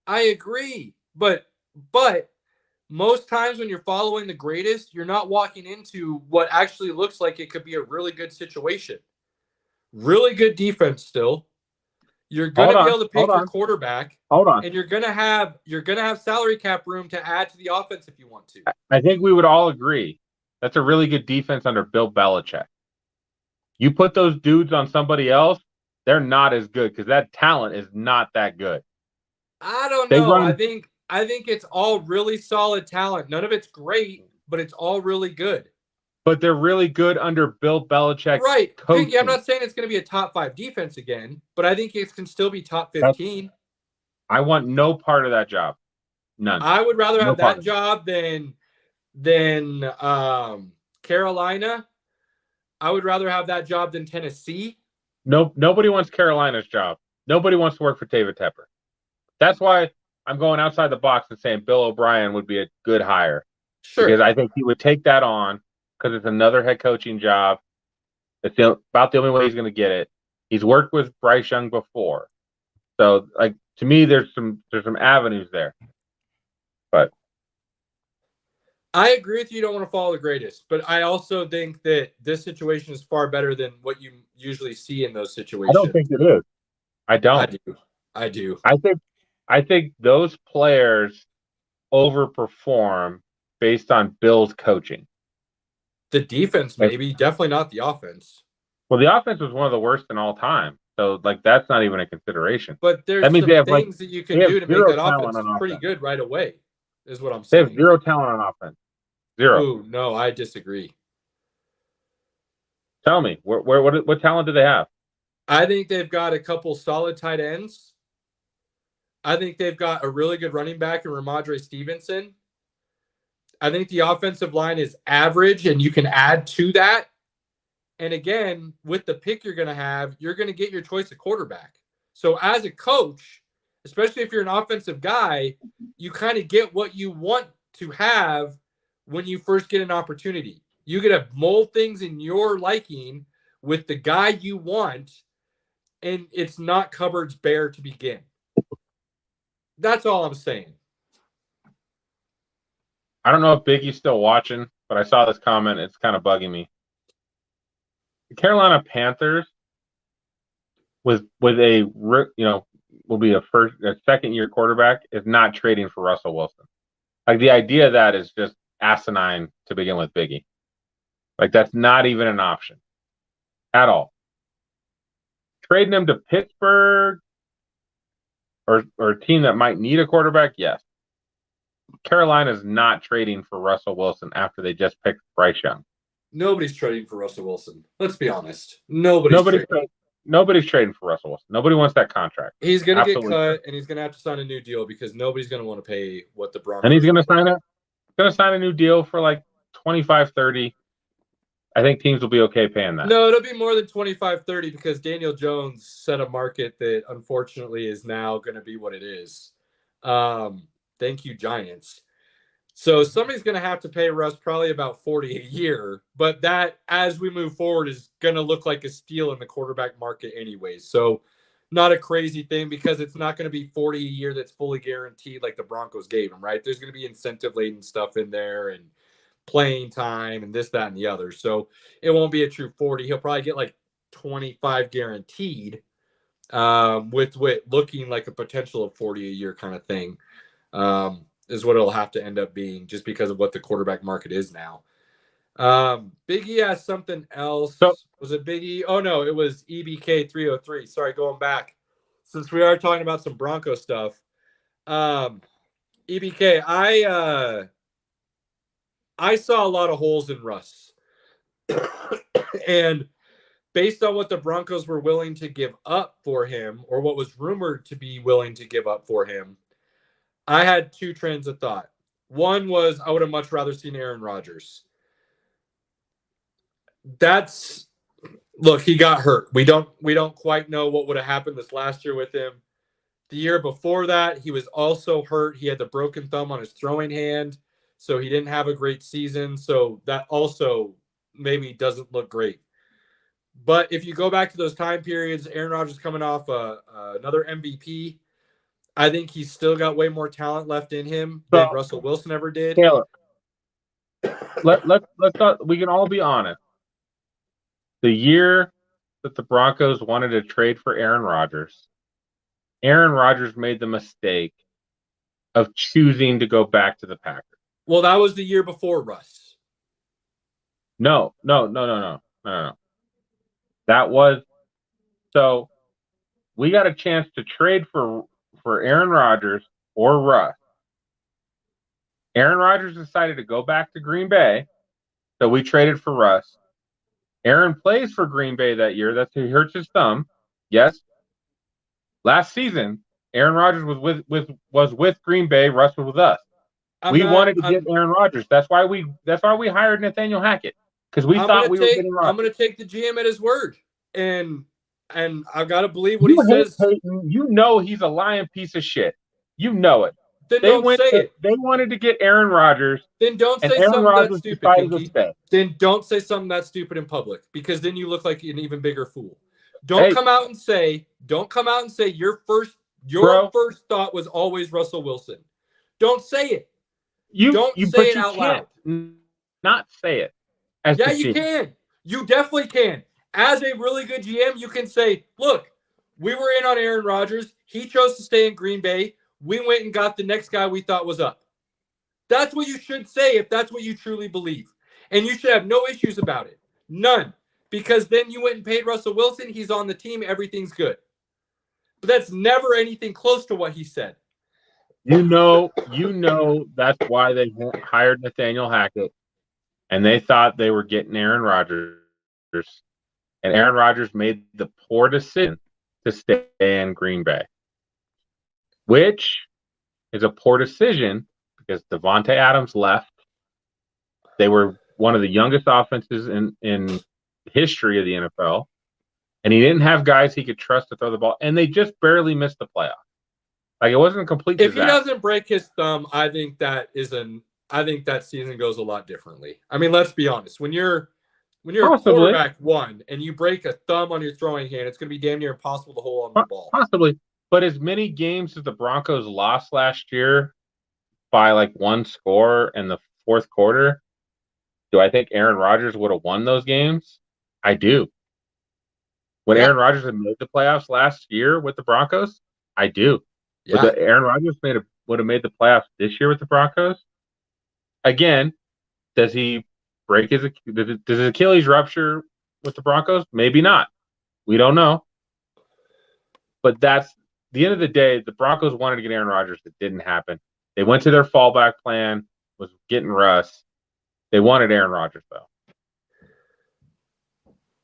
I agree. But most times when you're following the greatest, you're not walking into what actually looks like it could be a really good situation. Really good defense still. You're going to be able to pick your quarterback. Hold on. And you're going to have salary cap room to add to the offense if you want to. I think we would all agree that's a really good defense under Bill Belichick. You put those dudes on somebody else, they're not as good because that talent is not that good. I don't know. I think it's all really solid talent. None of it's great, but it's all really good. But they're really good under Bill Belichick. Right. Coaching. Pinky, I'm not saying it's going to be a top 5 defense again, but I think it can still be top 15. I want no part of that job. None. I would rather have that job than Carolina. I would rather have that job than Tennessee. Nobody wants Carolina's job. Nobody wants to work for David Tepper. That's why I'm going outside the box and saying Bill O'Brien would be a good hire. Sure. Because I think he would take that on because it's another head coaching job. It's about the only way he's going to get it. He's worked with Bryce Young before. So, like, to me, there's some avenues there. But I agree with you. You don't want to follow the greatest, but I also think that this situation is far better than what you usually see in those situations. I don't think it is. I don't. I do. I think those players overperform based on Bill's coaching. The defense, maybe, definitely not the offense. Well, the offense was one of the worst in all time, so like that's not even a consideration. But there's some things that you can do to make that offense pretty good right away. Is what I'm saying. They have zero talent on offense. Zero. Ooh, no, I disagree. Tell me, what talent do they have? I think they've got a couple solid tight ends. I think they've got a really good running back in Ramondre Stevenson. I think the offensive line is average, and you can add to that. And again, with the pick you're going to have, you're going to get your choice of quarterback. So as a coach, especially if you're an offensive guy, you kind of get what you want to have when you first get an opportunity. You get to mold things in your liking with the guy you want, and it's not cupboards bare to begin. That's all I'm saying. I don't know if Biggie's still watching, but I saw this comment. It's kind of bugging me. The Carolina Panthers with a will be a second year quarterback is not trading for Russell Wilson. Like the idea of that is just asinine to begin with, Biggie. Like that's not even an option at all. Trading him to Pittsburgh or a team that might need a quarterback, yes. Carolina's not trading for Russell Wilson after they just picked Bryce Young. Nobody's trading for Russell Wilson. Let's be honest. Nobody's trading for Russell Wilson. Nobody wants that contract. He's going to get cut, and he's going to have to sign a new deal because nobody's going to want to pay what the Broncos. And he's going to sign a new deal for like 25-30. I think teams will be okay paying that. No, it'll be more than 25-30 because Daniel Jones set a market that unfortunately is now going to be what it is. Thank you, Giants. So somebody's going to have to pay Russ probably about $40 a year, but that, as we move forward, is going to look like a steal in the quarterback market anyways. So not a crazy thing because it's not going to be $40 a year that's fully guaranteed like the Broncos gave him, right? There's going to be incentive-laden stuff in there and playing time and this, that, and the other. So it won't be a true 40. He'll probably get like 25 guaranteed with looking like a potential of 40 a year kind of thing. Is what it'll have to end up being just because of what the quarterback market is now. Biggie has something else. Was it Biggie? Oh, no, it was EBK 303. Sorry, going back. Since we are talking about some Bronco stuff. EBK, I saw a lot of holes in Russ. And based on what the Broncos were willing to give up for him, or what was rumored to be willing to give up for him, I had two trains of thought. One was I would have much rather seen Aaron Rodgers. Look, he got hurt. We don't quite know what would have happened this last year with him. The year before that, he was also hurt. He had the broken thumb on his throwing hand, so he didn't have a great season. So that also maybe doesn't look great. But if you go back to those time periods, Aaron Rodgers coming off another MVP, I think he's still got way more talent left in him than Russell Wilson ever did. Taylor, let's we can all be honest. The year that the Broncos wanted to trade for Aaron Rodgers made the mistake of choosing to go back to the Packers. Well, that was the year before Russ. No. That was so we got a chance to trade for Aaron Rodgers or Russ. Aaron Rodgers decided to go back to Green Bay, so we traded for Russ. Aaron plays for Green Bay that year. That's who hurts his thumb. Yes. Last season, Aaron Rodgers was with Green Bay. Russ was with us. We wanted to get Aaron Rodgers. That's why we hired Nathaniel Hackett, because we thought we were getting Rodgers. I'm going to take the GM at his word, and I've got to believe what he says. Peyton, you know he's a lying piece of shit. You know it. Then don't say it. They wanted to get Aaron Rodgers. Then don't say something that's stupid. Then don't say something that's stupid in public, because then you look like an even bigger fool. Don't come out and say your first thought was always Russell Wilson. Don't say it. Don't say it out loud. Not say it. Yeah, you can. You definitely can. As a really good GM, you can say, look, we were in on Aaron Rodgers. He chose to stay in Green Bay. We went and got the next guy we thought was up. That's what you should say if that's what you truly believe. And you should have no issues about it. None. Because then you went and paid Russell Wilson. He's on the team. Everything's good. But that's never anything close to what he said. You know that's why they hired Nathaniel Hackett, and they thought they were getting Aaron Rodgers. And Aaron Rodgers made the poor decision to stay in Green Bay, which is a poor decision because Devontae Adams left. They were one of the youngest offenses in history of the NFL, and he didn't have guys he could trust to throw the ball, and they just barely missed the playoffs. Like, it wasn't a complete disaster. If he doesn't break his thumb, I think that season goes a lot differently. I mean, let's be honest. When you're quarterback one and you break a thumb on your throwing hand, it's going to be damn near impossible to hold on the ball. Possibly. But as many games as the Broncos lost last year by like one score in the fourth quarter, do I think Aaron Rodgers would have won those games? I do. When Aaron Rodgers had made the playoffs last year with the Broncos, I do. Yeah. Aaron Rodgers would have made the playoffs this year with the Broncos. Again, does he break does his Achilles rupture with the Broncos? Maybe not. We don't know. But that's the end of the day. The Broncos wanted to get Aaron Rodgers. It didn't happen. They went to their fallback plan, was getting Russ. They wanted Aaron Rodgers, though.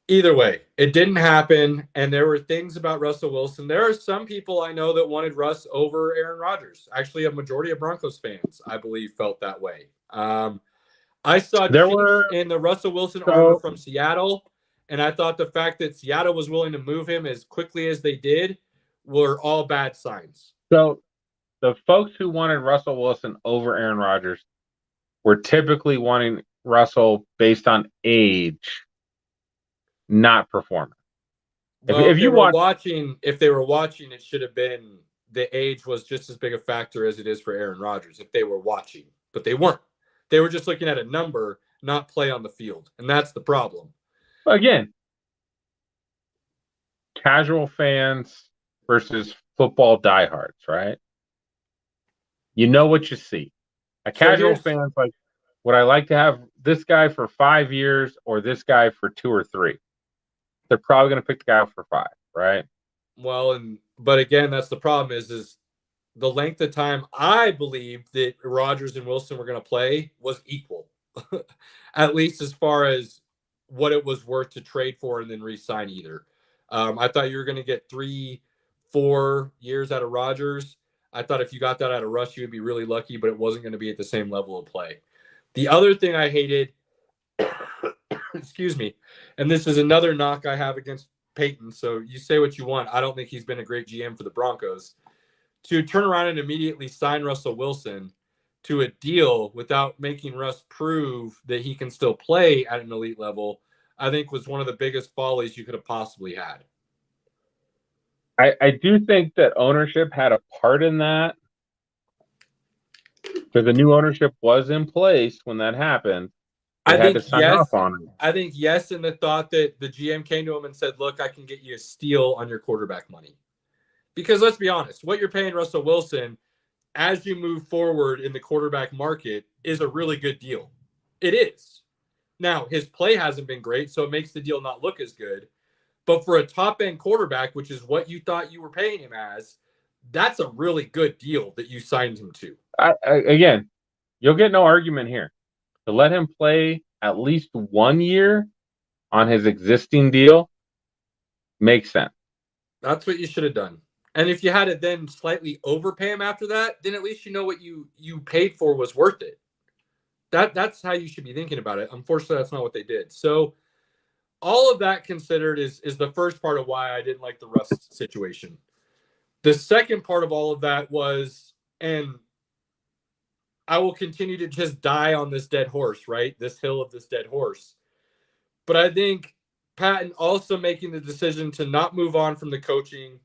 Either way, it didn't happen, and there were things about Russell Wilson. There are some people I know that wanted Russ over Aaron Rodgers. Actually, a majority of Broncos fans, I believe, felt that way. I saw in the Russell Wilson armor from Seattle, and I thought the fact that Seattle was willing to move him as quickly as they did were all bad signs. So the folks who wanted Russell Wilson over Aaron Rodgers were typically wanting Russell based on age, not performance. Well, if they were watching, it should have been the age was just as big a factor as it is for Aaron Rodgers if they were watching, but they weren't. They were just looking at a number, not play on the field, and that's the problem. Again, casual fans versus football diehards, right? You know what you see. A casual fan's like, would I like to have this guy for 5 years or this guy for 2 or 3? They're probably going to pick the guy for 5, right? Well, but again, that's the problem is the length of time I believed that Rodgers and Wilson were going to play was equal, at least as far as what it was worth to trade for and then re-sign either. I thought you were going to get 3-4 years out of Rodgers. I thought if you got that out of Russ, you would be really lucky, but it wasn't going to be at the same level of play. The other thing I hated, excuse me, and this is another knock I have against Peyton, so you say what you want. I don't think he's been a great GM for the Broncos. to turn around and immediately sign Russell Wilson to a deal without making Russ prove that he can still play at an elite level, I think was one of the biggest follies you could have possibly had. I do think that ownership had a part in that, because the new ownership was in place when that happened. They had to sign off on it. I think yes, in the thought that the GM came to him and said, look, I can get you a steal on your quarterback money. Because let's be honest, what you're paying Russell Wilson as you move forward in the quarterback market is a really good deal. It is. Now, his play hasn't been great, so it makes the deal not look as good. But for a top-end quarterback, which is what you thought you were paying him as, that's a really good deal that you signed him to. Again, you'll get no argument here. To let him play at least 1 year on his existing deal makes sense. That's what you should have done. And if you had to then slightly overpay him after that, then at least you know what you paid for was worth it. That's how you should be thinking about it. Unfortunately, that's not what they did. So all of that considered is the first part of why I didn't like the Russ situation. The second part of all of that was, and I will continue to just die on this dead horse, right? This hill of this dead horse. But I think Patton also making the decision to not move on from the coaching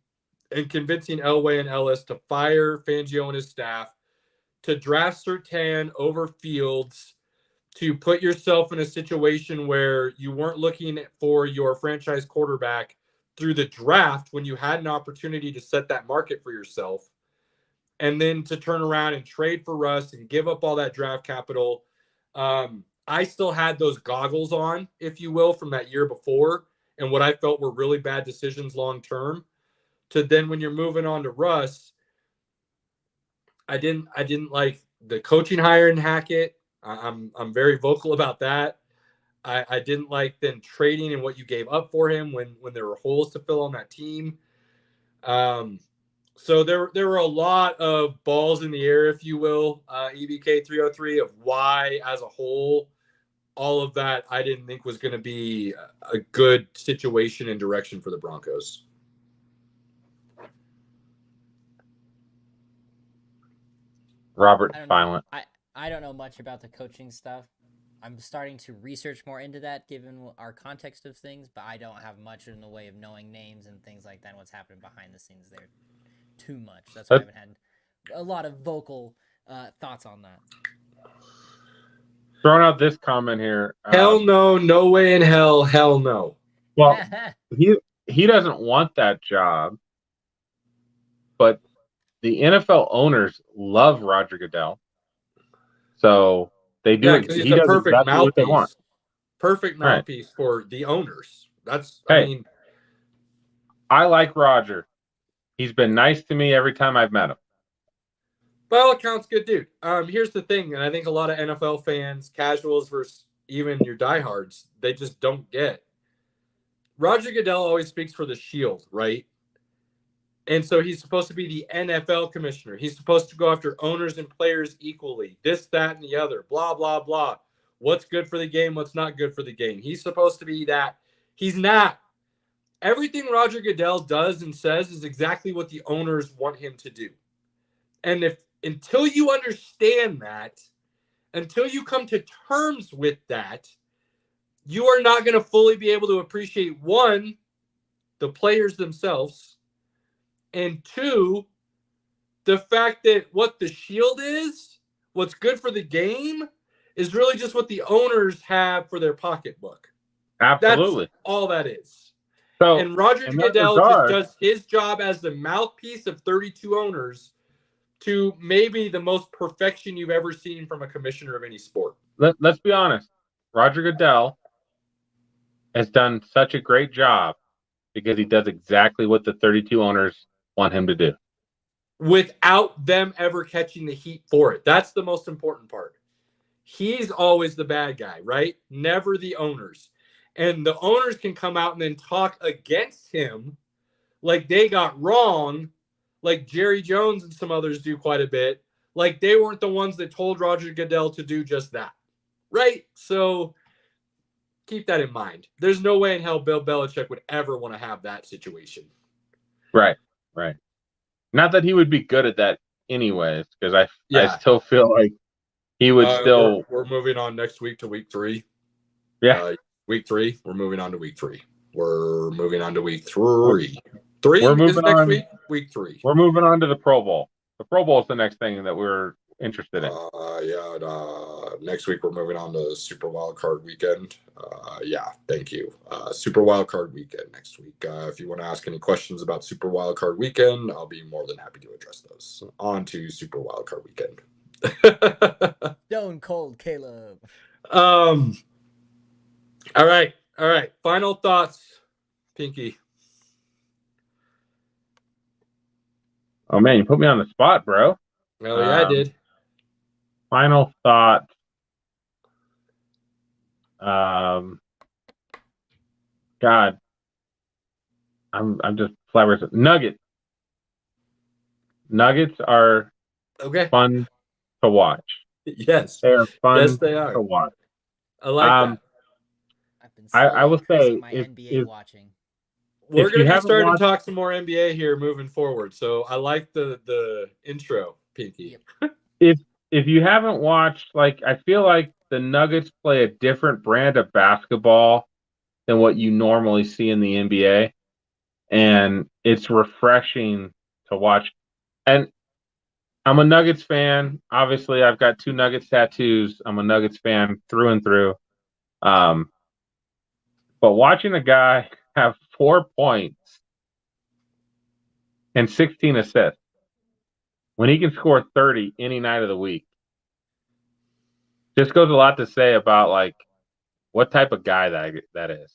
and convincing Elway and Ellis to fire Fangio and his staff, to draft Surtain over Fields, to put yourself in a situation where you weren't looking for your franchise quarterback through the draft when you had an opportunity to set that market for yourself, and then to turn around and trade for Russ and give up all that draft capital. I still had those goggles on, if you will, from that year before, and what I felt were really bad decisions long-term, to then when you're moving on to Russ, I didn't like the coaching hire in Hackett. I'm very vocal about that. I didn't like them trading and what you gave up for him when there were holes to fill on that team. So there were a lot of balls in the air, if you will, EBK 303, of why, as a whole, all of that I didn't think was going to be a good situation and direction for the Broncos. Robert silent. I don't know much about the coaching stuff. I'm starting to research more into that given our context of things, but I don't have much in the way of knowing names and things like that and what's happening behind the scenes there too much. That's why I haven't had a lot of vocal thoughts on that. Throwing out this comment here. Hell no, no way in hell, hell no. Well, he doesn't want that job, but the NFL owners love Roger Goodell. So they do. Yeah, because he's a perfect exactly mouthpiece. Perfect mouthpiece for the owners. I like Roger. He's been nice to me every time I've met him. By all accounts, good dude. Here's the thing, and I think a lot of NFL fans, casuals versus even your diehards, they just don't get. Roger Goodell always speaks for the Shield, right? And so he's supposed to be the NFL commissioner. He's supposed to go after owners and players equally. This, that, and the other. Blah, blah, blah. What's good for the game? What's not good for the game? He's supposed to be that. He's not. Everything Roger Goodell does and says is exactly what the owners want him to do. And until you understand that, until you come to terms with that, you are not going to fully be able to appreciate, one, the players themselves, and two, the fact that what the Shield is, what's good for the game, is really just what the owners have for their pocketbook. Absolutely. That's all that is. So, and Roger Goodell just does his job as the mouthpiece of 32 owners to maybe the most perfection you've ever seen from a commissioner of any sport. Let's be honest. Roger Goodell has done such a great job because he does exactly what the 32 owners want him to do, without them ever catching the heat for it. That's the most important part. He's always the bad guy, right? Never the owners. And the owners can come out and then talk against him like they got wrong, like Jerry Jones and some others do quite a bit, like they weren't the ones that told Roger Goodell to do just that, right? So keep that in mind. There's no way in hell Bill Belichick would ever want to have that situation. Right. Right. Not that he would be good at that anyways, because I Yeah. still feel like he would still. We're moving on next week to week 3. Yeah. Week 3. We're moving on to week 3. We're moving on to week 3. We're Is moving next on. week. Week 3. We're moving on to the Pro Bowl. The Pro Bowl is the next thing that we're interested in. Next week we're moving on to Super Wild Card Weekend. Thank you. Super Wild Card Weekend next week. If you want to ask any questions about Super Wild Card Weekend, I'll be more than happy to address those. On to Super Wild Card Weekend. Stone Cold Caleb. All right. Final thoughts, Pinky. Oh man, you put me on the spot, bro. Oh yeah, I did. Final thought. God, I'm just flabbergasted. Nuggets are Okay. fun to watch. Yes. They are fun Yes, they are. to watch. I like that. I've been I will say, my if- NBA if- watching. We're if going you to be haven't starting watched- to talk some more NBA here moving forward. So I like the intro, Pinky. Yep. If you haven't watched, like, I feel like the Nuggets play a different brand of basketball than what you normally see in the NBA, and it's refreshing to watch. And I'm a Nuggets fan. Obviously, I've got 2 Nuggets tattoos. I'm a Nuggets fan through and through. But watching a guy have 4 points and 16 assists when he can score 30 any night of the week just goes a lot to say about, like, what type of guy that is.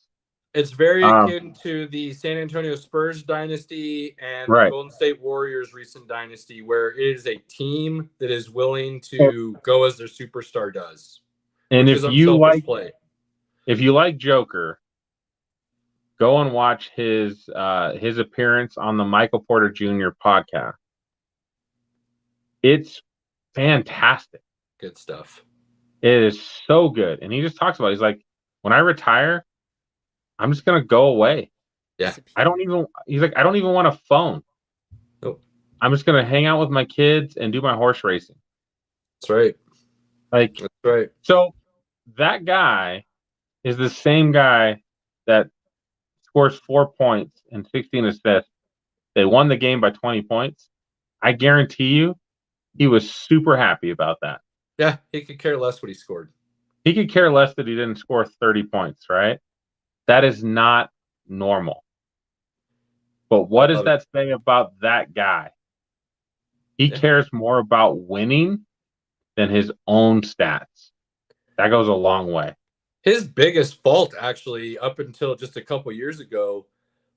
It's very akin to the San Antonio Spurs dynasty and the Right. Golden State Warriors recent dynasty, where it is a team that is willing to go as their superstar does. And which if is you unselfish play. like Joker, go and watch his appearance on the Michael Porter Jr. podcast. It's fantastic. Good stuff. It is so good. And he just talks about it. He's like, when I retire, I'm just gonna go away. Yeah. He's like, I don't even want a phone. Nope. I'm just gonna hang out with my kids and do my horse racing. That's right. Like, That's right. so that guy is the same guy that scores 4 points and 16 assists. They won the game by 20 points. I guarantee you he was super happy about that. Yeah, he could care less what he scored. He could care less that he didn't score 30 points, right? That is not normal. But what does that say about that guy? He cares more about winning than his own stats. That goes a long way. His biggest fault, actually, up until just a couple years ago,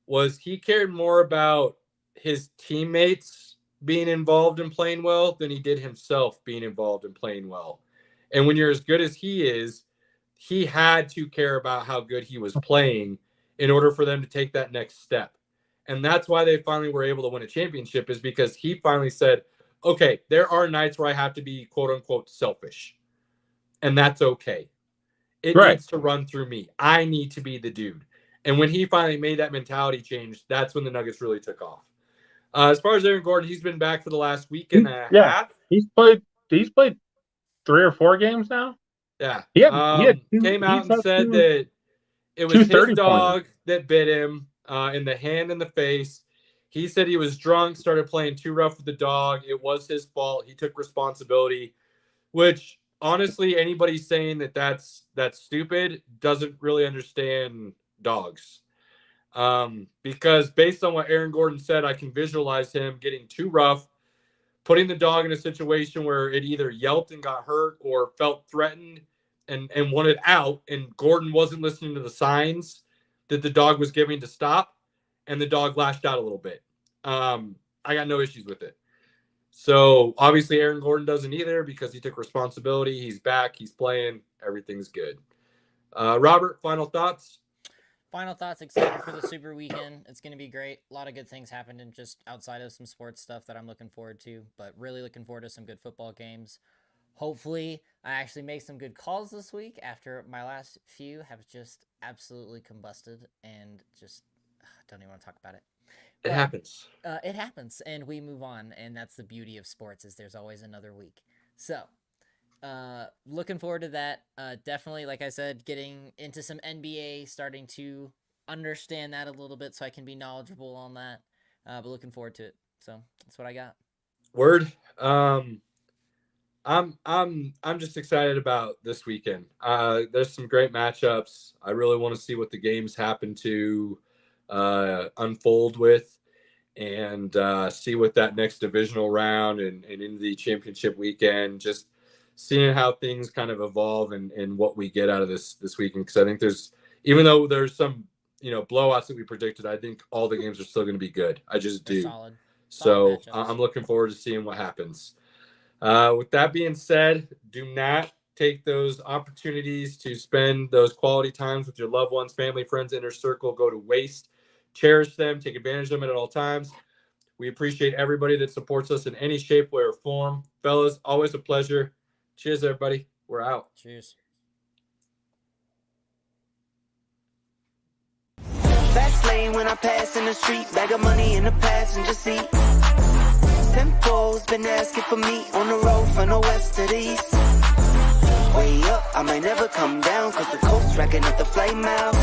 was he cared more about his teammates being involved in playing well than he did himself being involved in playing well. And when you're as good as he is, he had to care about how good he was playing in order for them to take that next step. And that's why they finally were able to win a championship, is because he finally said, okay, there are nights where I have to be quote unquote selfish. And that's okay. It needs to run through me. I need to be the dude. And when he finally made that mentality change, that's when the Nuggets really took off. As far as Aaron Gordon, he's been back for the last week and a half. He's played 3 or 4 games now. Yeah. He came out and said that it was his dog that bit him in the hand and the face. He said he was drunk, started playing too rough with the dog. It was his fault. He took responsibility, which honestly, anybody saying that that's stupid doesn't really understand dogs. Because based on what Aaron Gordon said, I can visualize him getting too rough, putting the dog in a situation where it either yelped and got hurt or felt threatened and wanted out, and Gordon wasn't listening to the signs that the dog was giving to stop, and the dog lashed out a little bit. I got no issues with it. So obviously Aaron Gordon doesn't either, because he took responsibility. He's back. He's playing. Everything's good. Robert, final thoughts? Final thoughts, excited for the Super Weekend. It's going to be great. A lot of good things happened, and just outside of some sports stuff that I'm looking forward to, but really looking forward to some good football games. Hopefully, I actually make some good calls this week after my last few have just absolutely combusted and just don't even want to talk about it. It happens. It happens, and we move on, and that's the beauty of sports is there's always another week. So, looking forward to that. Definitely, like I said, getting into some NBA, starting to understand that a little bit so I can be knowledgeable on that. But looking forward to it. So that's what I got. Word. I'm just excited about this weekend. There's some great matchups. I really want to see what the games happen to unfold with, and see what that next divisional round and into the championship weekend, just seeing how things kind of evolve and what we get out of this weekend. Because I think even though there's some blowouts that we predicted, I think all the games are still going to be good. I just do. Solid. So I'm looking forward to seeing what happens. With that being said, do not take those opportunities to spend those quality times with your loved ones, family, friends, inner circle go to waste. Cherish them. Take advantage of them at all times. We appreciate everybody that supports us in any shape, way, or form. Fellas, always a pleasure. Cheers, everybody. We're out. Cheers. Fast lane when I pass in the street, bag of money in the passenger seat. Tempo's been asking for me on the road from the west to the east. Way up, I might never come down, cause the coast's racking up the flight miles.